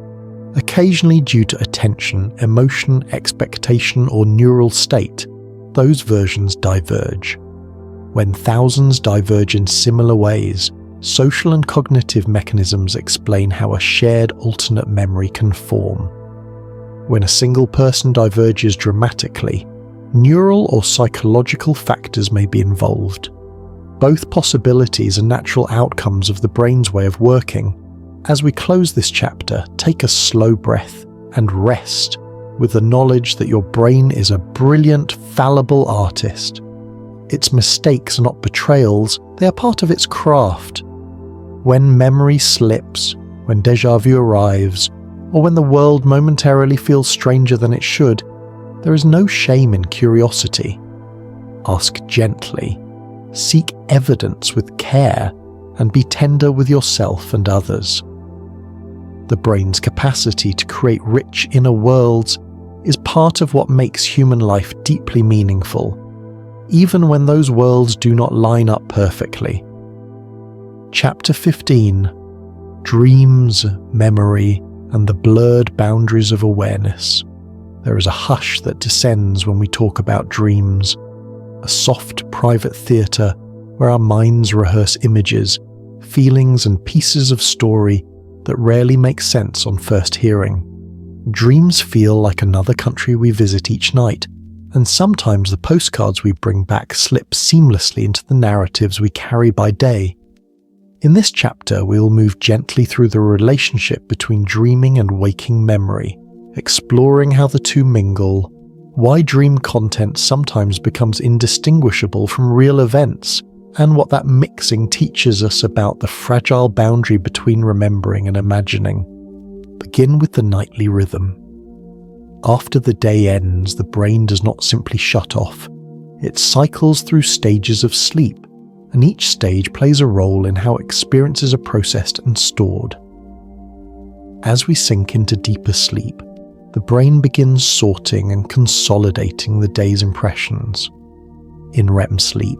A: Occasionally, due to attention, emotion, expectation, or neural state, those versions diverge. When thousands diverge in similar ways, social and cognitive mechanisms explain how a shared alternate memory can form. When a single person diverges dramatically, neural or psychological factors may be involved. Both possibilities are natural outcomes of the brain's way of working. As we close this chapter, take a slow breath and rest with the knowledge that your brain is a brilliant, fallible artist. Its mistakes are not betrayals, they are part of its craft. When memory slips, when déjà vu arrives, or when the world momentarily feels stranger than it should, there is no shame in curiosity. Ask gently, seek evidence with care, and be tender with yourself and others. The brain's capacity to create rich inner worlds is part of what makes human life deeply meaningful, even when those worlds do not line up perfectly. Chapter 15: Dreams, Memory, and the Blurred Boundaries of Awareness. There is a hush that descends when we talk about dreams, a soft, private theatre where our minds rehearse images, feelings, and pieces of story that rarely make sense on first hearing. Dreams feel like another country we visit each night, and sometimes the postcards we bring back slip seamlessly into the narratives we carry by day. In this chapter, we will move gently through the relationship between dreaming and waking memory, exploring how the two mingle, why dream content sometimes becomes indistinguishable from real events, and what that mixing teaches us about the fragile boundary between remembering and imagining. Begin with the nightly rhythm. After the day ends, the brain does not simply shut off. It cycles through stages of sleep, and each stage plays a role in how experiences are processed and stored. As we sink into deeper sleep, the brain begins sorting and consolidating the day's impressions. In REM sleep,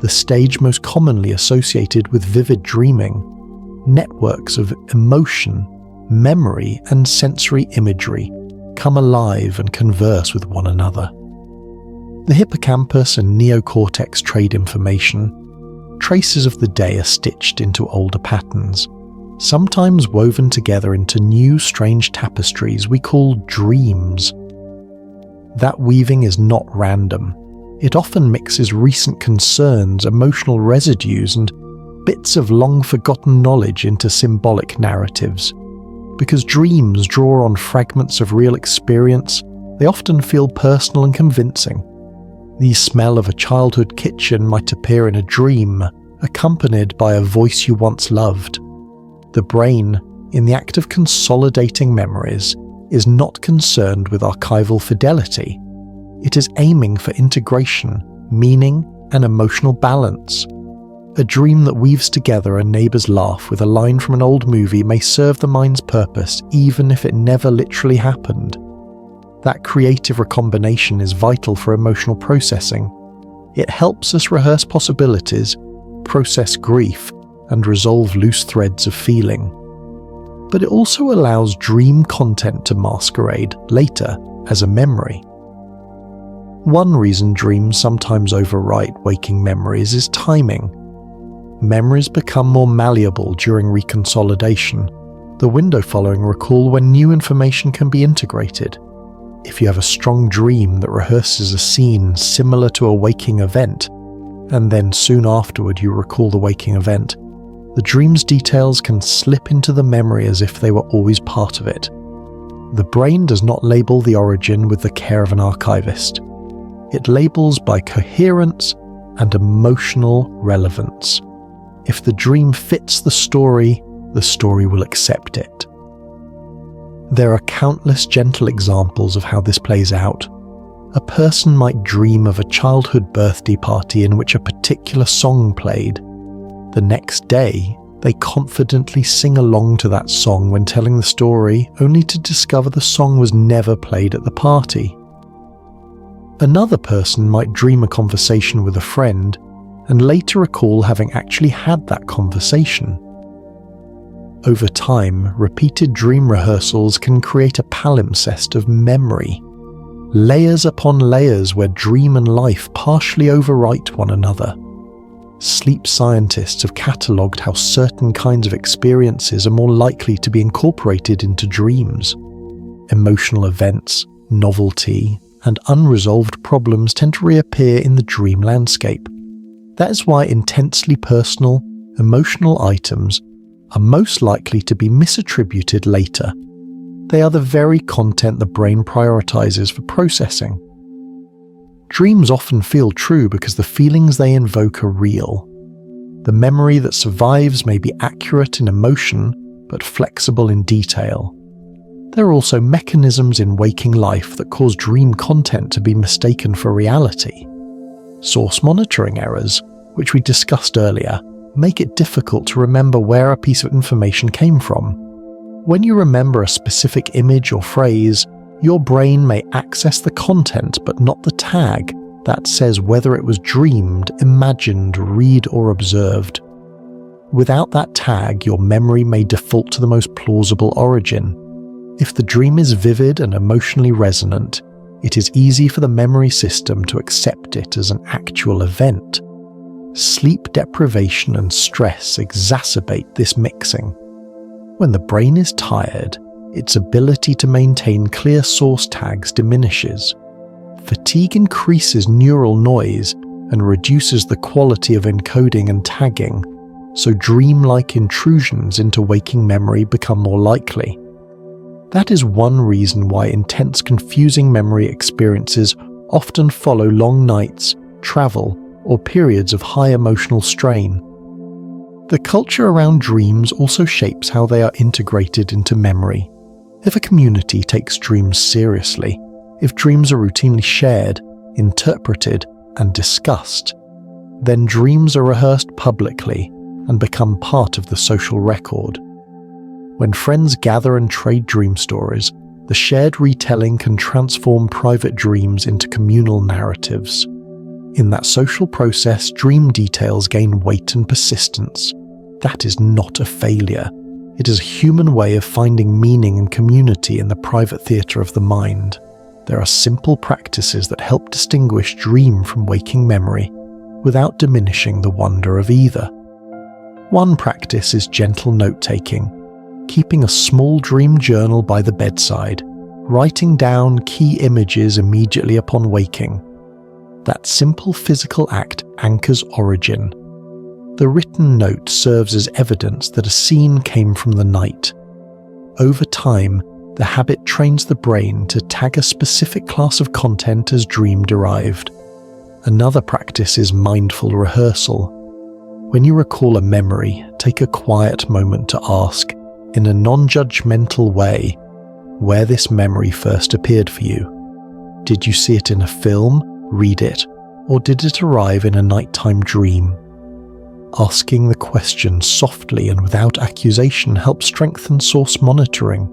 A: the stage most commonly associated with vivid dreaming, networks of emotion, memory, and sensory imagery come alive and converse with one another. The hippocampus and neocortex trade information. Traces of the day are stitched into older patterns, sometimes woven together into new strange tapestries we call dreams. That weaving is not random. It often mixes recent concerns, emotional residues, and bits of long-forgotten knowledge into symbolic narratives. Because dreams draw on fragments of real experience, they often feel personal and convincing. The smell of a childhood kitchen might appear in a dream, accompanied by a voice you once loved. The brain, in the act of consolidating memories, is not concerned with archival fidelity. It is aiming for integration, meaning, and emotional balance. A dream that weaves together a neighbour's laugh with a line from an old movie may serve the mind's purpose even if it never literally happened. That creative recombination is vital for emotional processing. It helps us rehearse possibilities, process grief, and resolve loose threads of feeling. But it also allows dream content to masquerade later as a memory. One reason dreams sometimes overwrite waking memories is timing. Memories become more malleable during reconsolidation, the window following recall when new information can be integrated. If you have a strong dream that rehearses a scene similar to a waking event, and then soon afterward you recall the waking event, the dream's details can slip into the memory as if they were always part of it. The brain does not label the origin with the care of an archivist. It labels by coherence and emotional relevance. If the dream fits the story will accept it. There are countless gentle examples of how this plays out. A person might dream of a childhood birthday party in which a particular song played. The next day, they confidently sing along to that song when telling the story, only to discover the song was never played at the party. Another person might dream a conversation with a friend and later recall having actually had that conversation. Over time, repeated dream rehearsals can create a palimpsest of memory, layers upon layers where dream and life partially overwrite one another. Sleep scientists have catalogued how certain kinds of experiences are more likely to be incorporated into dreams. Emotional events, novelty, and unresolved problems tend to reappear in the dream landscape. That is why intensely personal, emotional items are most likely to be misattributed later. They are the very content the brain prioritizes for processing. Dreams often feel true because the feelings they invoke are real. The memory that survives may be accurate in emotion, but flexible in detail. There are also mechanisms in waking life that cause dream content to be mistaken for reality. Source monitoring errors, which we discussed earlier, make it difficult to remember where a piece of information came from. When you remember a specific image or phrase, your brain may access the content but not the tag that says whether it was dreamed, imagined, read, or observed. Without that tag, your memory may default to the most plausible origin. If the dream is vivid and emotionally resonant, it is easy for the memory system to accept it as an actual event. Sleep deprivation and stress exacerbate this mixing. When the brain is tired, its ability to maintain clear source tags diminishes. Fatigue increases neural noise and reduces the quality of encoding and tagging, so dreamlike intrusions into waking memory become more likely. That is one reason why intense, confusing memory experiences often follow long nights, travel, or periods of high emotional strain. The culture around dreams also shapes how they are integrated into memory. If a community takes dreams seriously, if dreams are routinely shared, interpreted, and discussed, then dreams are rehearsed publicly and become part of the social record. When friends gather and trade dream stories, the shared retelling can transform private dreams into communal narratives. In that social process, dream details gain weight and persistence. That is not a failure. It is a human way of finding meaning and community in the private theatre of the mind. There are simple practices that help distinguish dream from waking memory, without diminishing the wonder of either. One practice is gentle note-taking, keeping a small dream journal by the bedside, writing down key images immediately upon waking. That simple physical act anchors origin. The written note serves as evidence that a scene came from the night. Over time, the habit trains the brain to tag a specific class of content as dream-derived. Another practice is mindful rehearsal. When you recall a memory, take a quiet moment to ask, in a non-judgmental way, where this memory first appeared for you. Did you see it in a film, read it, or did it arrive in a nighttime dream? Asking the question softly and without accusation helps strengthen source monitoring.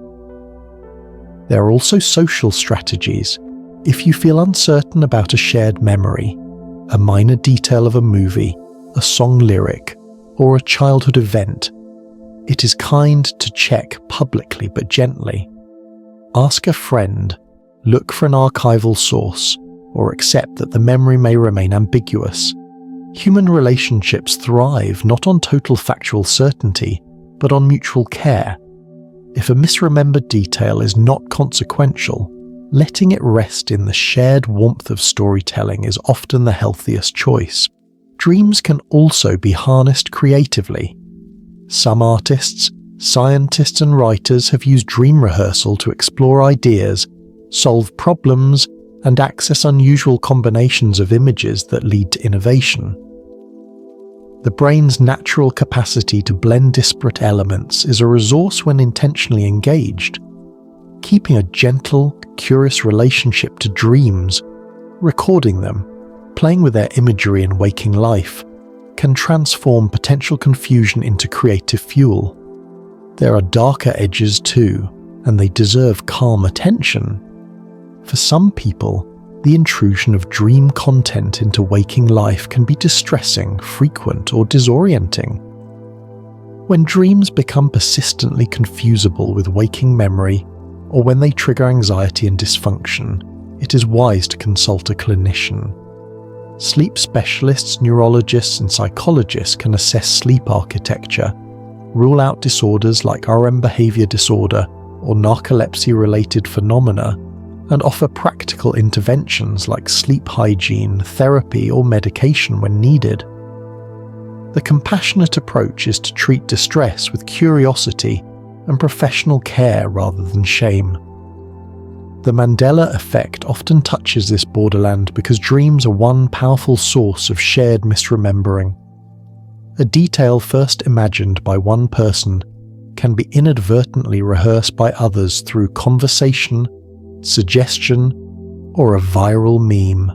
A: There are also social strategies. If you feel uncertain about a shared memory, a minor detail of a movie, a song lyric, or a childhood event, it is kind to check publicly but gently. Ask a friend, look for an archival source, or accept that the memory may remain ambiguous. Human relationships thrive not on total factual certainty, but on mutual care. If a misremembered detail is not consequential, letting it rest in the shared warmth of storytelling is often the healthiest choice. Dreams can also be harnessed creatively. Some artists, scientists, and writers have used dream rehearsal to explore ideas, solve problems, and access unusual combinations of images that lead to innovation. The brain's natural capacity to blend disparate elements is a resource when intentionally engaged. Keeping a gentle, curious relationship to dreams, recording them, playing with their imagery in waking life, can transform potential confusion into creative fuel. There are darker edges too, and they deserve calm attention. For some people, the intrusion of dream content into waking life can be distressing, frequent, or disorienting. When dreams become persistently confusable with waking memory, or when they trigger anxiety and dysfunction, it is wise to consult a clinician. Sleep specialists, neurologists, and psychologists can assess sleep architecture, rule out disorders like REM behavior disorder or narcolepsy-related phenomena, and offer practical interventions like sleep hygiene, therapy, or medication when needed. The compassionate approach is to treat distress with curiosity and professional care rather than shame. The Mandela Effect often touches this borderland because dreams are one powerful source of shared misremembering. A detail first imagined by one person can be inadvertently rehearsed by others through conversation, suggestion, or a viral meme.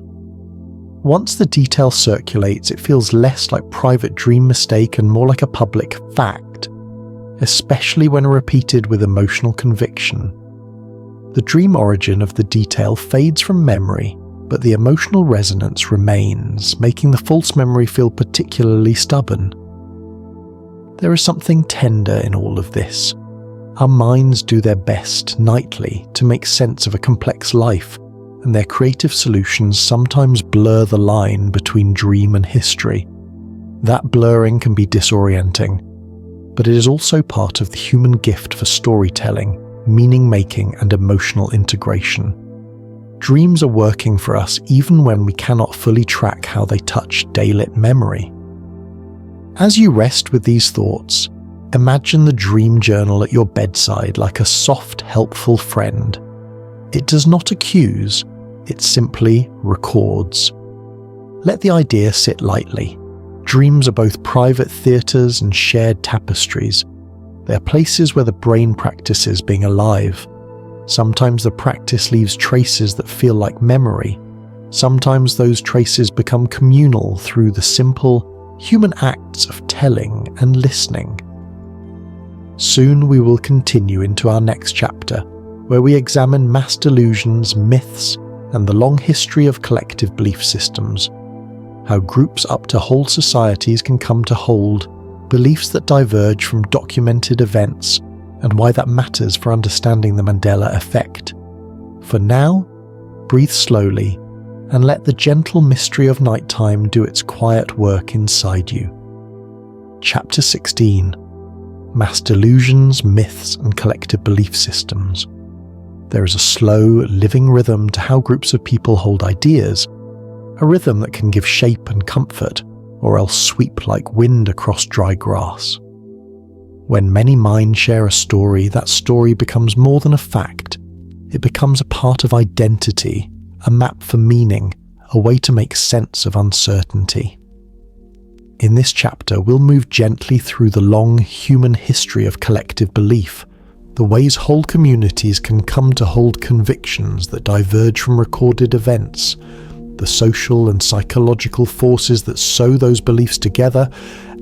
A: Once the detail circulates, it feels less like private dream mistake and more like a public fact, especially when repeated with emotional conviction. The dream origin of the detail fades from memory, but the emotional resonance remains, making the false memory feel particularly stubborn. There is something tender in all of this. Our minds do their best nightly to make sense of a complex life, and their creative solutions sometimes blur the line between dream and history. That blurring can be disorienting, but it is also part of the human gift for storytelling, meaning-making, and emotional integration. Dreams are working for us even when we cannot fully track how they touch daylit memory. As you rest with these thoughts, Imagine the dream journal at your bedside like a soft, helpful friend. It does not accuse, it simply records. Let the idea sit lightly. Dreams are both private theatres and shared tapestries. They are places where the brain practices being alive. Sometimes the practice leaves traces that feel like memory. Sometimes those traces become communal through the simple, human acts of telling and listening. Soon we will continue into our next chapter, where we examine mass delusions, myths, and the long history of collective belief systems. How groups up to whole societies can come to hold beliefs that diverge from documented events, and why that matters for understanding the Mandela Effect. For now, breathe slowly and let the gentle mystery of nighttime do its quiet work inside you. Chapter 16. Mass delusions, myths, and collective belief systems. There is a slow, living rhythm to how groups of people hold ideas, a rhythm that can give shape and comfort, or else sweep like wind across dry grass. When many minds share a story, that story becomes more than a fact. It becomes a part of identity, a map for meaning, a way to make sense of uncertainty. In this chapter, we'll move gently through the long human history of collective belief, the ways whole communities can come to hold convictions that diverge from recorded events, the social and psychological forces that sew those beliefs together,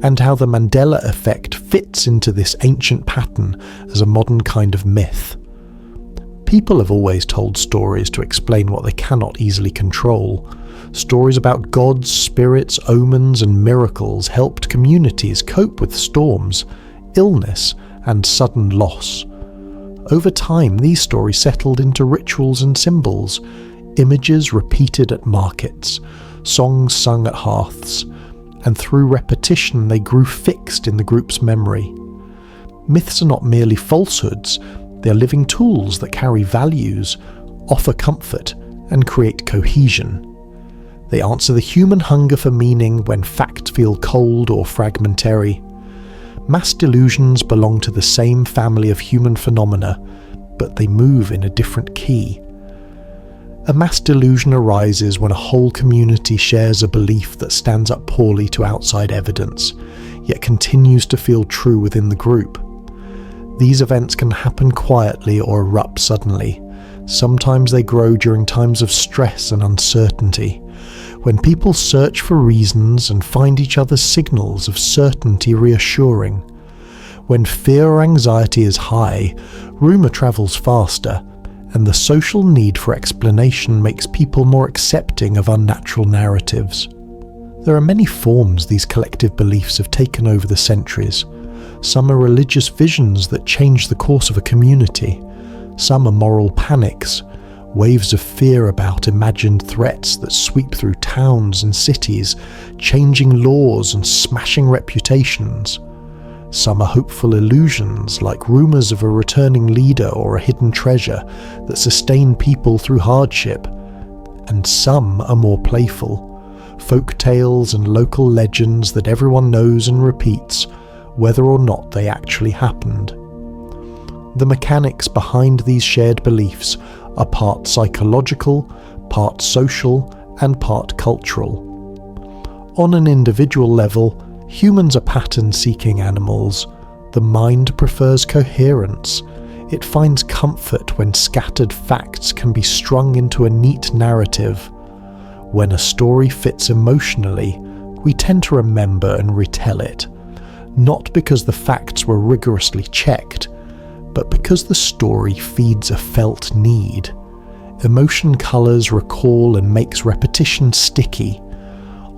A: and how the Mandela Effect fits into this ancient pattern as a modern kind of myth. People have always told stories to explain what they cannot easily control. Stories about gods, spirits, omens, and miracles helped communities cope with storms, illness, and sudden loss. Over time, these stories settled into rituals and symbols, images repeated at markets, songs sung at hearths, and through repetition they grew fixed in the group's memory. Myths are not merely falsehoods, they are living tools that carry values, offer comfort, and create cohesion. They answer the human hunger for meaning when facts feel cold or fragmentary. Mass delusions belong to the same family of human phenomena, but they move in a different key. A mass delusion arises when a whole community shares a belief that stands up poorly to outside evidence, yet continues to feel true within the group. These events can happen quietly or erupt suddenly. Sometimes they grow during times of stress and uncertainty, when people search for reasons and find each other's signals of certainty reassuring. When fear or anxiety is high, rumour travels faster, and the social need for explanation makes people more accepting of unnatural narratives. There are many forms these collective beliefs have taken over the centuries. Some are religious visions that change the course of a community. Some are moral panics, waves of fear about imagined threats that sweep through towns and cities, changing laws and smashing reputations. Some are hopeful illusions, like rumours of a returning leader or a hidden treasure that sustain people through hardship. And some are more playful, folk tales and local legends that everyone knows and repeats, whether or not they actually happened. The mechanics behind these shared beliefs are part psychological, part social, and part cultural. On an individual level, humans are pattern-seeking animals. The mind prefers coherence. It finds comfort when scattered facts can be strung into a neat narrative. When a story fits emotionally, we tend to remember and retell it, not because the facts were rigorously checked, but because the story feeds a felt need. Emotion colours recall and makes repetition sticky.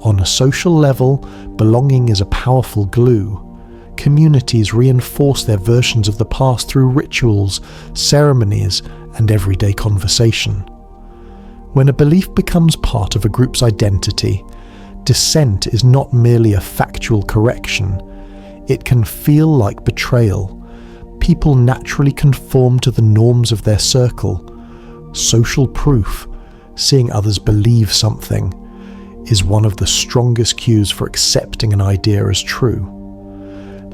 A: On a social level, belonging is a powerful glue. Communities reinforce their versions of the past through rituals, ceremonies, and everyday conversation. When a belief becomes part of a group's identity, dissent is not merely a factual correction. It can feel like betrayal. People naturally conform to the norms of their circle. Social proof, seeing others believe something, is one of the strongest cues for accepting an idea as true.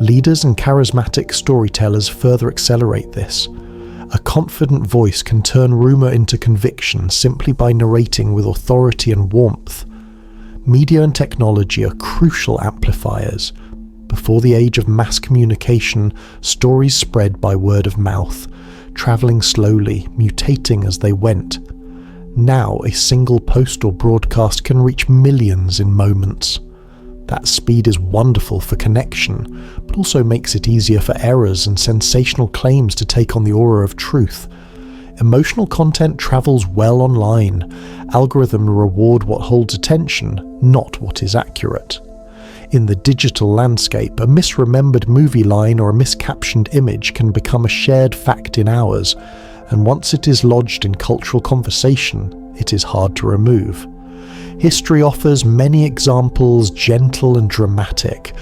A: Leaders and charismatic storytellers further accelerate this. A confident voice can turn rumour into conviction simply by narrating with authority and warmth. Media and technology are crucial amplifiers. Before the age of mass communication, stories spread by word of mouth, travelling slowly, mutating as they went. Now, a single post or broadcast can reach millions in moments. That speed is wonderful for connection, but also makes it easier for errors and sensational claims to take on the aura of truth. Emotional content travels well online. Algorithms reward what holds attention, not what is accurate. In the digital landscape, a misremembered movie line or a miscaptioned image can become a shared fact in hours, and once it is lodged in cultural conversation, it is hard to remove. History offers many examples, gentle and dramatic,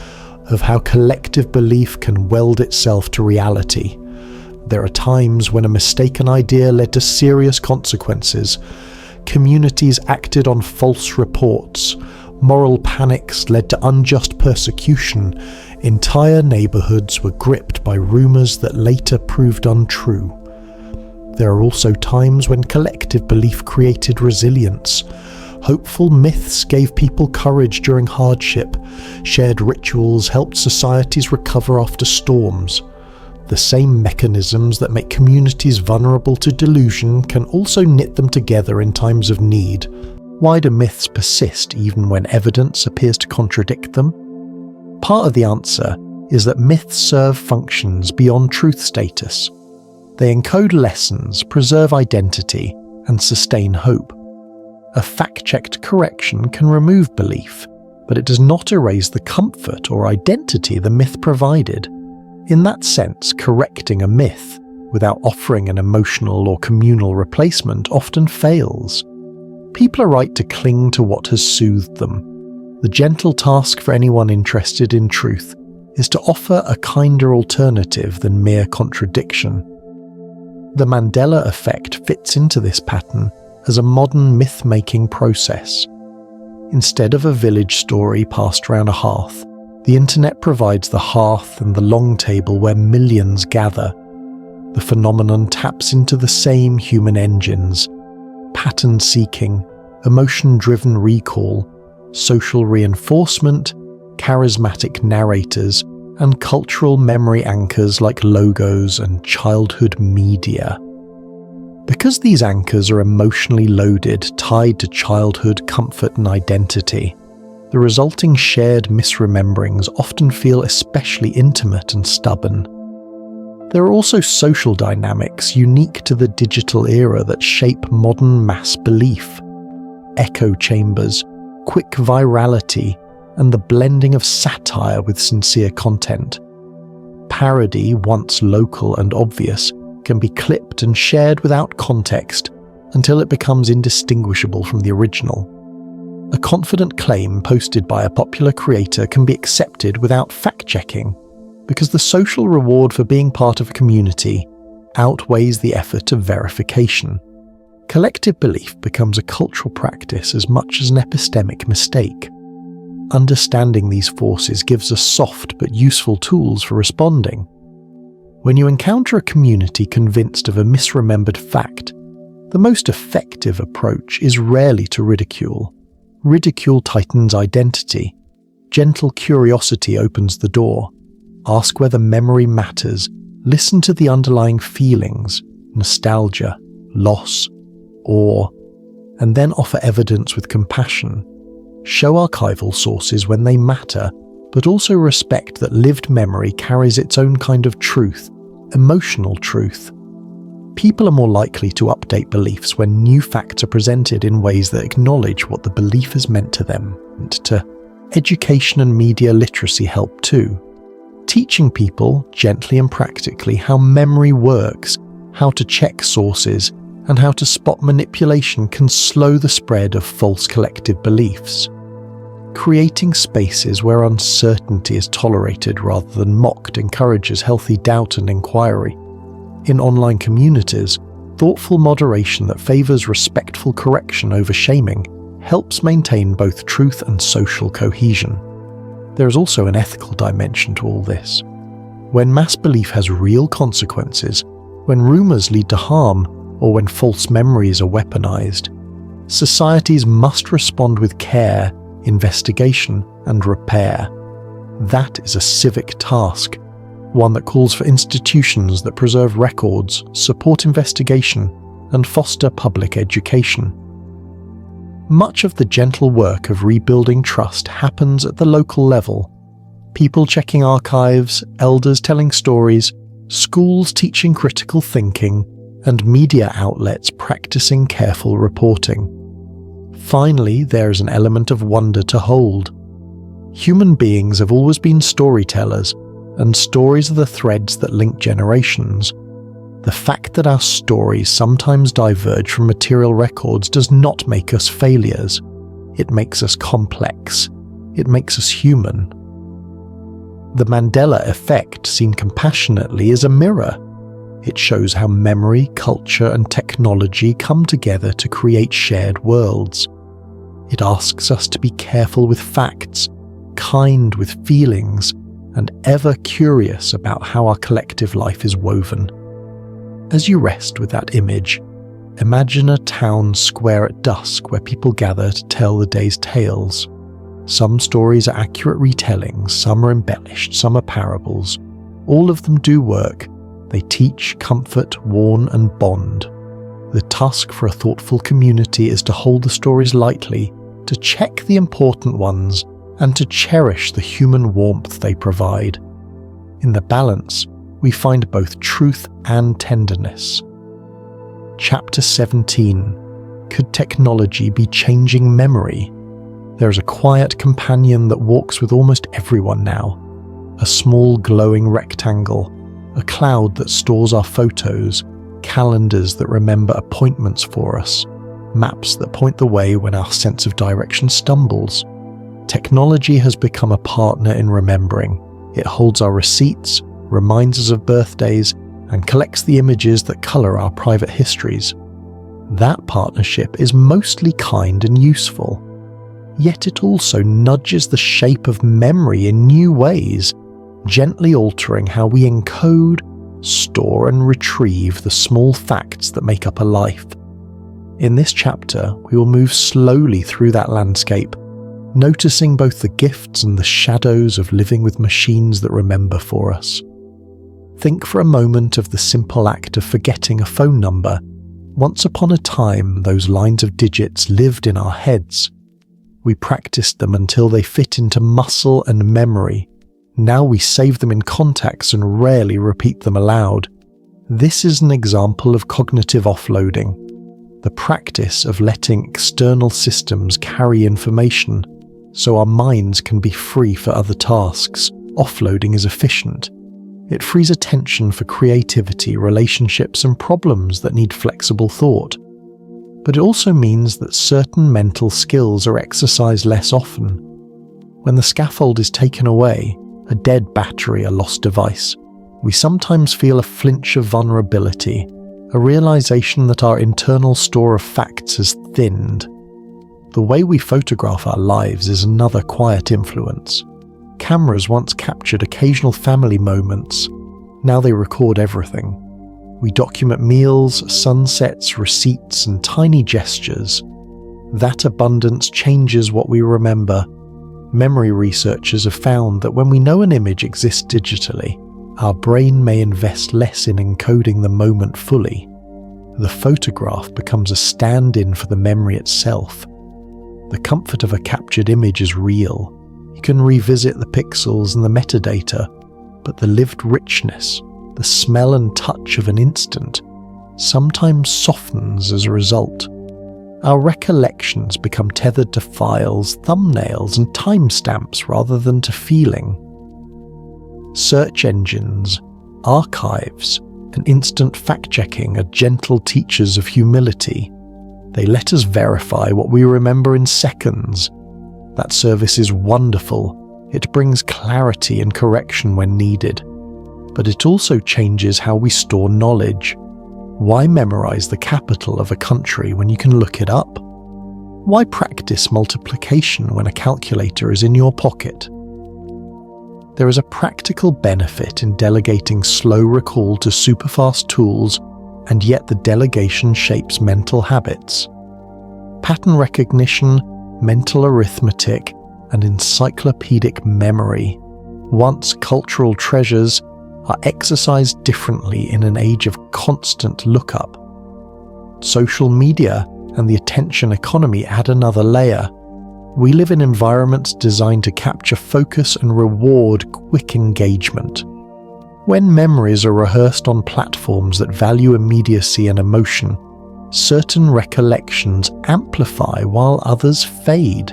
A: of how collective belief can weld itself to reality. There are times when a mistaken idea led to serious consequences. Communities acted on false reports. Moral panics led to unjust persecution. Entire neighbourhoods were gripped by rumours that later proved untrue. There are also times when collective belief created resilience. Hopeful myths gave people courage during hardship. Shared rituals helped societies recover after storms. The same mechanisms that make communities vulnerable to delusion can also knit them together in times of need. Why do myths persist even when evidence appears to contradict them? Part of the answer is that myths serve functions beyond truth status. They encode lessons, preserve identity, and sustain hope. A fact-checked correction can remove belief, but it does not erase the comfort or identity the myth provided. In that sense, correcting a myth without offering an emotional or communal replacement often fails. People are right to cling to what has soothed them. The gentle task for anyone interested in truth is to offer a kinder alternative than mere contradiction. The Mandela Effect fits into this pattern as a modern myth-making process. Instead of a village story passed around a hearth, the internet provides the hearth and the long table where millions gather. The phenomenon taps into the same human engines: pattern-seeking, emotion-driven recall, social reinforcement, charismatic narrators, and cultural memory anchors like logos and childhood media. Because these anchors are emotionally loaded, tied to childhood comfort and identity, the resulting shared misrememberings often feel especially intimate and stubborn. There are also social dynamics unique to the digital era that shape modern mass belief. Echo chambers, quick virality, and the blending of satire with sincere content. Parody, once local and obvious, can be clipped and shared without context until it becomes indistinguishable from the original. A confident claim posted by a popular creator can be accepted without fact-checking, because the social reward for being part of a community outweighs the effort of verification. Collective belief becomes a cultural practice as much as an epistemic mistake. Understanding these forces gives us soft but useful tools for responding. When you encounter a community convinced of a misremembered fact, the most effective approach is rarely to ridicule. Ridicule tightens identity. Gentle curiosity opens the door. Ask whether memory matters. Listen to the underlying feelings, nostalgia, loss, awe, and then offer evidence with compassion. Show archival sources when they matter, but also respect that lived memory carries its own kind of truth, emotional truth. People are more likely to update beliefs when new facts are presented in ways that acknowledge what the belief has meant to them. Education and media literacy help too. Teaching people, gently and practically, how memory works, how to check sources, and how to spot manipulation can slow the spread of false collective beliefs. Creating spaces where uncertainty is tolerated rather than mocked encourages healthy doubt and inquiry. In online communities, thoughtful moderation that favours respectful correction over shaming helps maintain both truth and social cohesion. There is also an ethical dimension to all this. When mass belief has real consequences, when rumours lead to harm, or when false memories are weaponized, societies must respond with care, investigation, and repair. That is a civic task, one that calls for institutions that preserve records, support investigation, and foster public education. Much of the gentle work of rebuilding trust happens at the local level. People checking archives, elders telling stories, schools teaching critical thinking, and media outlets practicing careful reporting. Finally, there is an element of wonder to hold. Human beings have always been storytellers, and stories are the threads that link generations. The fact that our stories sometimes diverge from material records does not make us failures. It makes us complex. It makes us human. The Mandela Effect, seen compassionately, is a mirror. It shows how memory, culture, and technology come together to create shared worlds. It asks us to be careful with facts, kind with feelings, and ever curious about how our collective life is woven. As you rest with that image, imagine a town square at dusk where people gather to tell the day's tales. Some stories are accurate retellings, some are embellished, some are parables. All of them do work. They teach, comfort, warn, and bond. The task for a thoughtful community is to hold the stories lightly, to check the important ones, and to cherish the human warmth they provide. In the balance, we find both truth and tenderness. Chapter 17. Could technology be changing memory? There is a quiet companion that walks with almost everyone now. A small glowing rectangle, a cloud that stores our photos, calendars that remember appointments for us, maps that point the way when our sense of direction stumbles. Technology has become a partner in remembering. It holds our receipts, reminds us of birthdays, and collects the images that colour our private histories. That partnership is mostly kind and useful. Yet it also nudges the shape of memory in new ways, gently altering how we encode, store, and retrieve the small facts that make up a life. In this chapter, we will move slowly through that landscape, noticing both the gifts and the shadows of living with machines that remember for us. Think for a moment of the simple act of forgetting a phone number. Once upon a time, those lines of digits lived in our heads. We practiced them until they fit into muscle and memory. Now we save them in contacts and rarely repeat them aloud. This is an example of cognitive offloading, the practice of letting external systems carry information so our minds can be free for other tasks. Offloading is efficient. It frees attention for creativity, relationships, and problems that need flexible thought. But it also means that certain mental skills are exercised less often. When the scaffold is taken away, a dead battery, a lost device, we sometimes feel a flinch of vulnerability, a realization that our internal store of facts has thinned. The way we photograph our lives is another quiet influence. Cameras once captured occasional family moments. Now they record everything. We document meals, sunsets, receipts, and tiny gestures. That abundance changes what we remember. Memory researchers have found that when we know an image exists digitally, our brain may invest less in encoding the moment fully. The photograph becomes a stand-in for the memory itself. The comfort of a captured image is real. You can revisit the pixels and the metadata, but the lived richness, the smell and touch of an instant, sometimes softens as a result. Our recollections become tethered to files, thumbnails, and timestamps rather than to feeling. Search engines, archives, and instant fact-checking are gentle teachers of humility. They let us verify what we remember in seconds. That service is wonderful. It brings clarity and correction when needed. But it also changes how we store knowledge. Why memorize the capital of a country when you can look it up? Why practice multiplication when a calculator is in your pocket? there is a practical benefit in delegating slow recall to superfast tools, and yet the delegation shapes mental habits. Pattern recognition, mental arithmetic, and encyclopedic memory, once cultural treasures, are exercised differently in an age of constant lookup. Social media and the attention economy add another layer. We live in environments designed to capture focus and reward quick engagement. When memories are rehearsed on platforms that value immediacy and emotion, certain recollections amplify while others fade.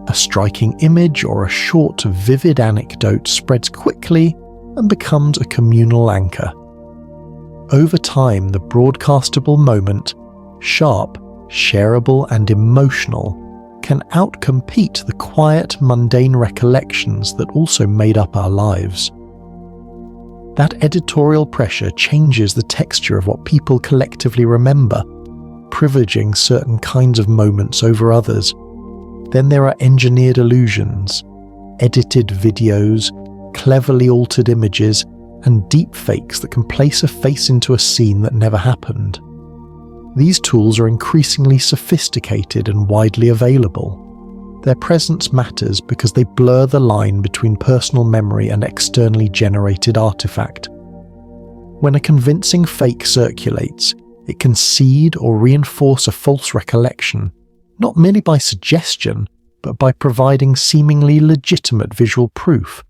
A: A striking image or a short, vivid anecdote spreads quickly and becomes a communal anchor. Over time, the broadcastable moment, sharp, shareable, and emotional, can outcompete the quiet, mundane recollections that also made up our lives. That editorial pressure changes the texture of what people collectively remember, privileging certain kinds of moments over others. Then there are engineered illusions, edited videos, cleverly altered images, and deepfakes that can place a face into a scene that never happened. These tools are increasingly sophisticated and widely available. Their presence matters because they blur the line between personal memory and externally generated artifact. When a convincing fake circulates, it can seed or reinforce a false recollection, not merely by suggestion, but by providing seemingly legitimate visual proof.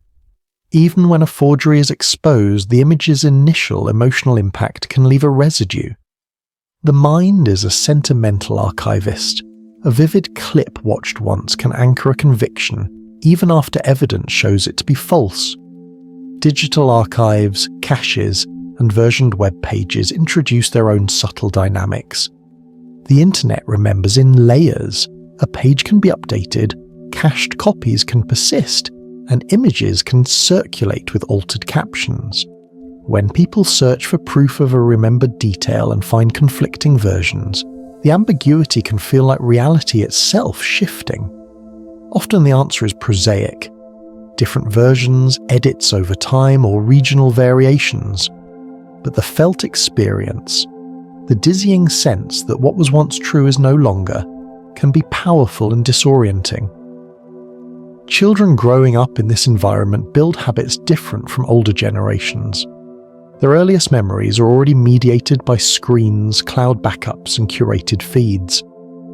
A: Even when a forgery is exposed, the image's initial emotional impact can leave a residue. The mind is a sentimental archivist. A vivid clip watched once can anchor a conviction, even after evidence shows it to be false. Digital archives, caches, and versioned web pages introduce their own subtle dynamics. The internet remembers in layers. A page can be updated, cached copies can persist, and images can circulate with altered captions. When people search for proof of a remembered detail and find conflicting versions, the ambiguity can feel like reality itself shifting. Often the answer is prosaic. Different versions, edits over time, or regional variations. But the felt experience, the dizzying sense that what was once true is no longer, can be powerful and disorienting. Children growing up in this environment build habits different from older generations. Their earliest memories are already mediated by screens, cloud backups, and curated feeds.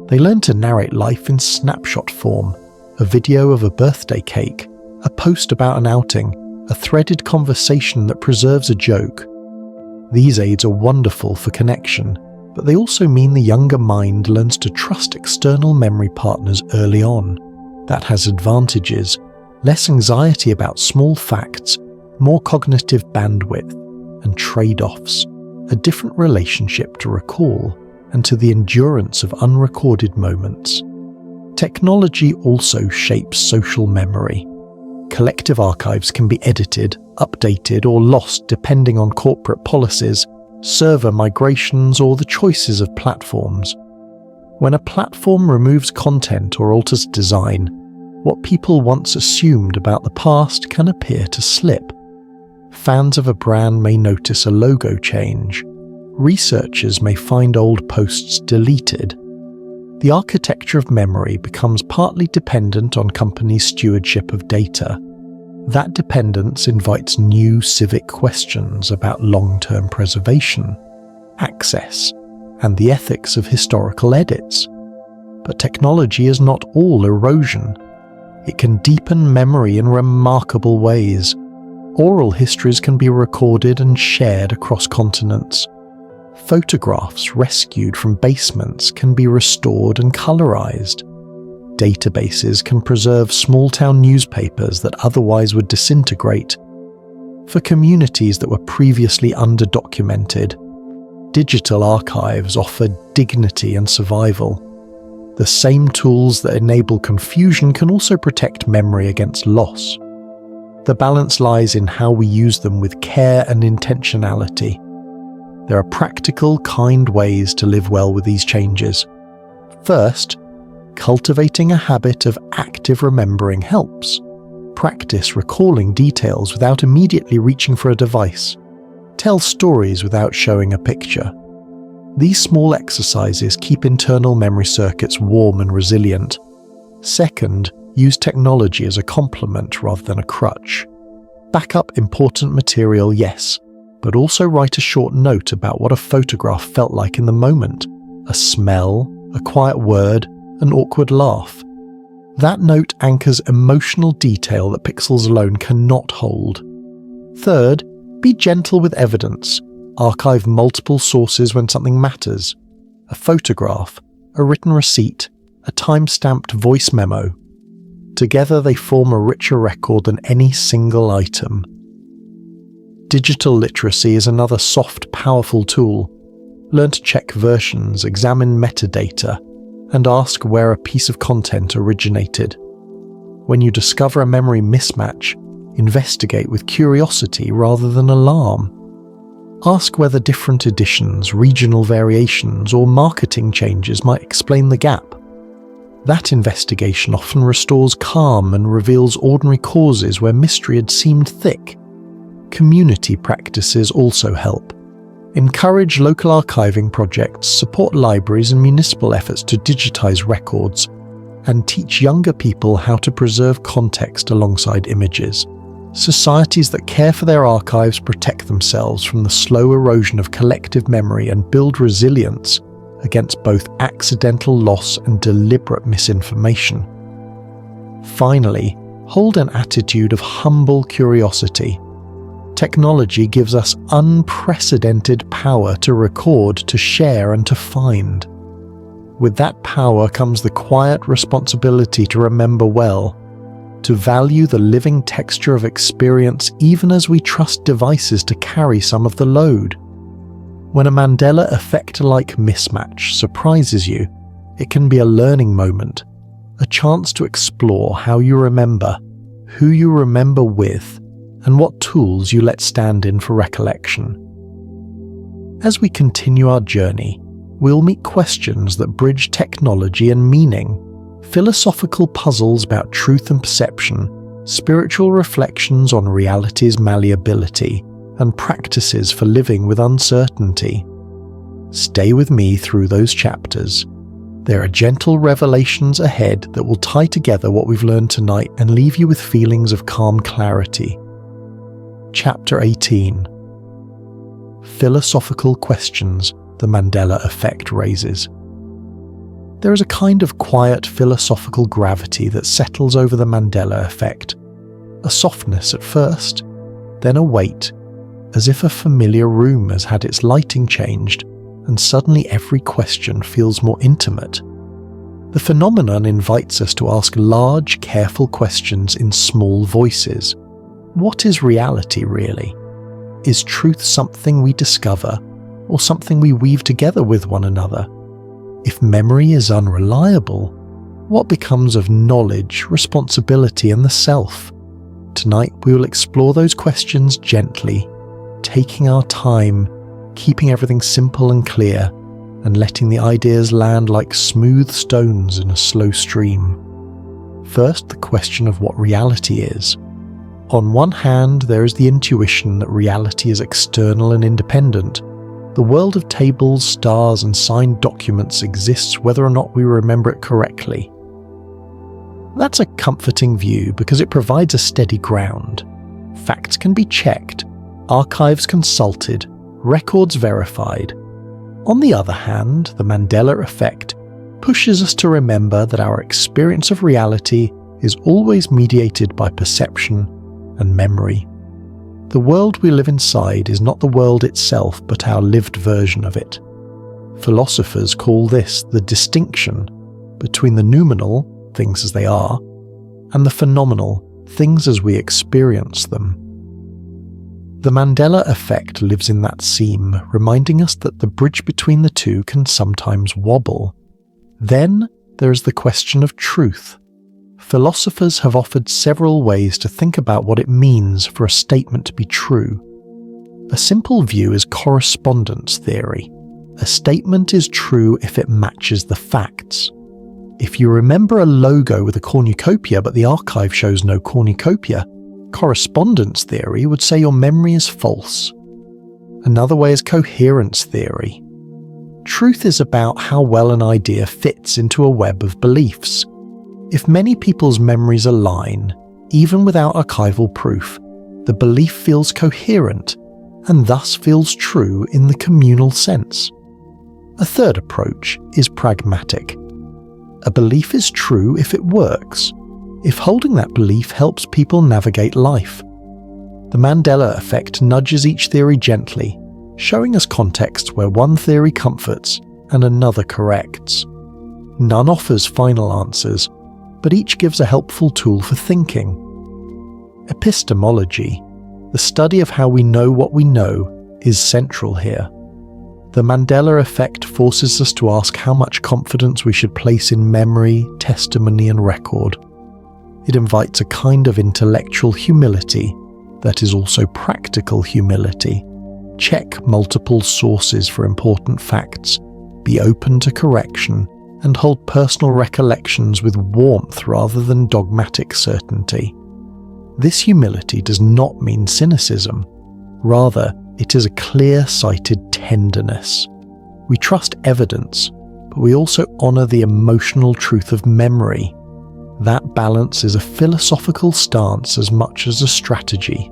A: They learn to narrate life in snapshot form, a video of a birthday cake, a post about an outing, a threaded conversation that preserves a joke. These aids are wonderful for connection, but they also mean the younger mind learns to trust external memory partners early on. That has advantages: less anxiety about small facts, more cognitive bandwidth, and trade-offs, a different relationship to recall and to the endurance of unrecorded moments. Technology also shapes social memory. Collective archives can be edited, updated, or lost depending on corporate policies, server migrations, or the choices of platforms. When a platform removes content or alters design, what people once assumed about the past can appear to slip. Fans of a brand may notice a logo change. Researchers may find old posts deleted. The architecture of memory becomes partly dependent on companies' stewardship of data. That dependence invites new civic questions about long-term preservation, access, and the ethics of historical edits. But technology is not all erosion. It can deepen memory in remarkable ways. Oral histories can be recorded and shared across continents. Photographs rescued from basements can be restored and colorized. Databases can preserve small-town newspapers that otherwise would disintegrate. For communities that were previously underdocumented, digital archives offer dignity and survival. The same tools that enable confusion can also protect memory against loss. The balance lies in how we use them with care and intentionality. There are practical, kind ways to live well with these changes. First, cultivating a habit of active remembering helps. practice recalling details without immediately reaching for a device. Tell stories without showing a picture. These small exercises keep internal memory circuits warm and resilient. Second, use technology as a complement rather than a crutch. Back up important material, yes, but also write a short note about what a photograph felt like in the moment. A smell, a quiet word, an awkward laugh. That note anchors emotional detail that pixels alone cannot hold. Third, be gentle with evidence. Archive multiple sources when something matters. A photograph, a written receipt, a time-stamped voice memo. Together they form a richer record than any single item. Digital literacy is another soft, powerful tool. Learn to check versions, examine metadata, and ask where a piece of content originated. When you discover a memory mismatch, investigate with curiosity rather than alarm. Ask whether different editions, regional variations, or marketing changes might explain the gap. That investigation often restores calm and reveals ordinary causes where mystery had seemed thick. Community practices also help. Encourage local archiving projects, support libraries and municipal efforts to digitize records, and teach younger people how to preserve context alongside images. Societies that care for their archives protect themselves from the slow erosion of collective memory and build resilience against both accidental loss and deliberate misinformation. Finally, hold an attitude of humble curiosity. Technology gives us unprecedented power to record, to share, and to find. With that power comes the quiet responsibility to remember well, to value the living texture of experience even as we trust devices to carry some of the load. When a Mandela Effect-like mismatch surprises you, it can be a learning moment, a chance to explore how you remember, who you remember with, and what tools you let stand in for recollection. As we continue our journey, we'll meet questions that bridge technology and meaning, philosophical puzzles about truth and perception, spiritual reflections on reality's malleability, and practices for living with uncertainty. Stay with me through those chapters. There are gentle revelations ahead that will tie together what we've learned tonight and leave you with feelings of calm clarity. Chapter 18. Philosophical questions the Mandela Effect raises. There is a kind of quiet philosophical gravity that settles over the Mandela Effect. A softness at first, then a weight, as if a familiar room has had its lighting changed, and suddenly every question feels more intimate. The phenomenon invites us to ask large, careful questions in small voices. What is reality really? Is truth something we discover, or something we weave together with one another? If memory is unreliable, what becomes of knowledge, responsibility, and the self? Tonight we will explore those questions gently, taking our time, keeping everything simple and clear, and letting the ideas land like smooth stones in a slow stream. First, the question of what reality is. On one hand, there is the intuition that reality is external and independent. The world of tables, stars, and signed documents exists whether or not we remember it correctly. That's a comforting view because it provides a steady ground. Facts can be checked, archives consulted, records verified. On the other hand, the Mandela Effect pushes us to remember that our experience of reality is always mediated by perception and memory. The world we live inside is not the world itself, but our lived version of it. Philosophers call this the distinction between the noumenal, things as they are, and the phenomenal, things as we experience them. The Mandela Effect lives in that seam, reminding us that the bridge between the two can sometimes wobble. Then there is the question of truth. Philosophers have offered several ways to think about what it means for a statement to be true. A simple view is correspondence theory. A statement is true if it matches the facts. If you remember a logo with a cornucopia but the archive shows no cornucopia, correspondence theory would say your memory is false. Another way is coherence theory. Truth is about how well an idea fits into a web of beliefs. If many people's memories align, even without archival proof, the belief feels coherent and thus feels true in the communal sense. A third approach is pragmatic. A belief is true if it works, if holding that belief helps people navigate life. The Mandela Effect nudges each theory gently, showing us contexts where one theory comforts and another corrects. None offers final answers, but each gives a helpful tool for thinking. Epistemology, the study of how we know what we know, is central here. The Mandela Effect forces us to ask how much confidence we should place in memory, testimony, and record. It invites a kind of intellectual humility that is also practical humility. Check multiple sources for important facts, be open to correction, and hold personal recollections with warmth rather than dogmatic certainty. This humility does not mean cynicism. Rather, it is a clear-sighted tenderness. We trust evidence, but we also honour the emotional truth of memory. That balance is a philosophical stance as much as a strategy.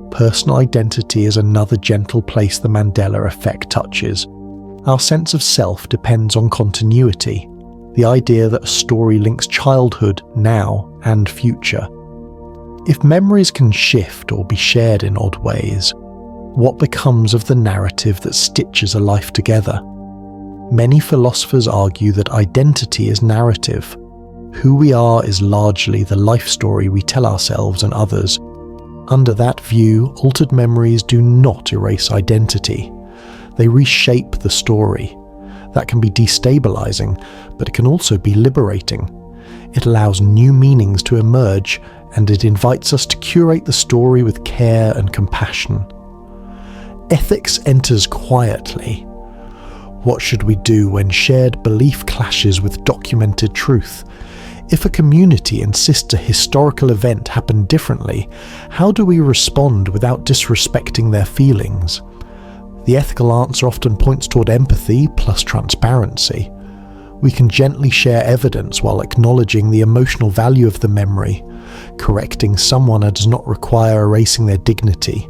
A: Personal identity is another gentle place the Mandela Effect touches. Our sense of self depends on continuity, the idea that a story links childhood, now, and future. If memories can shift or be shared in odd ways, what becomes of the narrative that stitches a life together? Many philosophers argue that identity is narrative. Who we are is largely the life story we tell ourselves and others. Under that view, altered memories do not erase identity. They reshape the story. That can be destabilizing, but it can also be liberating. It allows new meanings to emerge, and it invites us to curate the story with care and compassion. Ethics enters quietly. What should we do when shared belief clashes with documented truth? If a community insists a historical event happened differently, how do we respond without disrespecting their feelings? The ethical answer often points toward empathy plus transparency. We can gently share evidence while acknowledging the emotional value of the memory. Correcting someone does not require erasing their dignity.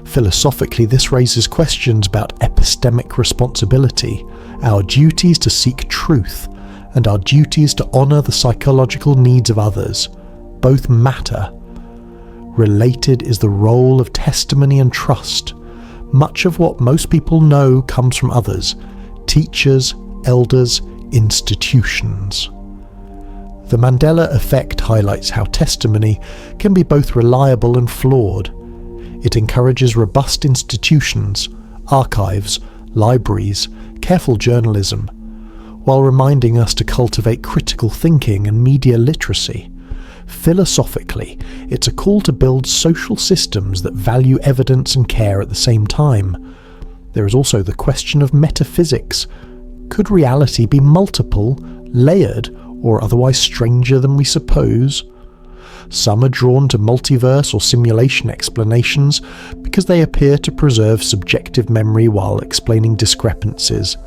A: Philosophically, this raises questions about epistemic responsibility, our duties to seek truth, and our duties to honour the psychological needs of others. Both matter. Related is the role of testimony and trust. Much of what most people know comes from others, teachers, elders, institutions. The Mandela Effect highlights how testimony can be both reliable and flawed. It encourages robust institutions, archives, libraries, careful journalism, while reminding us to cultivate critical thinking and media literacy. Philosophically, it's a call to build social systems that value evidence and care at the same time. There is also the question of metaphysics. Could reality be multiple, layered, or otherwise stranger than we suppose? Some are drawn to multiverse or simulation explanations because they appear to preserve subjective memory while explaining discrepancies.